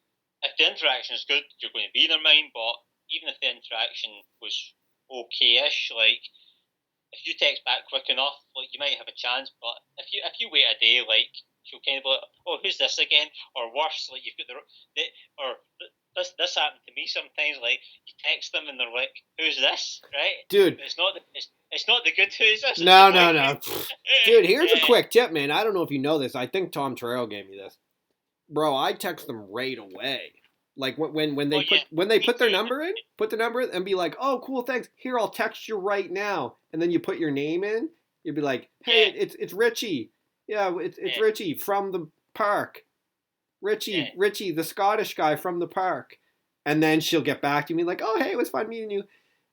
if the interaction is good, you're going to be in their mind. But even if the interaction was okay-ish, like if you text back quick enough, like you might have a chance. But if you wait a day, like she'll kind of be like, oh, who's this again? Or worse, like you've got or this happened to me sometimes. Like you text them and they're like, who's this? Right? Dude. But it's not the good who's this. It's the No, no, boyfriend. no. Dude, here's a Yeah. quick tip, man. I don't know if you know this. I think Tom Terrell gave me this. Bro, I text them right away. Like when Oh they yeah. put their number in, and be like, "Oh, cool, thanks. Here, I'll text you right now." And then you put your name in. You'd be like, "Hey, Yeah. it's Ritchie. Yeah, it's Yeah. Ritchie from the park. Yeah. Ritchie, the Scottish guy from the park." And then she'll get back to me like, "Oh, hey, it was fun meeting you."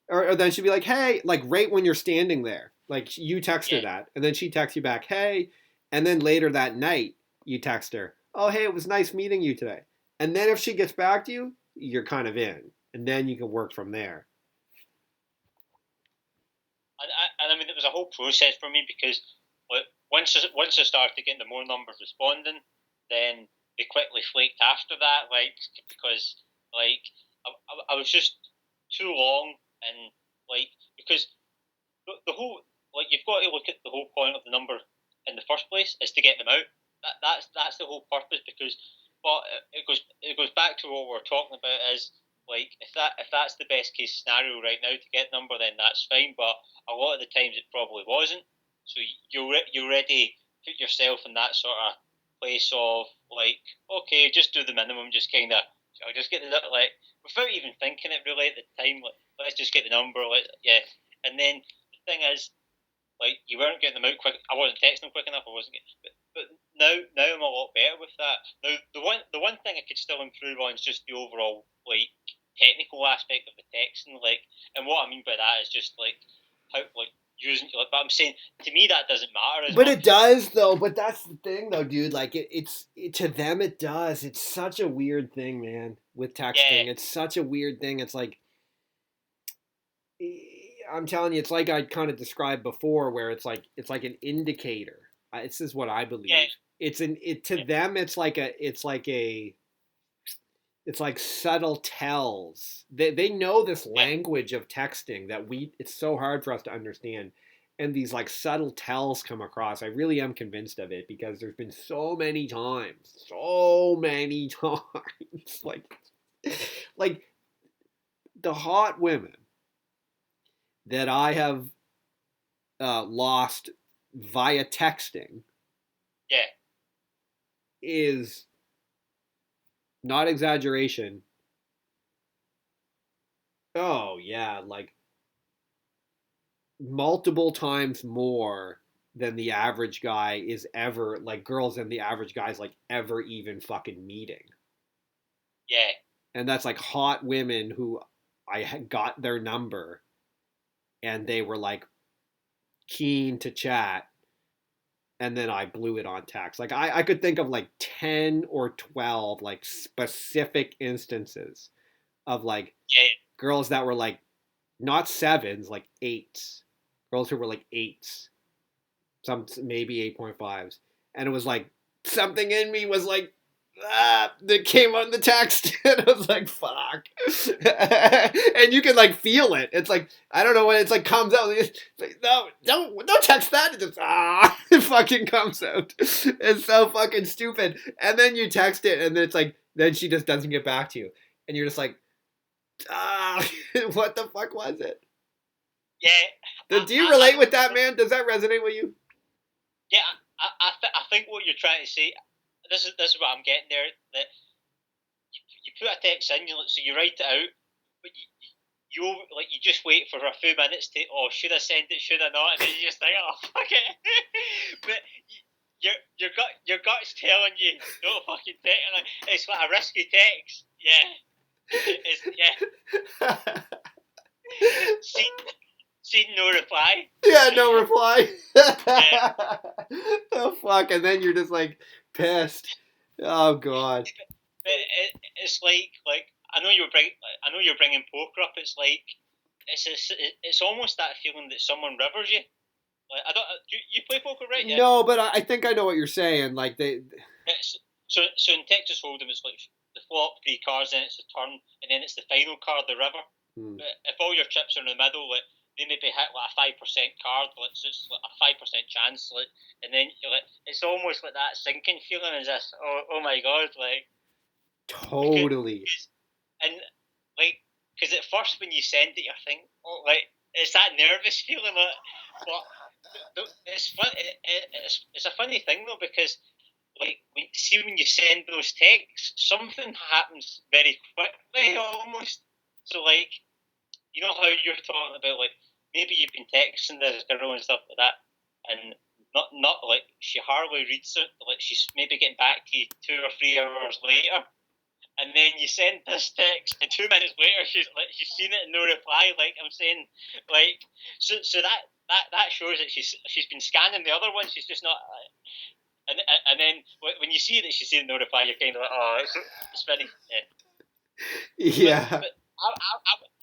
Or then she'll be like, "Hey," like right when you're standing there. Like you text her Yeah. that, and then she texts you back, "Hey," and then later that night you text her, "Oh, hey, it was nice meeting you today." And then if she gets back to you, you're kind of in, and then you can work from there. And I mean, it was a whole process for me because like, once I started getting the more numbers responding, then they quickly flaked after that, like because like I was just too long and like because the whole like you've got to look at the whole point of the number in the first place is to get them out. That's the whole purpose because but it goes back to what we're talking about is like if that's the best case scenario right now to get number then that's fine but a lot of the times it probably wasn't so you already put yourself in that sort of place of like okay just do the minimum just kind of I'll just get the like without even thinking it really at the time like let's just get the number yeah and then the thing is like you weren't getting them out quick. I wasn't texting them quick enough. I wasn't getting, but now I'm a lot better with that. Now the one thing I could still improve on is just the overall like technical aspect of the texting. Like, and what I mean by that is just like how like using like. But I'm saying to me that doesn't matter as But it much. does though. But that's the thing though, dude. Like to them it does. It's such a weird thing, man. With Yeah, texting, it's such a weird thing. It's like I'm telling you, it's like I kind of described before, where it's like an indicator. This is what I yeah, believe. It's an it to yeah, them. It's like subtle tells. They know this yeah, language of texting that it's so hard for us to understand. And these like subtle tells come across. I really am convinced of it because there's been so many times, like the hot women that I have lost via texting yeah, is not exaggeration. Oh yeah, like multiple times more than the average guy is ever like girls than the average guy's like ever even fucking meeting. yeah, And that's like hot women who I got their number and they were like keen to chat and then I blew it on text. Like I could think of like 10 or 12 like specific instances of like yeah. girls that were like not sevens, like eights. Girls who were like eights, some maybe 8.5s. And it was like something in me was like that came on the text and I was like fuck. And you can like feel it. It's like I don't know when it's like comes out. It's like, no, don't text that. It just it fucking comes out. It's so fucking stupid. And then you text it and then it's like then she just doesn't get back to you. And you're just like what the fuck was it? Yeah. Do you relate with that, man? Does that resonate with you? Yeah, I think what you're trying to say, this is what I'm getting there. That you put a text in, so you write it out, but you like you just wait for a few minutes to should I send it, should I not, and then you just think fuck it. But your gut's telling you don't fucking text. Like, it's like a risky text. Yeah, it's yeah. See, no reply. Yeah, no reply. Yeah. Oh fuck, and then you're just like pissed. Oh god. But it's like I know you're bringing poker up. It's like it's almost that feeling that someone rivers you. Like I don't you play poker, right? Yeah. No, but I think I know what you're saying. Like they. It's, so in Texas Hold'em, it's like the flop three cards, then it's the turn, and then it's the final card, the river. Hmm. But if all your chips are in the middle, like they maybe hit like a 5% card, like, so it's like a 5% chance, like, and then like it's almost like that sinking feeling. Is this? Oh my god, like because Totally. and like because at first when you send it, you think, oh, like it's that nervous feeling, but it's fun. It's a funny thing though because like when you send those texts, something happens very quickly almost. So like you know how you're talking about like maybe you've been texting this girl and stuff like that, and not like she hardly reads it. Like she's maybe getting back to you 2 or 3 hours later, and then you send this text, and 2 minutes later she's seen it and no reply. Like I'm saying, like so that shows that she's been scanning the other one. She's just not. And then when you see that she's seen no reply, you're kind of like, oh, it's funny. Yeah.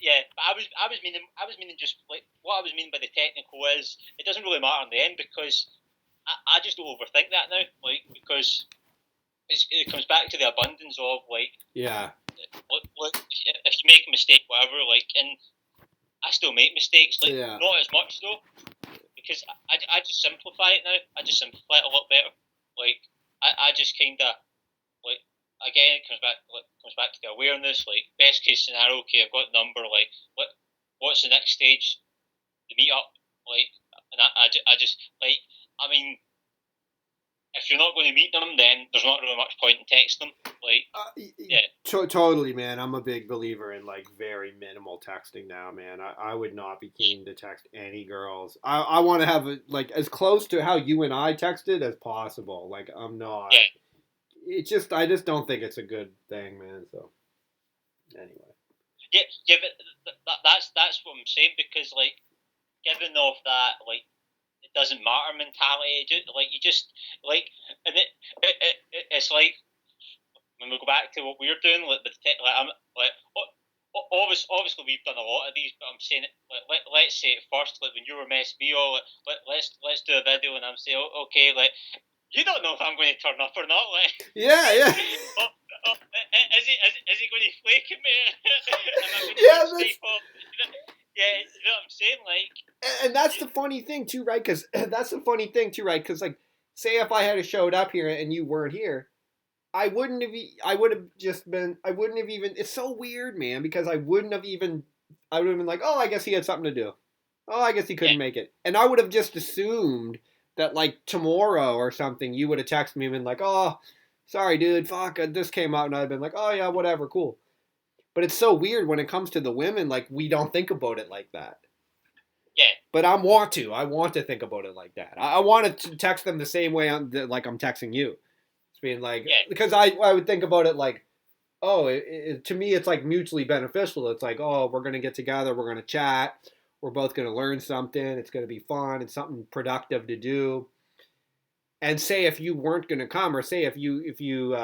Yeah. But I was meaning just like what I was meaning by the technical is it doesn't really matter in the end because I just don't overthink that now, like because it comes back to the abundance of like Yeah. look, if you make a mistake, whatever, like, and I still make mistakes, like Yeah. not as much though, because I just simplify it now. I just simplify it a lot better. Like I just kind of like again it comes back to the awareness. Like best case scenario, okay, I've got the number. Like what's the next stage? The meet up. Like and I just like I mean if you're not going to meet them, then there's not really much point in texting them. Like, yeah, Totally, man. I'm a big believer in like very minimal texting now, man. I would not be keen to text any girls. I want to have like as close to how you and I texted as possible. Like I'm not. yeah, I just don't think it's a good thing, man. So anyway. yeah. But that's what I'm saying because like, given off that, like, it doesn't matter mentality. You just like, and it's like when we go back to what we were doing, like like I'm like. Obviously, we've done a lot of these, but I'm saying it. Let's say it first, like when you were messing me all. Let's do a video, and I'm saying, okay, like you don't know if I'm going to turn up or not. Like, Yeah, yeah. is he going to flake at me? Am I going to Yeah, get Skype off? Yeah, you know what I'm saying? Like, and that's the funny thing too, right? Because that's the funny thing too, right? Because like, say if I had showed up here and you weren't here, I wouldn't have. I would have just been. I wouldn't have even. It's so weird, man. Because I wouldn't have even. I would have been like, oh, I guess he had something to do. Oh, I guess he yeah, couldn't make it, and I would have just assumed that like tomorrow or something, you would have texted me and been like, oh, sorry, dude, fuck, this came out, and I'd been like, oh yeah, whatever, cool. But it's so weird when it comes to the women, like we don't think about it like that. yeah, But I want to. I want to think about it like that. I want to text them the same way like I'm texting you. It's being like yeah, because I would think about it like oh to me it's like mutually beneficial. It's like oh we're gonna get together, we're gonna chat, we're both gonna learn something. It's gonna be fun. It's something productive to do. And say if you weren't gonna come, or say if you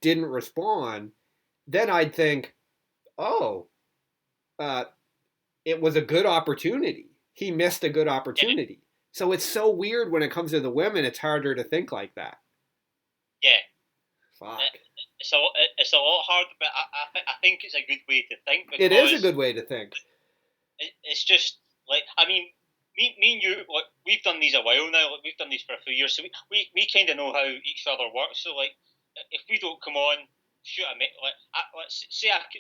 didn't respond, then I'd think oh uh, it was a good opportunity. He missed a good yeah, opportunity. So it's so weird when it comes to the women. It's harder to think like that. yeah. Fuck. It's a lot harder, but I think it's a good way to think It is a because good way to think. it's just like I mean, me and you, like we've done these a while now. Like we've done these for a few years, so we kind of know how each other works. So like, if we don't come on, shoot a mate.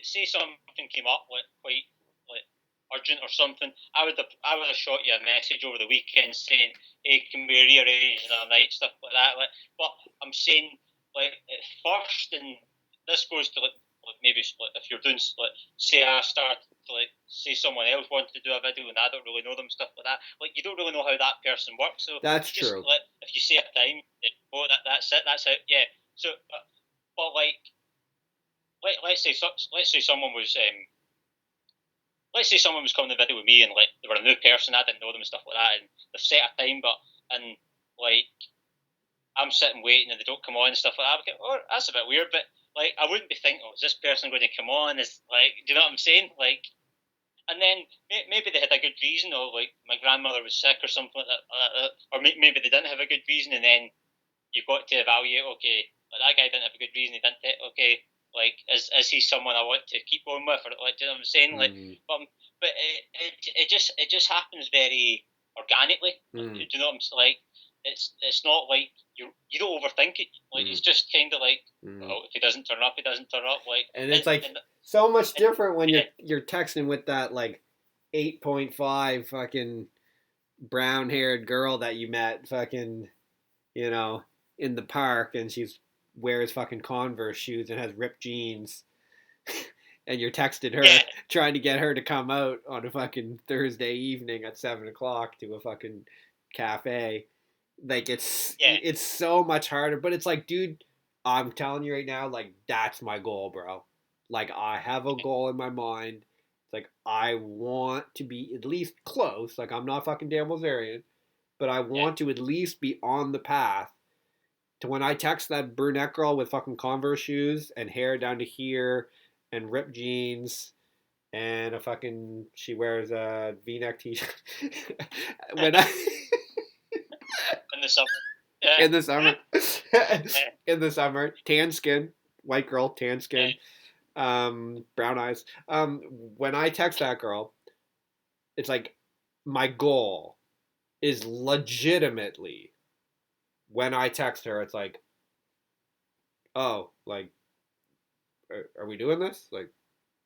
Say something came up like quite like urgent or something. I would have shot you a message over the weekend saying, "Hey, can we rearrange another night?" Stuff like that. Like, but I'm saying like at first, and this goes to like maybe like, if you're doing like say I start to like say someone else wanted to do a video and I don't really know them, stuff like that. Like you don't really know how that person works. So That's just true. like if you say a time, oh that's it, that's it, yeah. So but like let's say someone was let's say someone was coming to the video with me and like they were a new person, I didn't know them and stuff like that, and they've set a time, but and like I'm sitting waiting and they don't come on and stuff like that. I'm like, oh, that's a bit weird, but like I wouldn't be thinking, oh, is this person going to come on? Is like, do you know what I'm saying? Like, and then maybe they had a good reason, or like my grandmother was sick or something like that, or maybe they didn't have a good reason, and then you've got to evaluate. Okay, like that guy didn't have a good reason. He didn't. Okay, like, is he someone I want to keep going with, or like, do you know what I'm saying? Like, but it just happens very organically. Do you know what I'm saying? Like, it's not like you don't overthink it. Like, it's just kind of like, oh, if he doesn't turn up, he doesn't turn up. Like, and it's like so much different when you're texting with that like 8.5 fucking brown haired girl that you met fucking, you know, in the park, and she's wears fucking Converse shoes and has ripped jeans. And you're texting her trying to get her to come out on a fucking Thursday evening at 7 o'clock to a fucking cafe. Like it's so much harder, but it's like, dude, I'm telling you right now, like that's my goal, bro. Like I have a goal in my mind. It's like I want to be at least close. Like I'm not fucking Dan Bilzerian, but I want to at least be on the path to when I text that brunette girl with fucking Converse shoes and hair down to here and ripped jeans and a fucking she wears a V-neck t-shirt when I in the summer. in the summer in the summer, tan skin, white girl, tan skin, brown eyes. When I text that girl, it's like my goal is legitimately when I text her, it's like, oh, like, are we doing this? Like,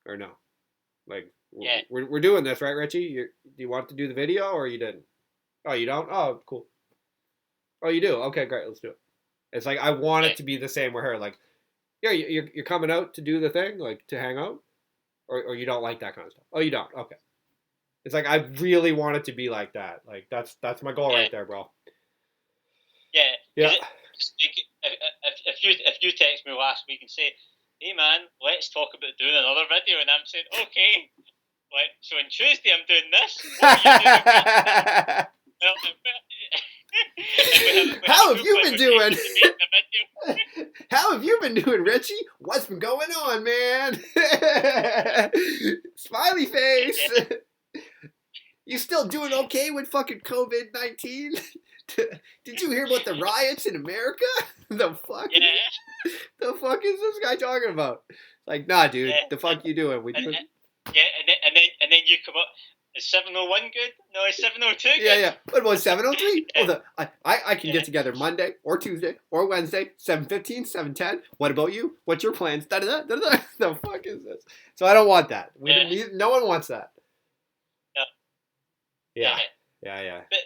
or no? Like, we're doing this, right, Richie? Do you want to do the video or you didn't? Oh, you don't? Oh, cool. Oh, you do? Okay, great. Let's do it. It's like I want it to be the same with her. Like, yeah, you're coming out to do the thing, like to hang out, or you don't like that kind of stuff. Oh, you don't? Okay. It's like I really want it to be like that. Like that's my goal right there, bro. Yeah. If you text me last week and say, hey man, let's talk about doing another video, and I'm saying, okay, like, so on Tuesday I'm doing this. What are you doing? How have you been doing? How have you been doing, Richie? What's been going on, man? Smiley face. You still doing okay with fucking COVID-19? Did you hear about the riots in America? The fuck? Yeah. The fuck is this guy talking about? Like, nah, dude. The fuck you doing? And then you come up. Is 701 good? No, is 702 good? Yeah. What about 703? Oh, I can get together Monday or Tuesday or Wednesday, 7:15, 7:10. What about you? What's your plans? Da-da-da. The fuck is this? So I don't want that. No one wants that. No. Yeah. But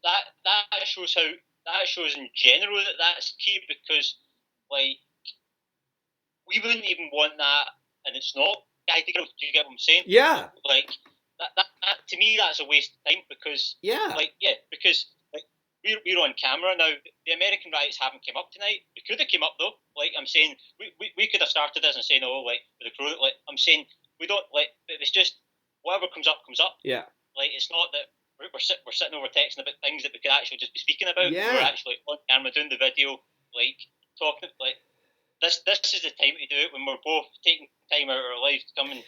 that shows in general that's key, because like we wouldn't even want that, and it's not guy to girl. Do you get what I'm saying? Yeah. Like that to me that's a waste of time, because because we're on camera now. The American riots haven't came up tonight. We could have came up though. Like I'm saying, we could have started this and saying, oh, like with the crew. Like I'm saying, we don't like. It's just whatever comes up comes up. Yeah. Like it's not that we're sitting over texting about things that we could actually just be speaking about. Yeah. We're actually on camera doing the video, like talking. Like this is the time to do it, when we're both taking time out of our lives to come and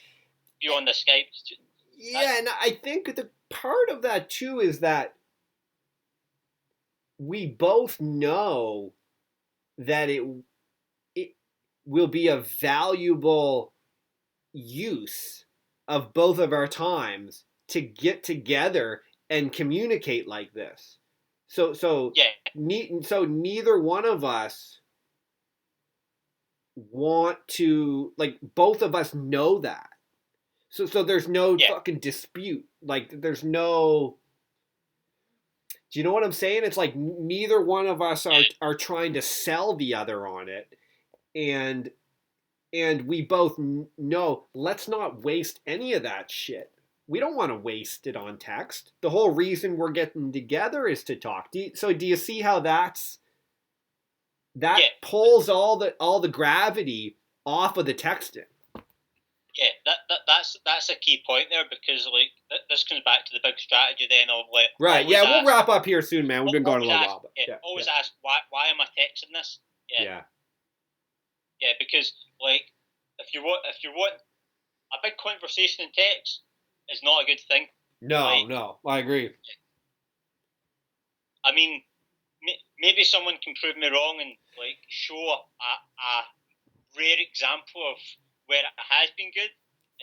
be on the Skype. Yeah, and I think the part of that too is that we both know that it will be a valuable use of both of our times to get together and communicate like this. So neither one of us want to, like, both of us know that. So there's no fucking dispute. Like there's no. Do you know what I'm saying? It's like neither one of us are trying to sell the other on it, and we both know let's not waste any of that shit. We don't want to waste it on text. The whole reason we're getting together is to talk. Do you see how that pulls all the gravity off of the texting? Yeah, that's a key point there, because like this comes back to the big strategy then of like. Right. Yeah, we'll wrap up here soon, man. We've been going a little while. But always ask why am I texting this? Yeah, because like if you want a big conversation in text is not a good thing. No, I agree. I mean, maybe someone can prove me wrong and like show rare example of where it has been good.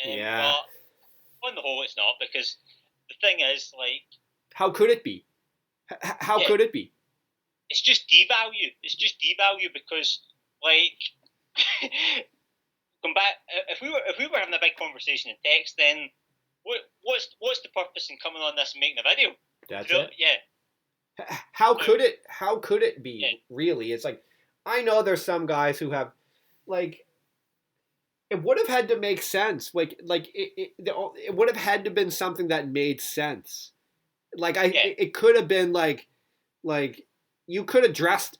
Yeah. But on the whole, it's not, because the thing is, like, How could it be? How yeah, could it be? it's just devalue. It's just devalue because, like, come back. If we were having a big conversation in text, then what's the purpose in coming on this and making a video? That's it. Yeah. How So could it? How could it yeah, be? Really, it's like I know there's some guys who have like it would have had to make sense. It would have had to been something that made sense. yeah, It could have been like you could have dressed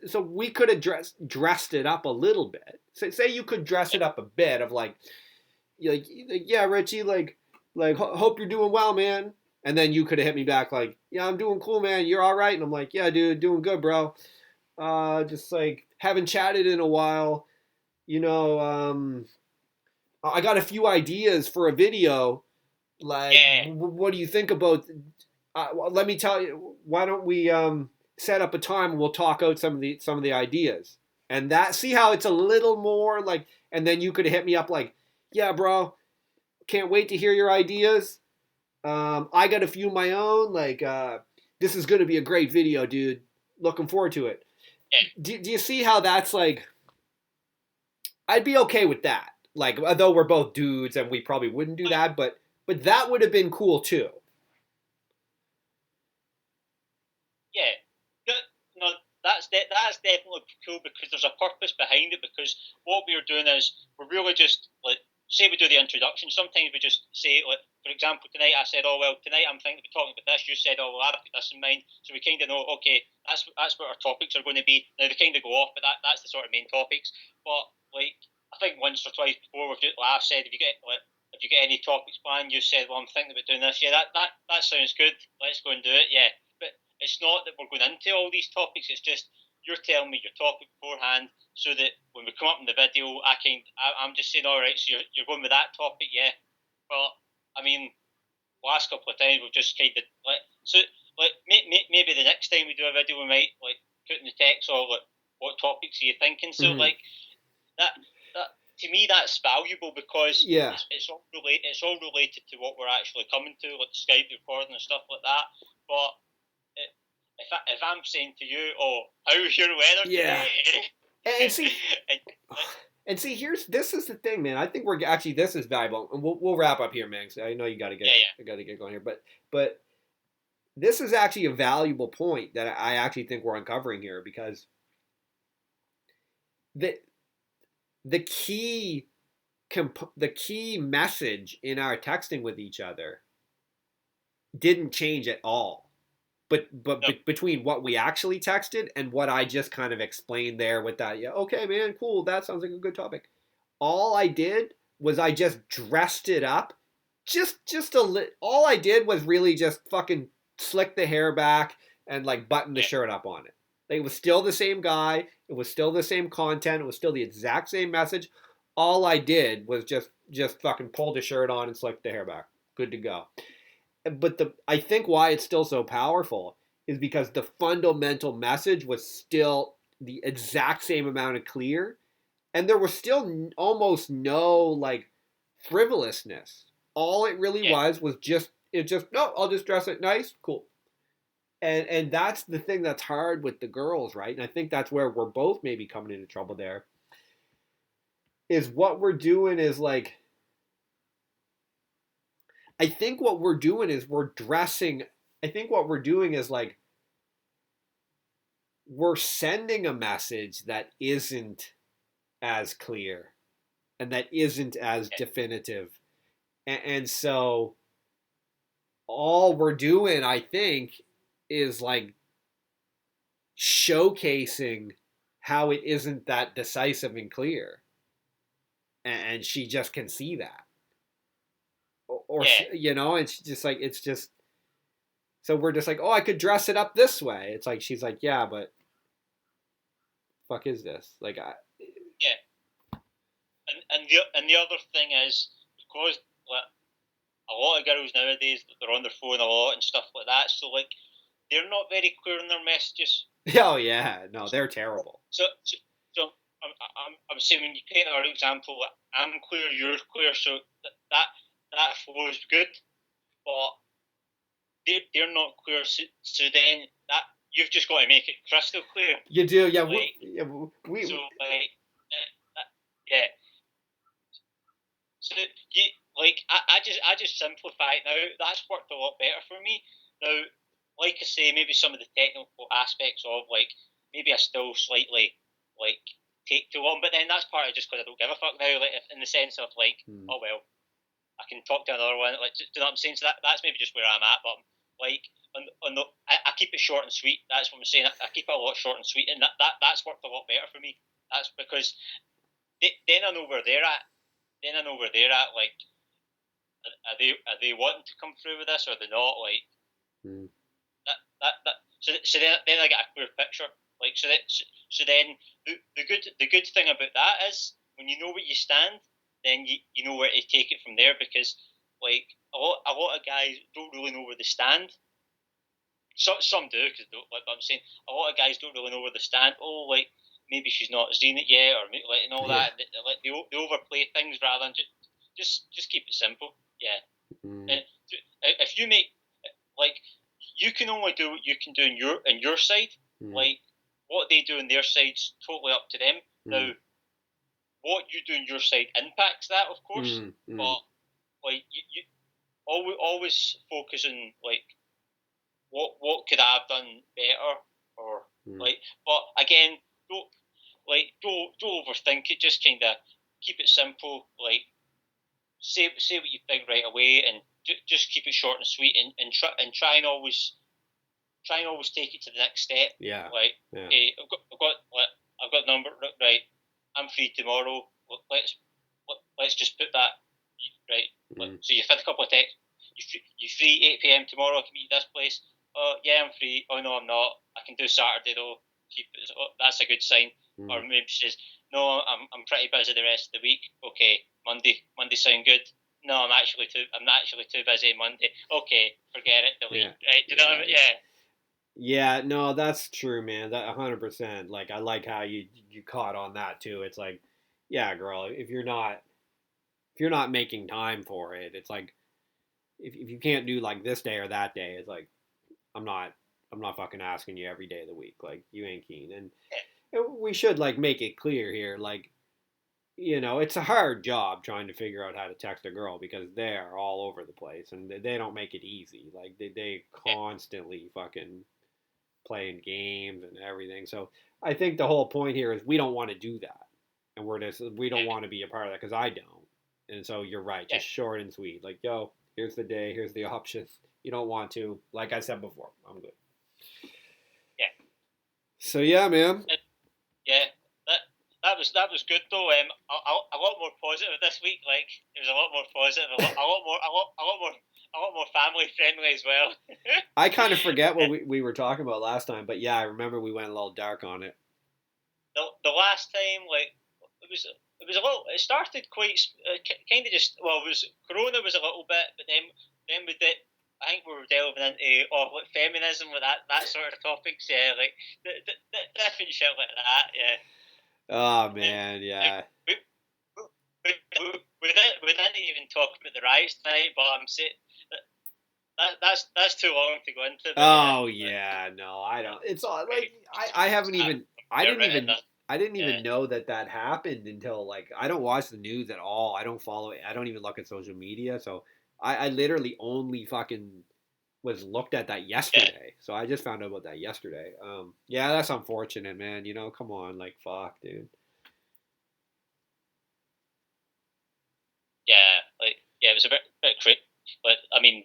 so we could have dressed it up a little bit. Say you could dress yeah, it up a bit of like yeah, Richie, hope you're doing well, man. And then you could have hit me back like, yeah, I'm doing cool, man. You're all right. And I'm like, yeah, dude, doing good, bro. Just like haven't chatted in a while. You know, I got a few ideas for a video. Like, yeah, what do you think about? Let me tell you. Why don't we set up a time and we'll talk out some of the ideas and that see how it's a little more like. And then you could hit me up like, yeah, bro, can't wait to hear your ideas. I got a few of my own. This is going to be a great video, dude. Looking forward to it. yeah. Do you see how that's like? I'd be okay with that. Like, although we're both dudes and we probably wouldn't do that, but that would have been cool too. Yeah. No, that's definitely cool because there's a purpose behind it. Because what we're doing is we're really just like, say we do the introduction. Sometimes we just say, like, for example, tonight I said, oh well, tonight I'm thinking of talking about this. You said, oh well, I've got this in mind. So we kind of know, okay, that's what our topics are going to be. Now they kind of go off, but that's the sort of main topics. But like, I think once or twice before we've just, I've said, if you get any topics planned, you said, well, I'm thinking about doing this. Yeah, that sounds good. Let's go and do it. Yeah, but it's not that we're going into all these topics. It's just you're telling me your topic beforehand, so that when we come up in the video, I'm just saying, all right, so you're going with that topic, yeah. But I mean, last couple of times we've just kind of maybe the next time we do a video, we might like put in the text or like what topics are you thinking. So Mm-hmm. like that to me that's valuable because Yeah. it's all related to what we're actually coming to, like Skype recording and stuff like that. But if I'm saying to you, "Oh, how's your weather Yeah. today?" And see, and, this is the thing, man. I think we're actually this is valuable, and we'll wrap up here, man. Cause I know you yeah, got to get going here, but this is actually a valuable point that I actually think we're uncovering here because the the key the key message in our texting with each other didn't change at all. no, Between what we actually texted and what I just kind of explained there with that, yeah, okay, man, cool, that sounds like a good topic. All I did was I just dressed it up, just a all I did was really just fucking slick the hair back and like button the yeah, shirt up on it. Like, it was still the same guy. It was still the same content. It was still the exact same message. All I did was just fucking pull the shirt on and slick the hair back. Good to go. But I think why it's still so powerful is because the fundamental message was still the exact same amount of clear, and there was still almost no like frivolousness. All it really yeah, was just it just no, I'll just dress it nice, cool. And that's the thing that's hard with the girls, right? And I think that's where we're both maybe coming into trouble there. Is what we're doing is like I think what we're doing is we're dressing I think what we're doing is like we're sending a message that isn't as clear and that isn't as yeah, definitive. And so all we're doing, I think, is like showcasing how it isn't that decisive and clear. And she just can see that. Or yeah, you know, it's just like, it's just, so we're just like, oh, I could dress it up this way. It's like, she's like, yeah, but fuck is this? yeah. And the other thing is because like, a lot of girls nowadays they're on their phone a lot and stuff like that. So like they're not very clear in their messages. Oh, yeah. No, they're terrible. So so I'm saying when you paint our example, I'm clear, you're clear, so that flows good, but they're not clear. So then that you've just got to make it crystal clear. You do, yeah. Like We so, like yeah. So you like I just simplify it now. That's worked a lot better for me now. Like I say, maybe some of the technical aspects of like maybe I still slightly like take too long, but then that's partly just because I don't give a fuck now. Like in the sense of like, oh well, I can talk to another one. Like, do you know what I'm saying? So that's maybe just where I'm at. But like, I keep it short and sweet. That's what I'm saying. I keep it a lot short and sweet, and that's worked a lot better for me. That's because then I know where they're at. Then I know where they're at. Like, are they wanting to come through with this, or are they not? Like that. So then I get a clear picture. Like so then the good thing about that is when you know where you stand, then you know where to take it from there because like a lot of guys don't really know where they stand. Some do because like I'm saying, a lot of guys don't really know where they stand. Oh, like maybe she's not seen it yet, or like and all yeah. that. They overplay things rather than just keep it simple. Yeah, and if you make like you can only do what you can do in your side. Like what they do on their side's totally up to them. Now, what you do on your side impacts that, of course, but like you always focus on like what could I have done better or like. But again, don't overthink it. Just kind of keep it simple. Like say what you think right away, and just keep it short and sweet, and try and always take it to the next step. Yeah. Like, Yeah. hey, I've got number right. I'm free tomorrow. Let's just put that right. So you've had a couple of texts. You free 8 p.m. tomorrow? I can meet you this place. Oh yeah, I'm free. Oh no, I'm not. I can do Saturday though. That's a good sign. Or maybe she says, no, I'm pretty busy the rest of the week. Okay, Monday sound good. No, I'm actually too busy Monday. Okay, forget it. Delete. Yeah. Right? Do you know what I mean? Yeah. Yeah, no, that's true, man. That 100%. Like, I like how you caught on that too. It's like, yeah, girl, if you're not making time for it, it's like if you can't do like this day or that day, it's like I'm not I'm not fucking asking you every day of the week. Like, you ain't keen. And we should like make it clear here, like, it's a hard job trying to figure out how to text a girl because they're all over the place and they don't make it easy. Like, they Yeah. constantly fucking playing games and everything. So I think the whole point here is we don't want to do that, and we don't want to be a part of that because I don't. And so you're right, Yeah. just short and sweet. Like, yo, here's the day, here's the option. You don't want to, like I said before, I'm good. Yeah. So yeah, man. Yeah. That was good though. A lot more positive this week. Like it was a lot more positive. A lot more family friendly as well. I kind of forget what we were talking about last time, but yeah, I remember we went a little dark on it. The last time, like it was a little. It started quite kind of just. Well, it was Corona was a little bit, but then we did. I think we were delving into like feminism with that sort of topics. Yeah, like different shit like that. Yeah. Oh man, Like, yeah. we didn't even talk about the riots tonight, but I'm saying that's too long to go into. But Oh yeah, no, I don't. It's all like I haven't even I didn't even know that happened until like I don't watch the news at all. I don't follow it. I don't even look at social media. So I literally only fucking was looked at that yesterday. So I just found out about that yesterday. Yeah, that's unfortunate, man. Come on, like fuck, dude. yeah, it was a bit crazy. But I mean,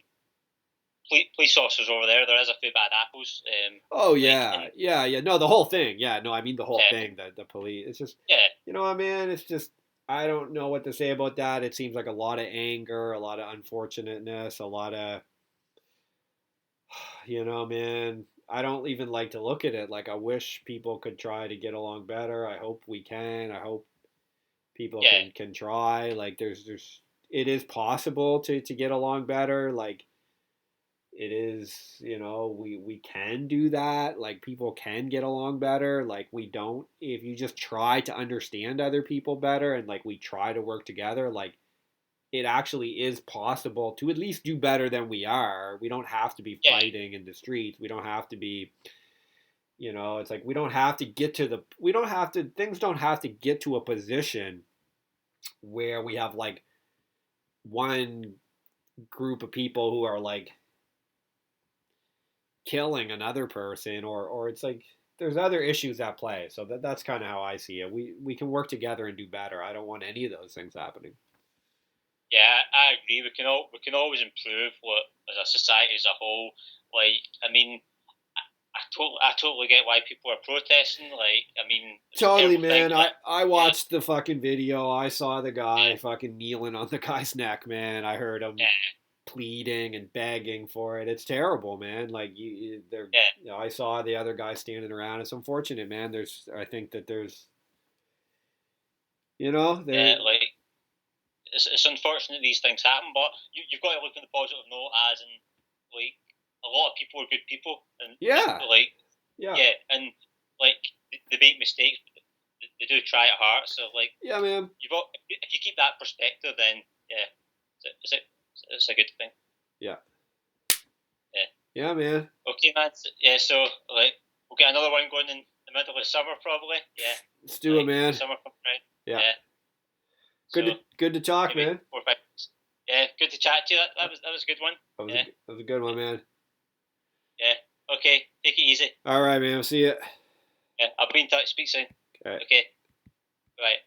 police officers over there. There is a few bad apples. Oh Like yeah, and yeah, yeah. No, the whole thing. Yeah, no, I mean the whole thing. The police. It's just, yeah, what, man. It's just I don't know what to say about that. It seems like a lot of anger, a lot of unfortunateness, a lot of, man. I don't even like to look at it. Like, I wish people could try to get along better. I hope we can. I hope people yeah, can try. Like, it is possible to get along better. Like, it is, we can do that. Like, people can get along better. Like, we don't, if you just try to understand other people better, and like we try to work together, like, it actually is possible to at least do better than we are. We don't have to be Yeah, fighting in the streets. We don't have to be, it's like we don't have to get to the, we don't have to, things don't have to get to a position where we have like one group of people who are like killing another person, or it's like there's other issues at play. So that's kind of how I see it. We can work together and do better. I don't want any of those things happening. yeah, I agree. We can always improve what as a society as a whole. Like, I mean, I totally get why people are protesting. Like, I mean, it was a Totally, terrible thing, man. but I yeah, watched the fucking video. I saw the guy yeah, fucking kneeling on the guy's neck, man. I heard him yeah, pleading and begging for it. It's terrible, man. Like, they're, yeah, I saw the other guy standing around. It's unfortunate, man. I think that there's, there. yeah. Like, it's unfortunate these things happen, but you've got to look on the positive note, as in, like, a lot of people are good people, and Yeah, like, yeah, yeah, and like they make mistakes, but they do try at heart. So, like, yeah, man. you've got, if you keep that perspective, then yeah, it's a good thing. Yeah, Yeah. yeah, man. Okay, man. Yeah. So, like, we'll get another one going in the middle of summer, probably. Yeah. Let's do it, Like man. summer coming around. Yeah, Yeah. good to So good to talk, maybe man. 4 or 5 weeks. Yeah. Good to chat to you. That was a good one. Yeah. That was a good one, man. Yeah. Okay. Take it easy. All right, man. See ya. Yeah. I'll be in touch. Speak soon. Okay. Okay. Bye.